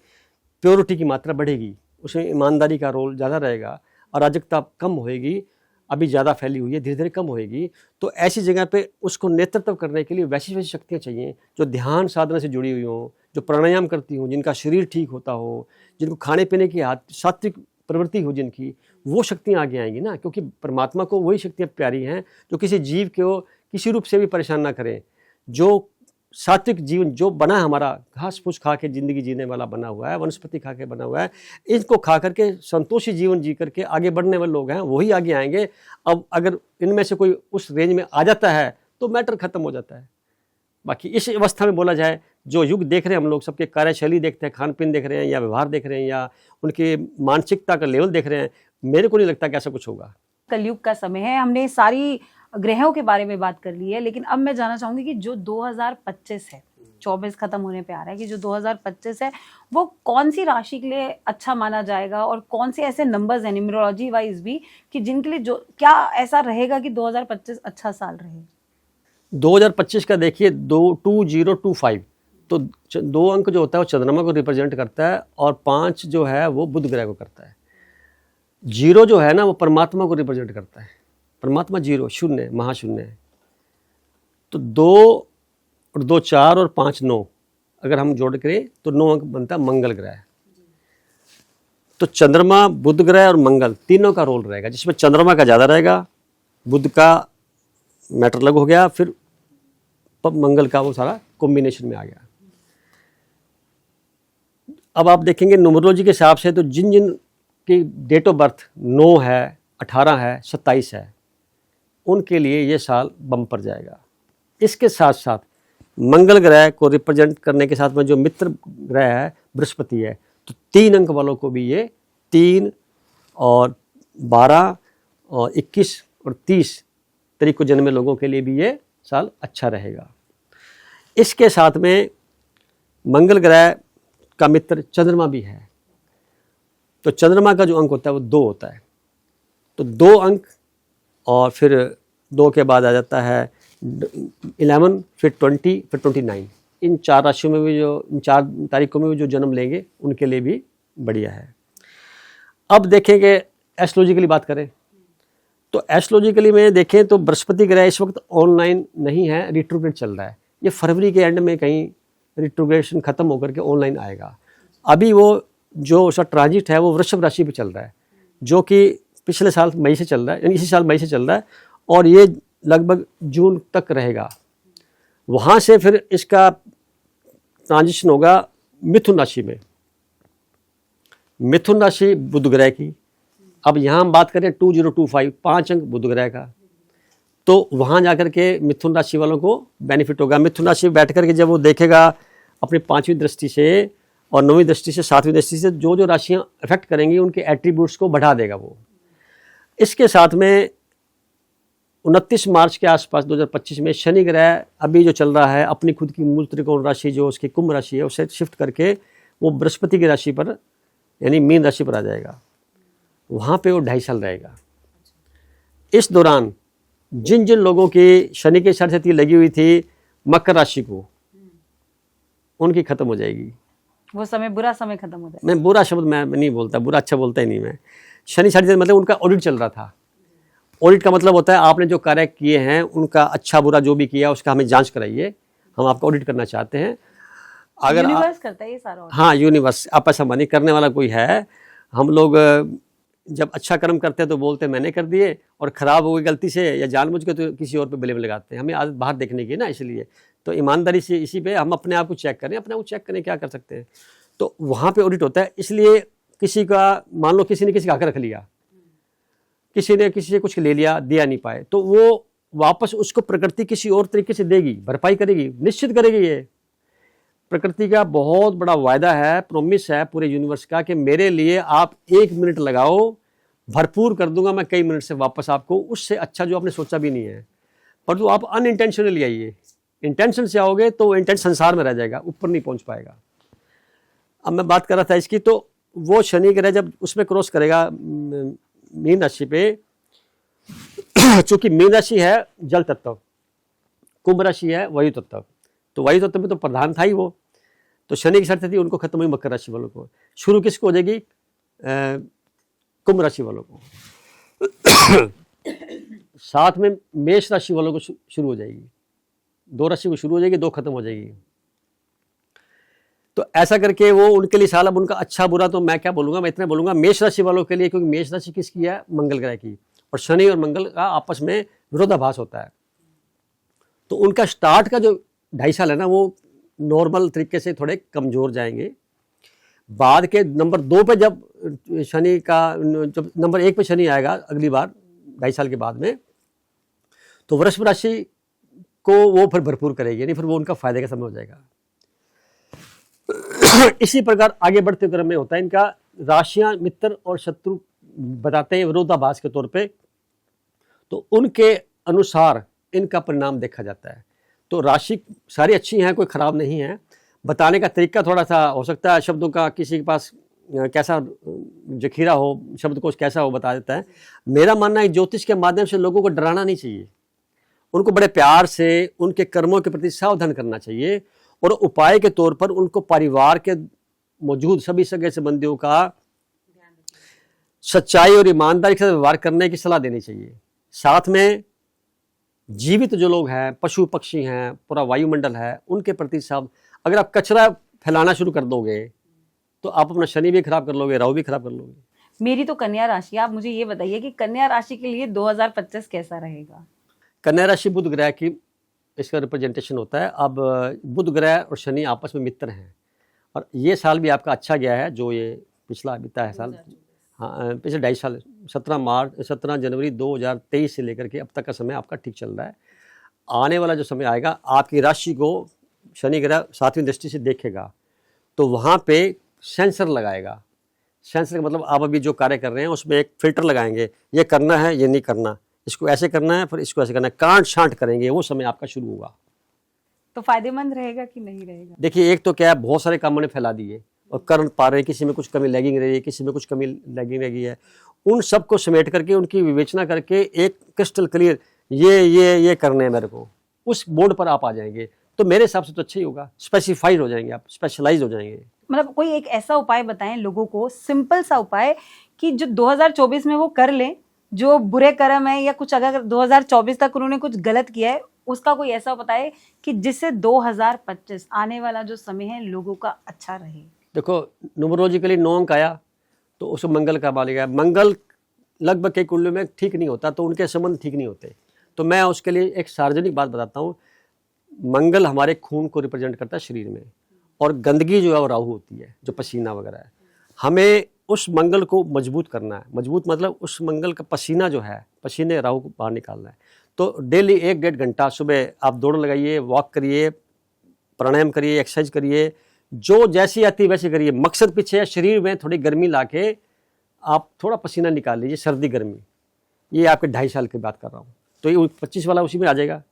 प्योरिटी की मात्रा बढ़ेगी, उसमें ईमानदारी का रोल ज़्यादा रहेगा, अराजकता कम होएगी, अभी ज़्यादा फैली हुई है, धीरे धीरे कम होएगी। तो ऐसी जगह पे उसको नेतृत्व करने के लिए वैसी वैसी शक्तियाँ चाहिए जो ध्यान साधना से जुड़ी हुई हों, जो प्राणायाम करती हों, जिनका शरीर ठीक होता हो, जिनको खाने पीने की सात्विक प्रवृत्ति हो जिनकी, वो शक्तियाँ आगे आएंगी ना। क्योंकि परमात्मा को वही शक्तियाँ प्यारी हैं जो किसी जीव को किसी रूप से भी परेशान ना करें, जो सात्विक जीवन जो बना है हमारा, घास फूस खा के ज़िंदगी जीने वाला बना हुआ है, वनस्पति खा के बना हुआ है, इनको खा करके संतोषी जीवन जी करके आगे बढ़ने वाले लोग हैं, वही आगे आएंगे। अब अगर इनमें से कोई उस रेंज में आ जाता है तो मैटर खत्म हो जाता है। बाकी इस अवस्था में बोला जाए, जो युग देख रहे हैं हम लोग, सबके कार्यशैली देखते हैं, खान पीन देख रहे हैं, या व्यवहार देख रहे हैं, या उनकी मानसिकता का लेवल देख रहे हैं, मेरे को नहीं लगता कि ऐसा कुछ होगा।
कलयुग का समय है, हमने सारी ग्रहों के बारे में बात कर ली है, लेकिन अब मैं जानना चाहूंगी कि जो 2025 है, 24 खत्म होने पे आ रहा है, कि जो 2025 है वो कौन सी राशि के लिए अच्छा माना जाएगा, और कौन से ऐसे नंबर्स हैं न्यूमरोलॉजी वाइज भी कि जिनके लिए जो क्या ऐसा रहेगा कि 2025 अच्छा साल रहे?
2025 का देखिए 2025, तो 2 अंक जो होता है वो चंद्रमा को रिप्रेजेंट करता है, और 5 जो है वो बुध ग्रह को करता है। 0 जो है ना वो परमात्मा को रिप्रेजेंट करता है। परमात्मा 0, शून्य, महाशून्य है। तो 2 और 2 4 और 5 9, अगर हम जोड़ करें तो 9 अंक बनता है मंगल ग्रह। तो चंद्रमा, बुध ग्रह और मंगल तीनों का रोल रहेगा, जिसमें चंद्रमा का ज़्यादा रहेगा, बुध का मैटर अलग हो गया, फिर मंगल का वो सारा कॉम्बिनेशन में आ गया। अब आप देखेंगे न्यूमरोलॉजी के हिसाब से, तो जिन जिन की डेट ऑफ बर्थ 9 है, 18 है, 27 है, उनके लिए ये साल बम्पर जाएगा। इसके साथ साथ मंगल ग्रह को रिप्रेजेंट करने के साथ में जो मित्र ग्रह है बृहस्पति है, तो 3 अंक वालों को भी ये 3 और 12 और 21 और 30 तारीख को जन्मे लोगों के लिए भी ये साल अच्छा रहेगा। इसके साथ में मंगल ग्रह का मित्र चंद्रमा भी है, तो चंद्रमा का जो अंक होता है वो 2 होता है। तो 2 अंक, और फिर 2 के बाद आ जाता है 11, फिर 20, फिर 29। इन 4 राशियों में भी, जो इन 4 तारीखों में भी जो जन्म लेंगे उनके लिए भी बढ़िया है। अब देखेंगे एस्ट्रोलॉजिकली बात करें तो एस्ट्रोलॉजिकली में देखें तो बृहस्पति ग्रह इस वक्त ऑनलाइन नहीं है, रिट्रोग्रेड चल रहा है। ये फरवरी के एंड में कहीं रिट्रोग्रेशन खत्म होकर के ऑनलाइन आएगा। अभी वो जो उसका ट्रांजिट है वो वृषभ राशि पे चल रहा है, जो कि पिछले साल मई से चल रहा है, यानी इसी साल मई से चल रहा है, और ये लगभग जून तक रहेगा। वहाँ से फिर इसका ट्रांजिशन होगा मिथुन राशि में। मिथुन राशि बुध ग्रह की, अब यहाँ हम बात करें 2025 5 अंक बुध ग्रह का, तो वहाँ जाकर के मिथुन राशि वालों को बेनिफिट होगा। मिथुन राशि में बैठ करके जब वो देखेगा अपनी 5वीं दृष्टि से और 9वीं दृष्टि से 7वीं दृष्टि से जो जो राशियाँ अफेक्ट करेंगी उनके एट्रीब्यूट्स को बढ़ा देगा वो। इसके साथ में 29 मार्च के आसपास 2025 में शनि ग्रह अभी जो चल रहा है अपनी खुद की मूल त्रिकोण राशि जो उसकी कुंभ राशि है उसे शिफ्ट करके वो बृहस्पति की राशि पर यानी मीन राशि पर आ जाएगा। वहाँ पे वो 2.5 साल रहेगा। इस दौरान जिन जिन लोगों की शनि की सरस्वती लगी हुई थी मकर राशि को, उनकी खत्म हो जाएगी।
वो समय बुरा समय खत्म हो जाएगा।
मैं बुरा शब्द मैं नहीं बोलता, बुरा अच्छा बोलता ही नहीं मैं। शनि सरस्वती मतलब उनका ऑडिट चल रहा था। ऑडिट का मतलब होता है आपने जो कार्य किए हैं उनका अच्छा बुरा जो भी किया उसका हमें जांच कराइए, हम आपका ऑडिट करना चाहते हैं। अगर
यूनिवर्स करता है ये सारा audit।
हाँ, यूनिवर्स आपस में करने वाला कोई है। हम लोग जब अच्छा कर्म करते हैं तो बोलते हैं मैंने कर दिए, और ख़राब हो गई गलती से या जानबूझ के तो किसी और पे ब्लेम लगाते हैं। हमें आदत बाहर देखने की ना, इसलिए तो ईमानदारी से इसी पे हम अपने आप को चेक करें, अपने आप को चेक करें क्या कर सकते हैं। तो वहाँ पे ऑडिट होता है। इसलिए किसी का मान लो किसी ने किसी का हक रख लिया, किसी ने किसी से कुछ ले लिया, दिया नहीं पाए, तो वो वापस उसको प्रकृति किसी और तरीके से देगी, भरपाई करेगी, निश्चित करेगी। ये प्रकृति का बहुत बड़ा वायदा है, प्रॉमिस है पूरे यूनिवर्स का कि मेरे लिए आप 1 मिनट लगाओ, भरपूर कर दूंगा मैं कई मिनट से वापस आपको, उससे अच्छा जो आपने सोचा भी नहीं है। पर जो आप अनइंटेंशनली आइए, इंटेंशन से आओगे तो इंटेंशन संसार में रह जाएगा, ऊपर नहीं पहुंच पाएगा। अब मैं बात कर रहा था इसकी, तो वो शनि ग्रह जब उसमें क्रॉस करेगा मीन राशि पे, चूंकि मीन राशि है जल तत्व, कुंभ राशि है वायु तत्व, तो वायु तत्व में तो प्रधान था ही वो। तो शनि की शर्त थी उनको खत्म हुई मकर राशि वालों को। शुरू किसको हो जाएगी? कुंभ राशि वालों को। साथ में मेष राशि वालों को शुरू हो जाएगी। 2 राशि को शुरू हो जाएगी, 2 खत्म हो जाएगी। तो ऐसा करके वो उनके लिए साल, अब उनका अच्छा बुरा तो मैं क्या बोलूंगा, मैं इतना बोलूंगा मेष राशि वालों के लिए, क्योंकि मेष राशि किसकी है? मंगल ग्रह की, और शनि और मंगल का आपस में विरोधाभास होता है। तो उनका स्टार्ट का जो 2.5 साल है ना, वो नॉर्मल तरीके से थोड़े कमजोर जाएंगे। बाद के नंबर 2 पे जब शनि का, जब नंबर 1 पे शनि आएगा अगली बार 2.5 साल के बाद में, तो वृषभ राशि को वो फिर भरपूर करेगी, यानी फिर वो उनका फायदे का समय हो जाएगा। इसी प्रकार आगे बढ़ते क्रम में होता है इनका, राशियां मित्र और शत्रु बताते हैं विरोधाभास के तौर पे, तो उनके अनुसार इनका परिणाम देखा जाता है। तो राशि सारी अच्छी हैं, कोई खराब नहीं है। बताने का तरीका थोड़ा सा हो सकता है शब्दों का, किसी के पास कैसा जखीरा हो, शब्दकोश कैसा हो, बता देता है। मेरा मानना है ज्योतिष के माध्यम से लोगों को डराना नहीं चाहिए, उनको बड़े प्यार से उनके कर्मों के प्रति सावधान करना चाहिए, और उपाय के तौर पर उनको परिवार के मौजूद सभी सगे संबंधियों का सच्चाई और ईमानदारी से व्यवहार करने की सलाह देनी चाहिए। साथ में जीवित जो लोग हैं, पशु पक्षी हैं, पूरा वायुमंडल है, उनके प्रति सब, अगर आप कचरा फैलाना शुरू कर दोगे तो आप अपना शनि भी खराब कर लोगे, राहु भी खराब कर लोगे।
मेरी तो कन्या राशि है, आप मुझे ये बताइए कि कन्या राशि के लिए 2025 कैसा रहेगा?
कन्या राशि बुध ग्रह की इसका रिप्रेजेंटेशन होता है। अब बुध ग्रह और शनि आपस में मित्र हैं, और ये साल भी आपका अच्छा गया है, जो ये पिछला बीता है साल, हाँ पिछले 2.5 साल, 17 जनवरी 2023 से लेकर के अब तक का समय आपका ठीक चल रहा है। आने वाला जो समय आएगा, आपकी राशि को शनि ग्रह 7वीं दृष्टि से देखेगा, तो वहाँ पे सेंसर लगाएगा। सेंसर का मतलब आप अभी जो कार्य कर रहे हैं उसमें एक फिल्टर लगाएंगे, ये करना है, ये नहीं करना, इसको ऐसे करना है, फिर इसको ऐसे करना है, कांट छांट करेंगे, वो समय आपका शुरू होगा।
तो फायदेमंद रहेगा कि नहीं रहेगा?
देखिए, एक तो क्या है, बहुत सारे कामों ने फैला दिए और कर पा रहे हैं, किसी में कुछ कमी लैगिंग रही है, किसी में कुछ कमी लैगिंग रही है, उन सबको समेट करके उनकी विवेचना करके एक क्रिस्टल क्लियर ये करने हैं मेरे को, उस बोर्ड पर आप आ जाएंगे, तो मेरे हिसाब से तो अच्छा ही होगा। स्पेसिफाइड हो जाएंगे आप, स्पेशलाइज हो जाएंगे।
मतलब कोई एक ऐसा उपाय बताएं लोगों को, सिंपल सा उपाय कि जो 2024 में वो कर लें, जो बुरे कर्म है या कुछ अगर 2024 तक उन्होंने कुछ गलत किया है, उसका कोई ऐसा बताए कि जिससे 2025 आने वाला जो समय है लोगों का अच्छा रहे।
देखो, न्यूमरोलॉजिकली 9 अंक आया तो उस मंगल का मालिक है। मंगल लगभग कई कुंडलियों में ठीक नहीं होता, तो उनके संबंध ठीक नहीं होते। तो मैं उसके लिए एक सार्वजनिक बात बताता हूँ। मंगल हमारे खून को रिप्रेजेंट करता है शरीर में, और गंदगी जो है वो राहु होती है, जो पसीना वगैरह है। हमें उस मंगल को मजबूत करना है। मजबूत मतलब उस मंगल का पसीना जो है, पसीने राहु को बाहर निकालना है। तो डेली 1-1.5 घंटा सुबह आप दौड़ लगाइए, वॉक करिए, प्राणायाम करिए, एक्सरसाइज करिए, जो जैसी आती वैसे करिए। मकसद पीछे है शरीर में थोड़ी गर्मी लाके आप थोड़ा पसीना निकाल लीजिए, सर्दी गर्मी। ये आपके 2.5 साल की बात कर रहा हूँ, तो ये 25 वाला उसी में आ जाएगा।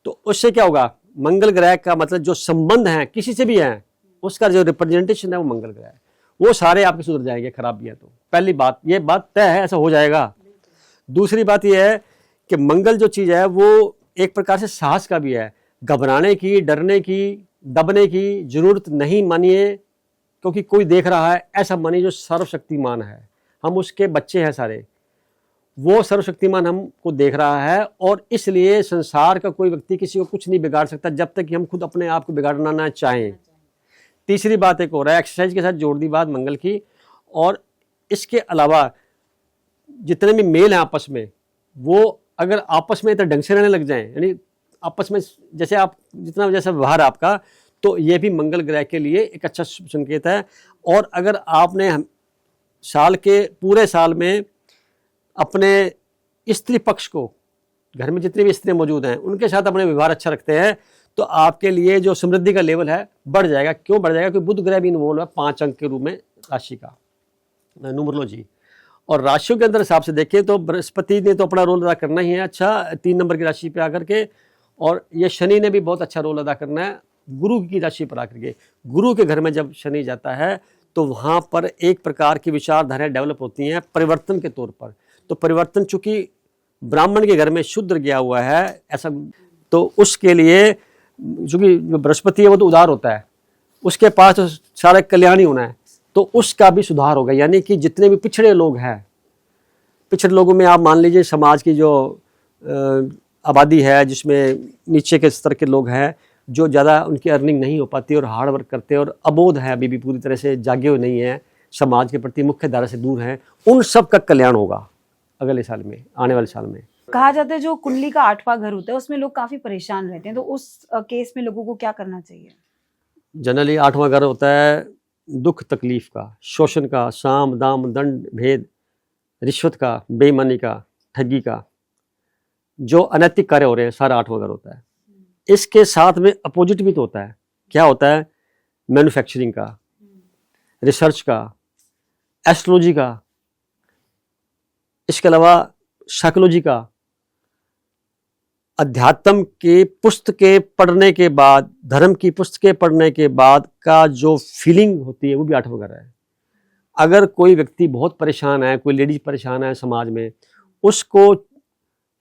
तो उससे क्या होगा, मंगल ग्रह का मतलब जो संबंध है किसी से भी है, उसका जो रिप्रेजेंटेशन है वो मंगल ग्रह है, वो सारे आपके सुधर जाएंगे खराबियां। तो पहली बात, ये बात तय है, ऐसा हो जाएगा। दूसरी बात ये है कि मंगल जो चीज़ है वो एक प्रकार से साहस का भी है। घबराने की, डरने की, दबने की जरूरत नहीं मानिए, क्योंकि कोई देख रहा है, ऐसा मानिए जो सर्वशक्तिमान है। हम उसके बच्चे हैं सारे, वो सर्वशक्तिमान हमको देख रहा है, और इसलिए संसार का कोई व्यक्ति किसी को कुछ नहीं बिगाड़ सकता जब तक कि हम खुद अपने आप को बिगाड़ना ना चाहें। तीसरी बात एक और है, एक्सरसाइज के साथ जोड़ दी बात मंगल की। और इसके अलावा जितने भी मेल हैं आपस में, वो अगर आपस में इतना ढंग से रहने लग जाएं, यानी आपस में जैसे आप जितना जैसा व्यवहार आपका, तो ये भी मंगल ग्रह के लिए एक अच्छा संकेत है। और अगर आपने साल के पूरे साल में अपने स्त्री पक्ष को, घर में जितनी भी स्त्रियां मौजूद हैं, उनके साथ अपने व्यवहार अच्छा रखते हैं, तो आपके लिए जो समृद्धि का लेवल है बढ़ जाएगा। क्यों बढ़ जाएगा? क्योंकि बुध ग्रह भी इन्वॉल्व है 5 अंक के रूप में राशि का, न्यूमरोलॉजी। और राशियों के अंदर हिसाब से देखें तो बृहस्पति ने तो अपना रोल अदा करना ही है अच्छा 3 नंबर की राशि पे आकर के, और ये शनि ने भी बहुत अच्छा रोल अदा करना है गुरु की राशि पर आकर के। गुरु के घर में जब शनि जाता है तो वहाँ पर एक प्रकार की विचारधाराएं डेवलप होती हैं परिवर्तन के तौर पर। तो परिवर्तन चूंकि ब्राह्मण के घर में शूद्र गया हुआ है ऐसा, तो उसके लिए चूंकि जो बृहस्पति है वो तो उदार होता है, उसके पास तो सारा कल्याण ही होना है, तो उसका भी सुधार होगा। यानी कि जितने भी पिछड़े लोग हैं, पिछड़े लोगों में आप मान लीजिए समाज की जो आबादी है, जिसमें नीचे के स्तर के लोग हैं, जो ज़्यादा उनकी अर्निंग नहीं हो पाती और हार्ड वर्क करते हैं और अबोध है, अभी भी पूरी तरह से जागे हुए नहीं है, समाज के प्रति मुख्य धारा से दूर हैं, उन सब का कल्याण होगा अगले साल में, आने वाले साल में।
कहा जाता है जो कुंडली का 8वां घर होता है उसमें लोग काफी परेशान रहते हैं, तो उस केस में लोगों को क्या करना चाहिए?
जनरली 8वां घर होता है दुख तकलीफ का, शोषण का, साम दाम दंड भेद, रिश्वत का, बेईमानी का, ठगी का, जो अनैतिक कार्य हो रहे हैं, सारा 8वां घर होता है। इसके साथ में अपोजिट भी तो होता है। क्या होता है? मैन्युफैक्चरिंग का, रिसर्च का, एस्ट्रोलॉजी का, इसके अलावा साइकोलॉजी का, अध्यात्म के पुस्तकें पढ़ने के बाद, धर्म की पुस्तकें पढ़ने के बाद का जो फीलिंग होती है वो भी 8वां घर है। अगर कोई व्यक्ति बहुत परेशान है, कोई लेडीज परेशान है समाज में, उसको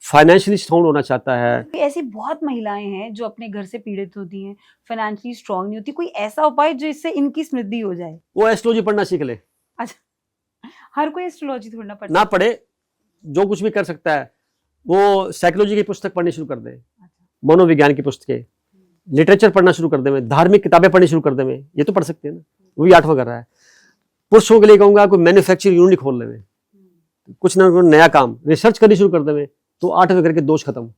फाइनेंशियली साउंड होना चाहता है।
ऐसी बहुत महिलाएं हैं जो अपने घर से पीड़ित होती हैं, फाइनेंशियली स्ट्रांग नहीं होती, कोई ऐसा उपाय जो इससे इनकी समृद्धि हो जाए?
वो एस्ट्रोलॉजी पढ़ना सीख ले।
अच्छा, हर कोई एस्ट्रोलॉजी थोड़ा पढ़ता
ना पढ़े, जो कुछ भी कर सकता है, वो साइकोलॉजी की पुस्तक पढ़नी शुरू कर दे, मनोविज्ञान की पुस्तकें, लिटरेचर पढ़ना शुरू कर दे, धार्मिक किताबें पढ़नी शुरू कर दे, ये तो पढ़ सकते हैं ना, वो भी 8वां कर रहा है। पुरुषों के लिए कहूंगा कोई मैन्युफैक्चरिंग यूनिट खोल ले, कुछ ना कुछ नया काम, रिसर्च करनी शुरू कर दे, तो 8वें घर के दोष खत्म।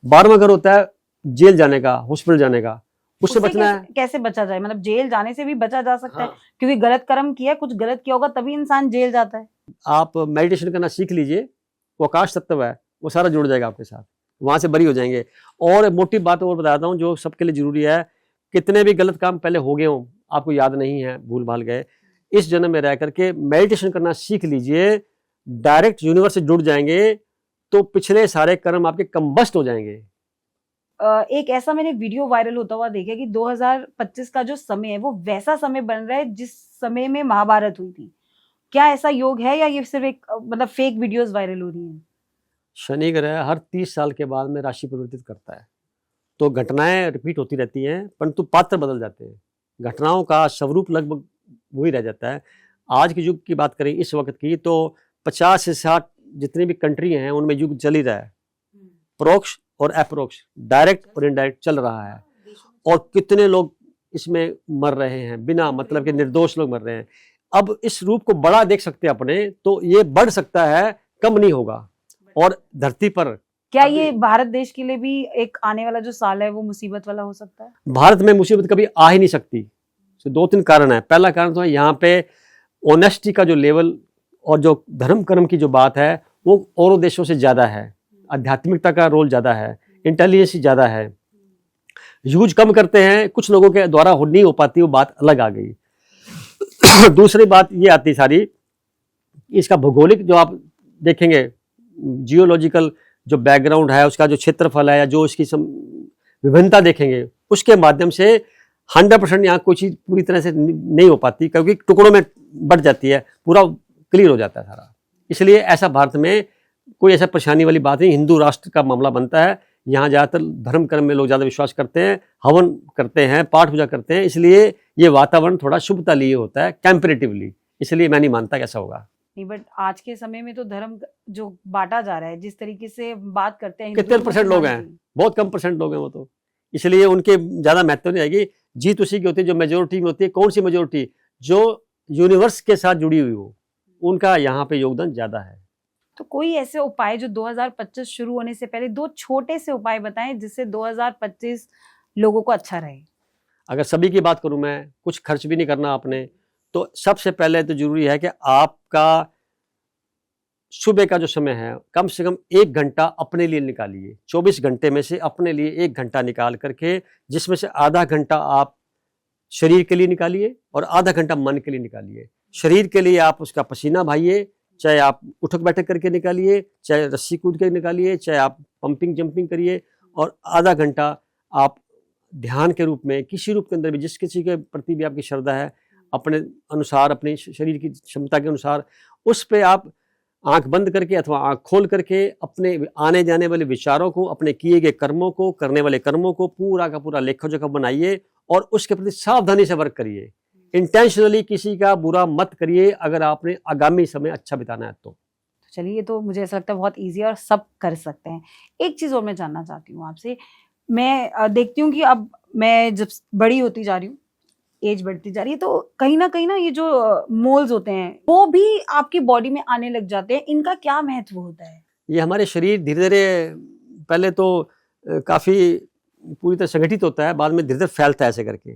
12वां घर होता है जेल जाने का, हॉस्पिटल जाने का, उससे बचना है।
कैसे बचा जाए? मतलब जेल जाने से भी बचा जा सकता है?
हाँ।
क्योंकि गलत कर्म किया, कुछ गलत किया होगा तभी इंसान जेल जाता है।
आप मेडिटेशन करना सीख लीजिए, वो आकाश तत्व है, वो सारा जुड़ जाएगा आपके साथ, वहां से बरी हो जाएंगे। और मोटी बात और बताता हूँ जो सबके लिए जरूरी है, कितने भी गलत काम पहले हो गए हों, आपको याद नहीं है, भूल भाल गए, इस जन्म में रह करके मेडिटेशन करना सीख लीजिए, डायरेक्ट यूनिवर्स से जुड़ जाएंगे, तो पिछले सारे कर्म आपके कंबस्ट हो जाएंगे।
एक ऐसा मैंने वीडियो वायरल होता हुआ देखा कि 2025 का जो समय है वो वैसा समय बन रहा है जिस समय में महाभारत हुई थी। क्या ऐसा योग है या ये सिर्फ एक मतलब फेक वीडियोस वायरल हो रही हैं? शनि
ग्रह हर 30 साल के बाद में राशि परिवर्तित करता है, तो घटनाएं रिपीट होती रहती हैं, परंतु पात्र बदल जाते हैं। घटनाओं का स्वरूप लगभग वही रह जाता है। आज के युग की बात करें इस वक्त की, तो 50 से 60 जितनी भी कंट्री हैं उनमें युद्ध चल ही रहा है, प्रोक्ष और अप्रोक्ष, डायरेक्ट और इनडायरेक्ट चल रहा है। और कितने लोग इसमें मर रहे हैं, बिना मतलब के निर्दोष लोग मर रहे हैं। अब इस रूप को बड़ा देख सकते हैं अपने, तो ये बढ़ सकता है, कम नहीं होगा। और धरती पर
क्या ये भारत देश के लिए भी एक आने वाला जो साल है वो मुसीबत वाला हो सकता है?
भारत में मुसीबत कभी आ ही नहीं सकती। तो 2-3 कारण है। पहला कारण तो है यहाँ पे ऑनेस्टी का जो लेवल और जो धर्म कर्म की जो बात है वो औरों देशों से ज़्यादा है। आध्यात्मिकता का रोल ज़्यादा है, इंटेलिजेंस ज़्यादा है। यूज कम करते हैं, कुछ लोगों के द्वारा नहीं हो पाती, वो बात अलग आ गई। दूसरी बात ये आती सारी, इसका भौगोलिक जो आप देखेंगे, जियोलॉजिकल जो बैकग्राउंड है, उसका जो क्षेत्रफल है या जो इसकी विभिन्नता देखेंगे, उसके माध्यम से 100% यहाँ कोई चीज़ पूरी तरह से नहीं हो पाती, क्योंकि टुकड़ों में बढ़ जाती है, पूरा क्लियर हो जाता है सारा। इसलिए ऐसा भारत में कोई ऐसा परेशानी वाली बात नहीं। हिंदू राष्ट्र का मामला बनता है। यहाँ ज़्यादातर धर्म कर्म में लोग ज़्यादा विश्वास करते हैं, हवन करते हैं, पाठ पूजा करते हैं, इसलिए ये वातावरण थोड़ा शुभता लिए होता है कंपैरेटिवली। इसलिए मैं नहीं मानता कि ऐसा होगा।
नहीं, बट आज के समय में तो धर्म जो बांटा जा रहा है, जिस तरीके से बात करते हैं,
कितने परसेंट लोग हैं? बहुत कम परसेंट लोग हैं वो तो, इसलिए उनके ज़्यादा महत्व नहीं आएगी। जीत उसी की होती है जो मेजोरिटी में होती है। कौन सी मेजोरिटी? जो यूनिवर्स के साथ जुड़ी हुई हो, उनका यहाँ पे योगदान ज़्यादा है।
तो कोई ऐसे उपाय जो 2025 शुरू होने से पहले, 2 छोटे से उपाय बताएं जिससे 2025 लोगों को अच्छा रहे।
अगर सभी की बात करूं मैं, कुछ खर्च भी नहीं करना आपने, तो सबसे पहले तो जरूरी है कि आपका सुबह का जो समय है कम से कम 1 घंटा अपने लिए निकालिए। 24 घंटे में से अपने लिए 1 घंटा निकाल करके, जिसमें से आधा घंटा आप शरीर के लिए निकालिए और आधा घंटा मन के लिए निकालिए। शरीर के लिए आप उसका पसीना बहाइए, चाहे आप उठक बैठक करके निकालिए, चाहे रस्सी कूद के निकालिए, चाहे आप पंपिंग जंपिंग करिए, और आधा घंटा आप ध्यान के रूप में किसी रूप के अंदर भी, जिस किसी के प्रति भी आपकी श्रद्धा है, अपने अनुसार, अपने शरीर की क्षमता के अनुसार, उस पे आप आंख बंद करके अथवा आंख खोल करके अपने आने जाने वाले विचारों को, अपने किए गए कर्मों को, करने वाले कर्मों को पूरा का पूरा लेखा जोखा बनाइए और उसके प्रति सावधानी से वर्क करिए। इंटेंशनली किसी का बुरा मत करिए अगर आपने आगामी समय अच्छा बिताना है तो।
चलिए, तो मुझे ऐसा लगता है बहुत ईजी और सब कर सकते हैं। एक चीज़ और मैं जानना चाहती हूँ आपसे। मैं देखती हूँ कि अब मैं जब बड़ी होती जा रही हूँ, एज बढ़ती जा रही है, तो कहीं ना ये जो मोल्स होते हैं वो भी आपकी बॉडी में आने लग जाते हैं। इनका क्या महत्व होता है?
ये हमारे शरीर धीरे धीरे पहले तो काफ़ी पूरी तरह संगठित होता है, बाद में धीरे धीरे फैलता है ऐसे करके।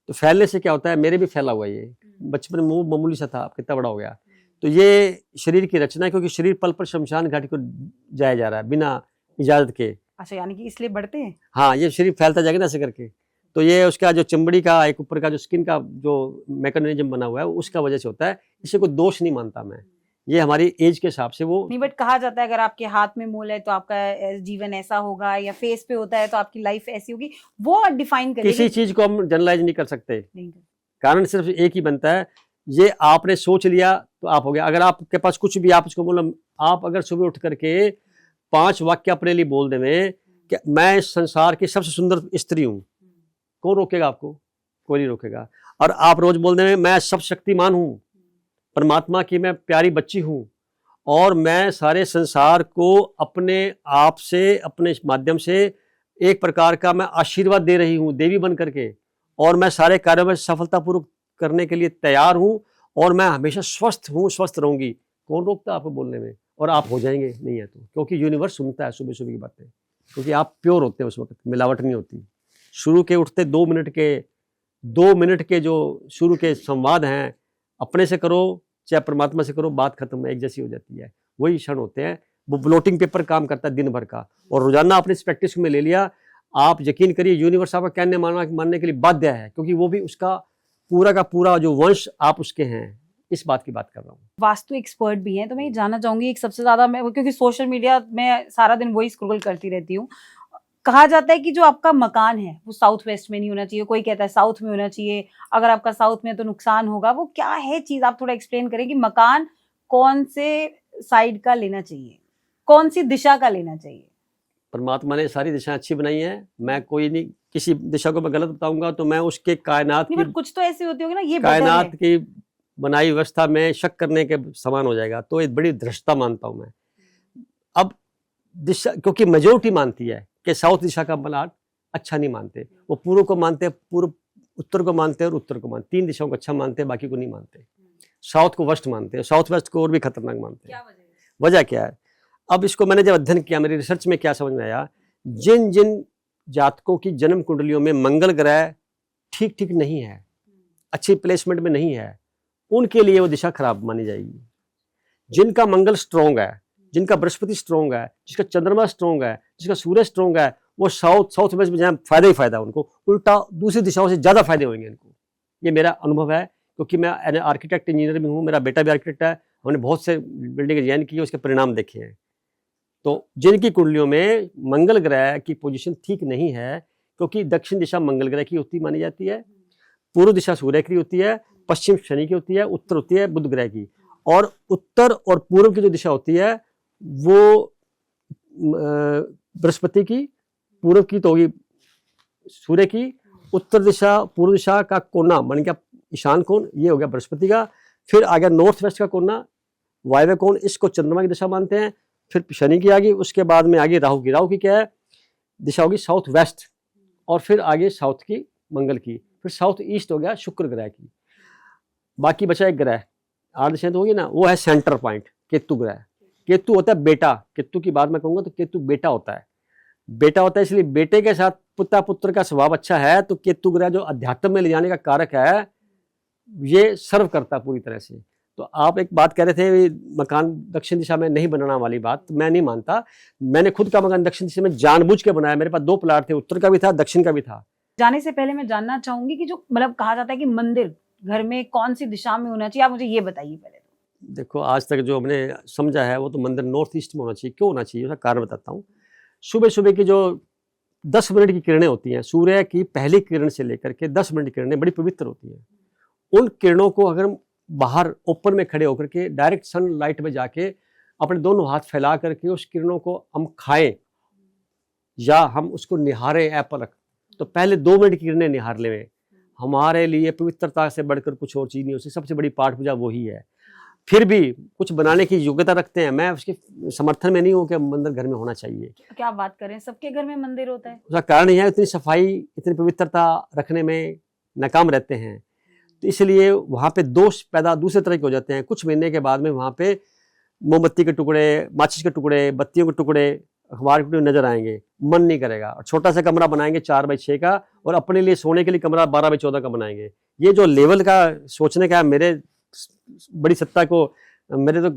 तो फैलने से क्या होता है, मेरे भी फैला हुआ ये, बचपन में मुंह मामूली सा था, अब कितना बड़ा हो गया। तो ये शरीर की रचना है, क्योंकि शरीर पल पर शमशान घाटी को जाया जा रहा है बिना इजाजत के।
अच्छा, यानी कि इसलिए बढ़ते हैं?
हाँ, ये शरीर फैलता जाएगा ना ऐसे करके। तो ये उसका जो चमड़ी का एक ऊपर का जो स्किन का जो मैकेनिज्म बना हुआ है उसका वजह से होता है। इसे कोई दोष नहीं मानता मैं, ये हमारी एज के हिसाब से वो
नहीं, बट कहा जाता है अगर आपके हाथ में मोल है तो आपका जीवन ऐसा होगा, या फेस पे होता है तो आपकी लाइफ ऐसी होगी। वो डिफाइन करिए।
किसी चीज को हम जनरलाइज नहीं कर सकते,
नहीं।
कारण सिर्फ एक ही बनता है, ये आपने सोच लिया तो आप हो गया। अगर आपके पास कुछ भी, आप उसको बोलो, आप अगर सुबह उठ करके 5 वाक्य अपने लिए बोल देवें कि मैं इस संसार की सबसे सुंदर स्त्री हूँ, कौन रोकेगा आपको? कोई नहीं रोकेगा। और आप रोज बोल देवें मैं सब शक्तिमान हूँ, परमात्मा की मैं प्यारी बच्ची हूँ, और मैं सारे संसार को अपने आप से, अपने माध्यम से एक प्रकार का मैं आशीर्वाद दे रही हूँ देवी बन करके, और मैं सारे कार्यों में सफलतापूर्वक करने के लिए तैयार हूँ, और मैं हमेशा स्वस्थ हूँ, स्वस्थ रहूंगी। कौन रोकता है आपको बोलने में? और आप हो जाएंगे नहीं है तो, क्योंकि यूनिवर्स सुनता है सुबह सुबह की बातें, क्योंकि आप प्योर होते हैं उस वक्त, मिलावट नहीं होती। शुरू के उठते 2 मिनट के जो शुरू के संवाद हैं, अपने से करो चाहे परमात्मा से करो, बात खत्म, एक जैसी हो जाती है। वही क्षण होते हैं, वो ब्लोटिंग पेपर काम करता है दिन भर का, और रोजाना आपने इस प्रैक्टिस में ले लिया, आप यकीन करिए यूनिवर्स आपका कहने मानने के लिए बाध्य है, क्योंकि वो भी उसका पूरा का पूरा जो वंश आप उसके हैं। इस बात की बात कर रहा हूँ।
वास्तु एक्सपर्ट भी हैं, तो मैं ये जानना चाहूंगी, एक सबसे ज्यादा मैं, क्योंकि सोशल मीडिया में सारा दिन वही स्क्रॉल करती रहती हूँ, कहा जाता है कि जो आपका मकान है वो साउथ वेस्ट में नहीं होना चाहिए, कोई कहता है साउथ में होना चाहिए, अगर आपका साउथ में तो नुकसान होगा। वो क्या है चीज, आप थोड़ा एक्सप्लेन करें कि मकान कौन से साइड का लेना चाहिए, कौन सी दिशा का लेना चाहिए?
परमात्मा ने सारी दिशाएं अच्छी बनाई हैं, मैं कोई नहीं, किसी दिशा को मैं गलत बताऊंगा तो मैं उसके कायनात की,
कुछ तो ऐसी होती होगी ना, ये
कायनात की बनाई व्यवस्था में शक करने के समान हो जाएगा। तो एक बड़ी धृष्टता मानता हूं मैं। अब दिशा, क्योंकि मेजोरिटी मानती है कि साउथ दिशा का मलाड अच्छा नहीं मानते, वो पूर्व को मानते हैं, पूर्व उत्तर को मानते हैं और उत्तर को मानते, 3 दिशाओं को अच्छा मानते हैं, बाकी को नहीं मानते। साउथ को वर्स्ट मानते हैं, साउथ वेस्ट को और भी खतरनाक मानते हैं। वजह क्या है? अब इसको मैंने जब अध्ययन किया, मेरी रिसर्च में क्या समझ में आया, जिन जिन जातकों की जन्म कुंडलियों में मंगल ग्रह ठीक ठीक नहीं है, अच्छी प्लेसमेंट में नहीं है, उनके लिए वो दिशा खराब मानी जाएगी। जिनका मंगल स्ट्रोंग है, जिनका बृहस्पति स्ट्रोंग है, जिसका चंद्रमा स्ट्रोंग है, जिसका सूर्य स्ट्रोंग है, वो साउथ वेस्ट में जाए फायदा ही फायदा, उनको उल्टा दूसरी दिशाओं से ज्यादा फायदे होंगे इनको। ये मेरा अनुभव है, क्योंकि मैं आर्किटेक्ट इंजीनियर भी हूँ, मेरा बेटा भी आर्किटेक्ट है, हमने बहुत से बिल्डिंग डिजाइन की, उसके परिणाम देखे हैं। तो जिनकी कुंडलियों में मंगल ग्रह की पोजीशन ठीक नहीं है, क्योंकि दक्षिण दिशा मंगल ग्रह की होती मानी जाती है, पूर्व दिशा सूर्य की होती है, पश्चिम शनि की होती है, उत्तर होती है बुध ग्रह की, और उत्तर और पूर्व की जो दिशा होती है वो बृहस्पति की, पूर्व की तो होगी सूर्य की, उत्तर दिशा पूर्व दिशा का कोना मान गया ईशान कोण, ये हो गया बृहस्पति का। फिर आ गया नॉर्थ वेस्ट का कोना, वायव्य कोण, इसको चंद्रमा की दिशा मानते हैं। फिर शनि की आ गई, उसके बाद में आगे राहु की। राहु की क्या है दिशा होगी? साउथ वेस्ट, और फिर आगे साउथ की मंगल की, फिर साउथ ईस्ट हो गया शुक्र ग्रह की। बाकी बचा एक ग्रह, 8 दिशाएं तो होगी ना, वो है सेंटर पॉइंट, केतु ग्रह। केतु होता है बेटा, केतु की बात मैं कहूंगा तो केतु बेटा होता है। बेटा होता है इसलिए बेटे के साथ पिता पुत्र का स्वभाव अच्छा है, तो केतु ग्रह जो अध्यात्म में ले जाने का कारक है, ये सर्व करता पूरी तरह से। तो आप एक बात कह रहे थे मकान दक्षिण दिशा में नहीं बनाना वाली बात, मैं नहीं मानता। मैंने खुद का मकान दक्षिण दिशा में जानबूझ के बनाया। मेरे पास 2 प्लाट थे, उत्तर का भी था, दक्षिण का भी था।
जाने से पहले मैं जानना चाहूंगी कि जो मतलब कहा जाता है कि मंदिर घर में कौन सी दिशा में होना चाहिए, आप मुझे ये बताइए पहले।
देखो, आज तक जो हमने समझा है वो तो मंदिर नॉर्थ ईस्ट में होना चाहिए। क्यों होना चाहिए उसका कारण बताता हूँ। सुबह सुबह की जो 10 मिनट की किरणें होती हैं, सूर्य की पहली किरण से लेकर के 10 मिनट की किरणें बड़ी पवित्र होती हैं। उन किरणों को अगर हम बाहर ओपन में खड़े होकर के डायरेक्ट सनलाइट में जाके अपने दोनों हाथ फैला करके उस किरणों को हम खाएं या हम उसको निहारें ऐपलक, तो पहले 2 मिनट की किरणें निहार लें। हमारे लिए पवित्रता से बढ़कर कुछ और चीज नहीं, उसकी सबसे बड़ी पाठ पूजा वही है। फिर भी कुछ बनाने की योग्यता रखते हैं, मैं उसके समर्थन में नहीं हूँ कि मंदिर घर में होना चाहिए।
क्या बात करें, सबके घर में मंदिर होता है।
उसका कारण यह है इतनी सफाई इतनी पवित्रता रखने में नाकाम रहते हैं, तो इसलिए वहाँ पे दोष पैदा दूसरे तरह के हो जाते हैं। कुछ महीने के बाद में वहाँ पे मोमबत्ती के टुकड़े, माचिस के टुकड़े, बत्तियों के टुकड़े, अखबार के टुकड़े नजर आएंगे, मन नहीं करेगा। और छोटा सा कमरा बनाएंगे 4x6 का, और अपने लिए सोने के लिए कमरा 12x14 का बनाएंगे। ये जो लेवल का सोचने का है, मेरे बड़ी सत्ता को, मेरे तो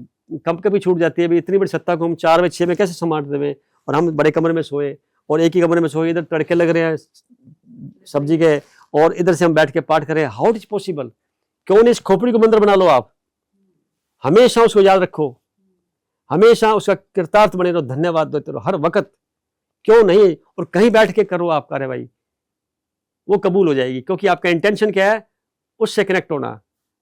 कब कभी छूट जाती है भी, इतनी बड़ी सत्ता को हम 4x6 में कैसे संभाल दें, और हम बड़े कमरे में सोए, और एक ही कमरे में सोए, इधर तड़के लग रहे हैं सब्जी के, और इधर से हम बैठ के पाठ करें। How it is possible? क्यों नहीं इस खोपड़ी को मंदिर बना लो आप। हमेशा उसको याद रखो, हमेशा उसका कृतार्थ बने रहो, धन्यवाद देते रहो हर वक्त। क्यों नहीं? और कहीं बैठ के करो आप कार्रवाई, वो कबूल हो जाएगी। क्योंकि आपका इंटेंशन क्या है? उससे कनेक्ट होना,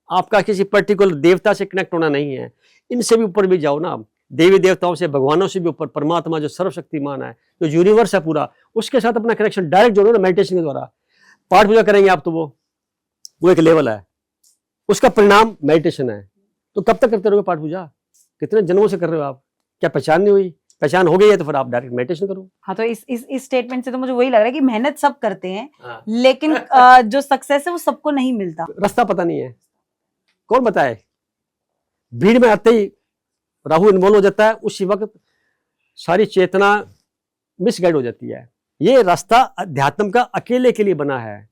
आपका किसी पर्टिकुलर देवता से कनेक्ट होना नहीं है। इनसे भी ऊपर भी जाओ ना आप, देवी देवताओं से, भगवानों से भी ऊपर, परमात्मा जो सर्वशक्तिमान है, जो यूनिवर्स है पूरा, उसके साथ अपना कनेक्शन डायरेक्ट जोड़ो ना मेडिटेशन के द्वारा। पाठ पूजा करेंगे आप तो वो एक लेवल है, उसका परिणाम मेडिटेशन है। तो कब तक करते रहोगे पाठ पूजा? कितने जन्मों से कर रहे हो आप? क्या पहचान नहीं हुई? पहचान हो गई है तो फिर आप डायरेक्ट मेडिटेशन करो।
हाँ, तो इस स्टेटमेंट से तो मुझे वही लग रहा है कि मेहनत सब करते हैं,
हाँ।
लेकिन जो सक्सेस है वो सबको नहीं मिलता।
रास्ता पता नहीं है, कौन बताए? भीड़ में आते ही राहु इन्वॉल्व हो जाता है, उसी वक्त सारी चेतना मिसगाइड हो जाती है। ये रास्ता अध्यात्म का अकेले के लिए बना है।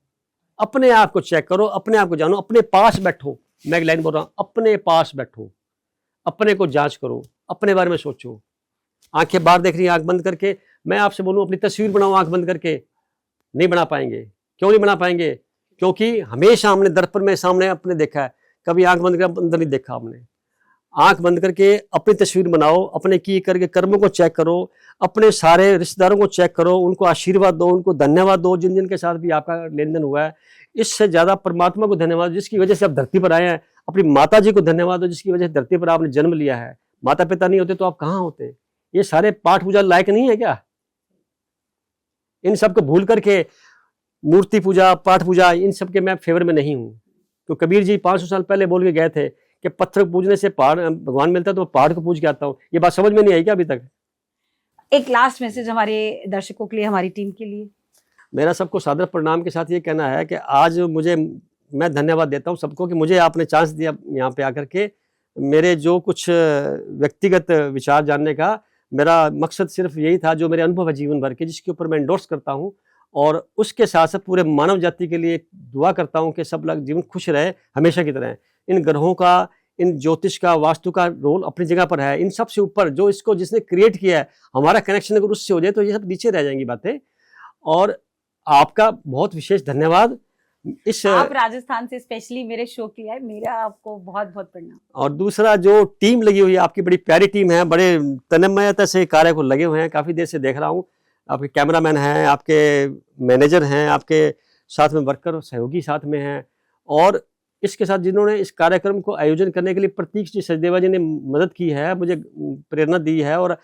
अपने आप को चेक करो, अपने आप को जानो, अपने पास बैठो। मैं एक लाइन बोल रहा हूं, अपने पास बैठो, अपने को जांच करो, अपने बारे में सोचो। आंखें बाहर देख रही हैं, आंख बंद करके। मैं आपसे बोलूं अपनी तस्वीर बनाओ आंख बंद करके, नहीं बना पाएंगे। क्यों नहीं बना पाएंगे? क्योंकि हमेशा हमने दर्पण में सामने अपने देखा है, कभी आंख बंद करके अंदर नहीं देखा हमने। आंख बंद करके अपनी तस्वीर बनाओ, अपने की करके कर्मों को चेक करो, अपने सारे रिश्तेदारों को चेक करो, उनको आशीर्वाद दो, उनको धन्यवाद दो जिन जिन के साथ भी आपका लेन देन हुआ है। इससे ज्यादा परमात्मा को धन्यवाद जिसकी वजह से आप धरती पर आए हैं। अपनी माता जी को धन्यवाद दो जिसकी वजह से धरती पर आपने जन्म लिया है। माता पिता नहीं होते तो आप कहाँ होते? ये सारे पाठ पूजा लायक नहीं है क्या? इन सब को भूल करके मूर्ति पूजा, पाठ पूजा, इन सब के मैं फेवर में नहीं हूं। तो कबीर जी 500 साल पहले बोल के गए थे कि पत्थर पूजने से पहाड़ भगवान मिलता है, तो पहाड़ को पूज के आता हूँ। ये बात समझ में नहीं आई क्या अभी तक?
एक लास्ट मैसेज हमारे दर्शकों के लिए, हमारी टीम के लिए।
मेरा सबको सादर प्रणाम के साथ ये कहना है कि आज मैं धन्यवाद देता हूँ सबको कि मुझे आपने चांस दिया यहाँ पे आकर के मेरे जो कुछ व्यक्तिगत विचार जानने का। मेरा मकसद सिर्फ यही था, जो मेरे अनुभव है जीवन भर के, जिसके ऊपर मैं एंडोर्स करता हूँ, और उसके साथ साथ पूरे मानव जाति के लिए दुआ करता हूँ कि सब लोग जीवन खुश रहे हमेशा की तरह। इन ग्रहों का, इन ज्योतिष का, वास्तु का रोल अपनी जगह पर है। इन सबसे ऊपर जो इसको जिसने क्रिएट किया है, हमारा कनेक्शन अगर उससे हो जाए तो ये सब नीचे रह जाएंगी बातें। और आपका बहुत विशेष धन्यवाद।
आप राजस्थान से स्पेशली मेरे शो के लिए आए, मेरा आपको बहुत बहुत प्रणाम।
और दूसरा जो टीम लगी हुई है, आपकी बड़ी प्यारी टीम है, बड़े तन्मयता से कार्य को लगे हुए हैं, काफ़ी देर से देख रहा हूँ। आपके कैमरामैन हैं, आपके मैनेजर हैं, आपके साथ में वर्कर सहयोगी साथ में हैं, और इसके साथ जिन्होंने इस कार्यक्रम को आयोजन करने के लिए प्रतीक जी सचदेवा जी ने मदद की है, मुझे प्रेरणा दी है और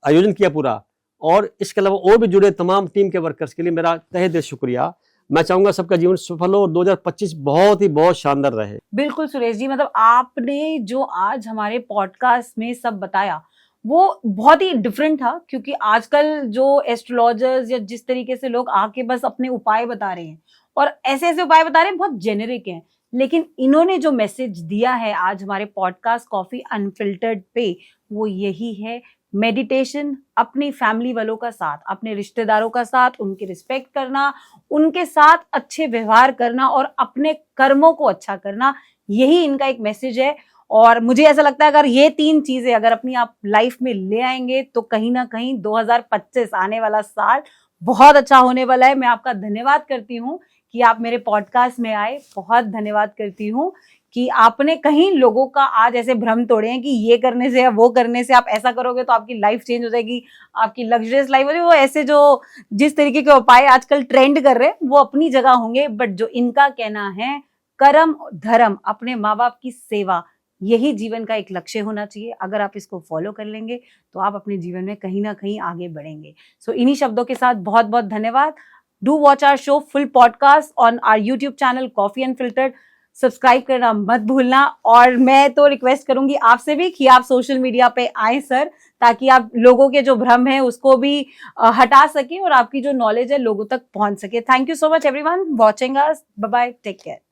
आयोजन किया पूरा। और इसके अलावा और भी जुड़े तमाम टीम के वर्कर्स के लिए मेरा तहे दिल शुक्रिया। मैं चाहूंगा सबका जीवन सफल हो और 2025 बहुत शानदार रहे।
बिल्कुल सुरेश जी, मतलब आपने जो आज हमारे पॉडकास्ट में सब बताया वो बहुत ही डिफरेंट था, क्योंकि आजकल जो एस्ट्रोलॉजर्स या जिस तरीके से लोग आके बस अपने उपाय बता रहे हैं और ऐसे ऐसे उपाय बता रहे हैं, बहुत जेनेरिक हैं, लेकिन इन्होंने जो मैसेज दिया है आज हमारे पॉडकास्ट कॉफी अनफिल्टर्ड पे, वो यही है, मेडिटेशन, अपनी फैमिली वालों का साथ, अपने रिश्तेदारों का साथ, उनकी रिस्पेक्ट करना, उनके साथ अच्छे व्यवहार करना और अपने कर्मों को अच्छा करना, यही इनका एक मैसेज है। और मुझे ऐसा लगता है अगर ये 3 चीजें अगर अपनी आप लाइफ में ले आएंगे तो कहीं ना कहीं 2025 आने वाला साल बहुत अच्छा होने वाला है। मैं आपका धन्यवाद करती हूँ कि आप मेरे पॉडकास्ट में आए, बहुत धन्यवाद करती हूँ कि आपने कहीं लोगों का आज ऐसे भ्रम तोड़े हैं कि ये करने से या वो करने से, आप ऐसा करोगे तो आपकी लाइफ चेंज हो जाएगी, आपकी लग्जरियस लाइफ हो जाएगी। वो ऐसे जो जिस तरीके के उपाय आजकल ट्रेंड कर रहे हैं वो अपनी जगह होंगे, बट जो इनका कहना है कर्म धर्म, अपने माँ बाप की सेवा, यही जीवन का एक लक्ष्य होना चाहिए। अगर आप इसको फॉलो कर लेंगे तो आप अपने जीवन में कहीं ना कहीं आगे बढ़ेंगे। सो इन्हीं शब्दों के साथ बहुत बहुत धन्यवाद। Do watch our show full podcast on our YouTube channel Coffee Unfiltered. Subscribe करना मत भूलना, और मैं तो रिक्वेस्ट करूंगी आपसे भी कि आप सोशल मीडिया पे आए सर, ताकि आप लोगों के जो भ्रम है उसको भी हटा सके और आपकी जो नॉलेज है लोगों तक पहुंच सके। Thank you so much everyone watching us. Bye bye, take care.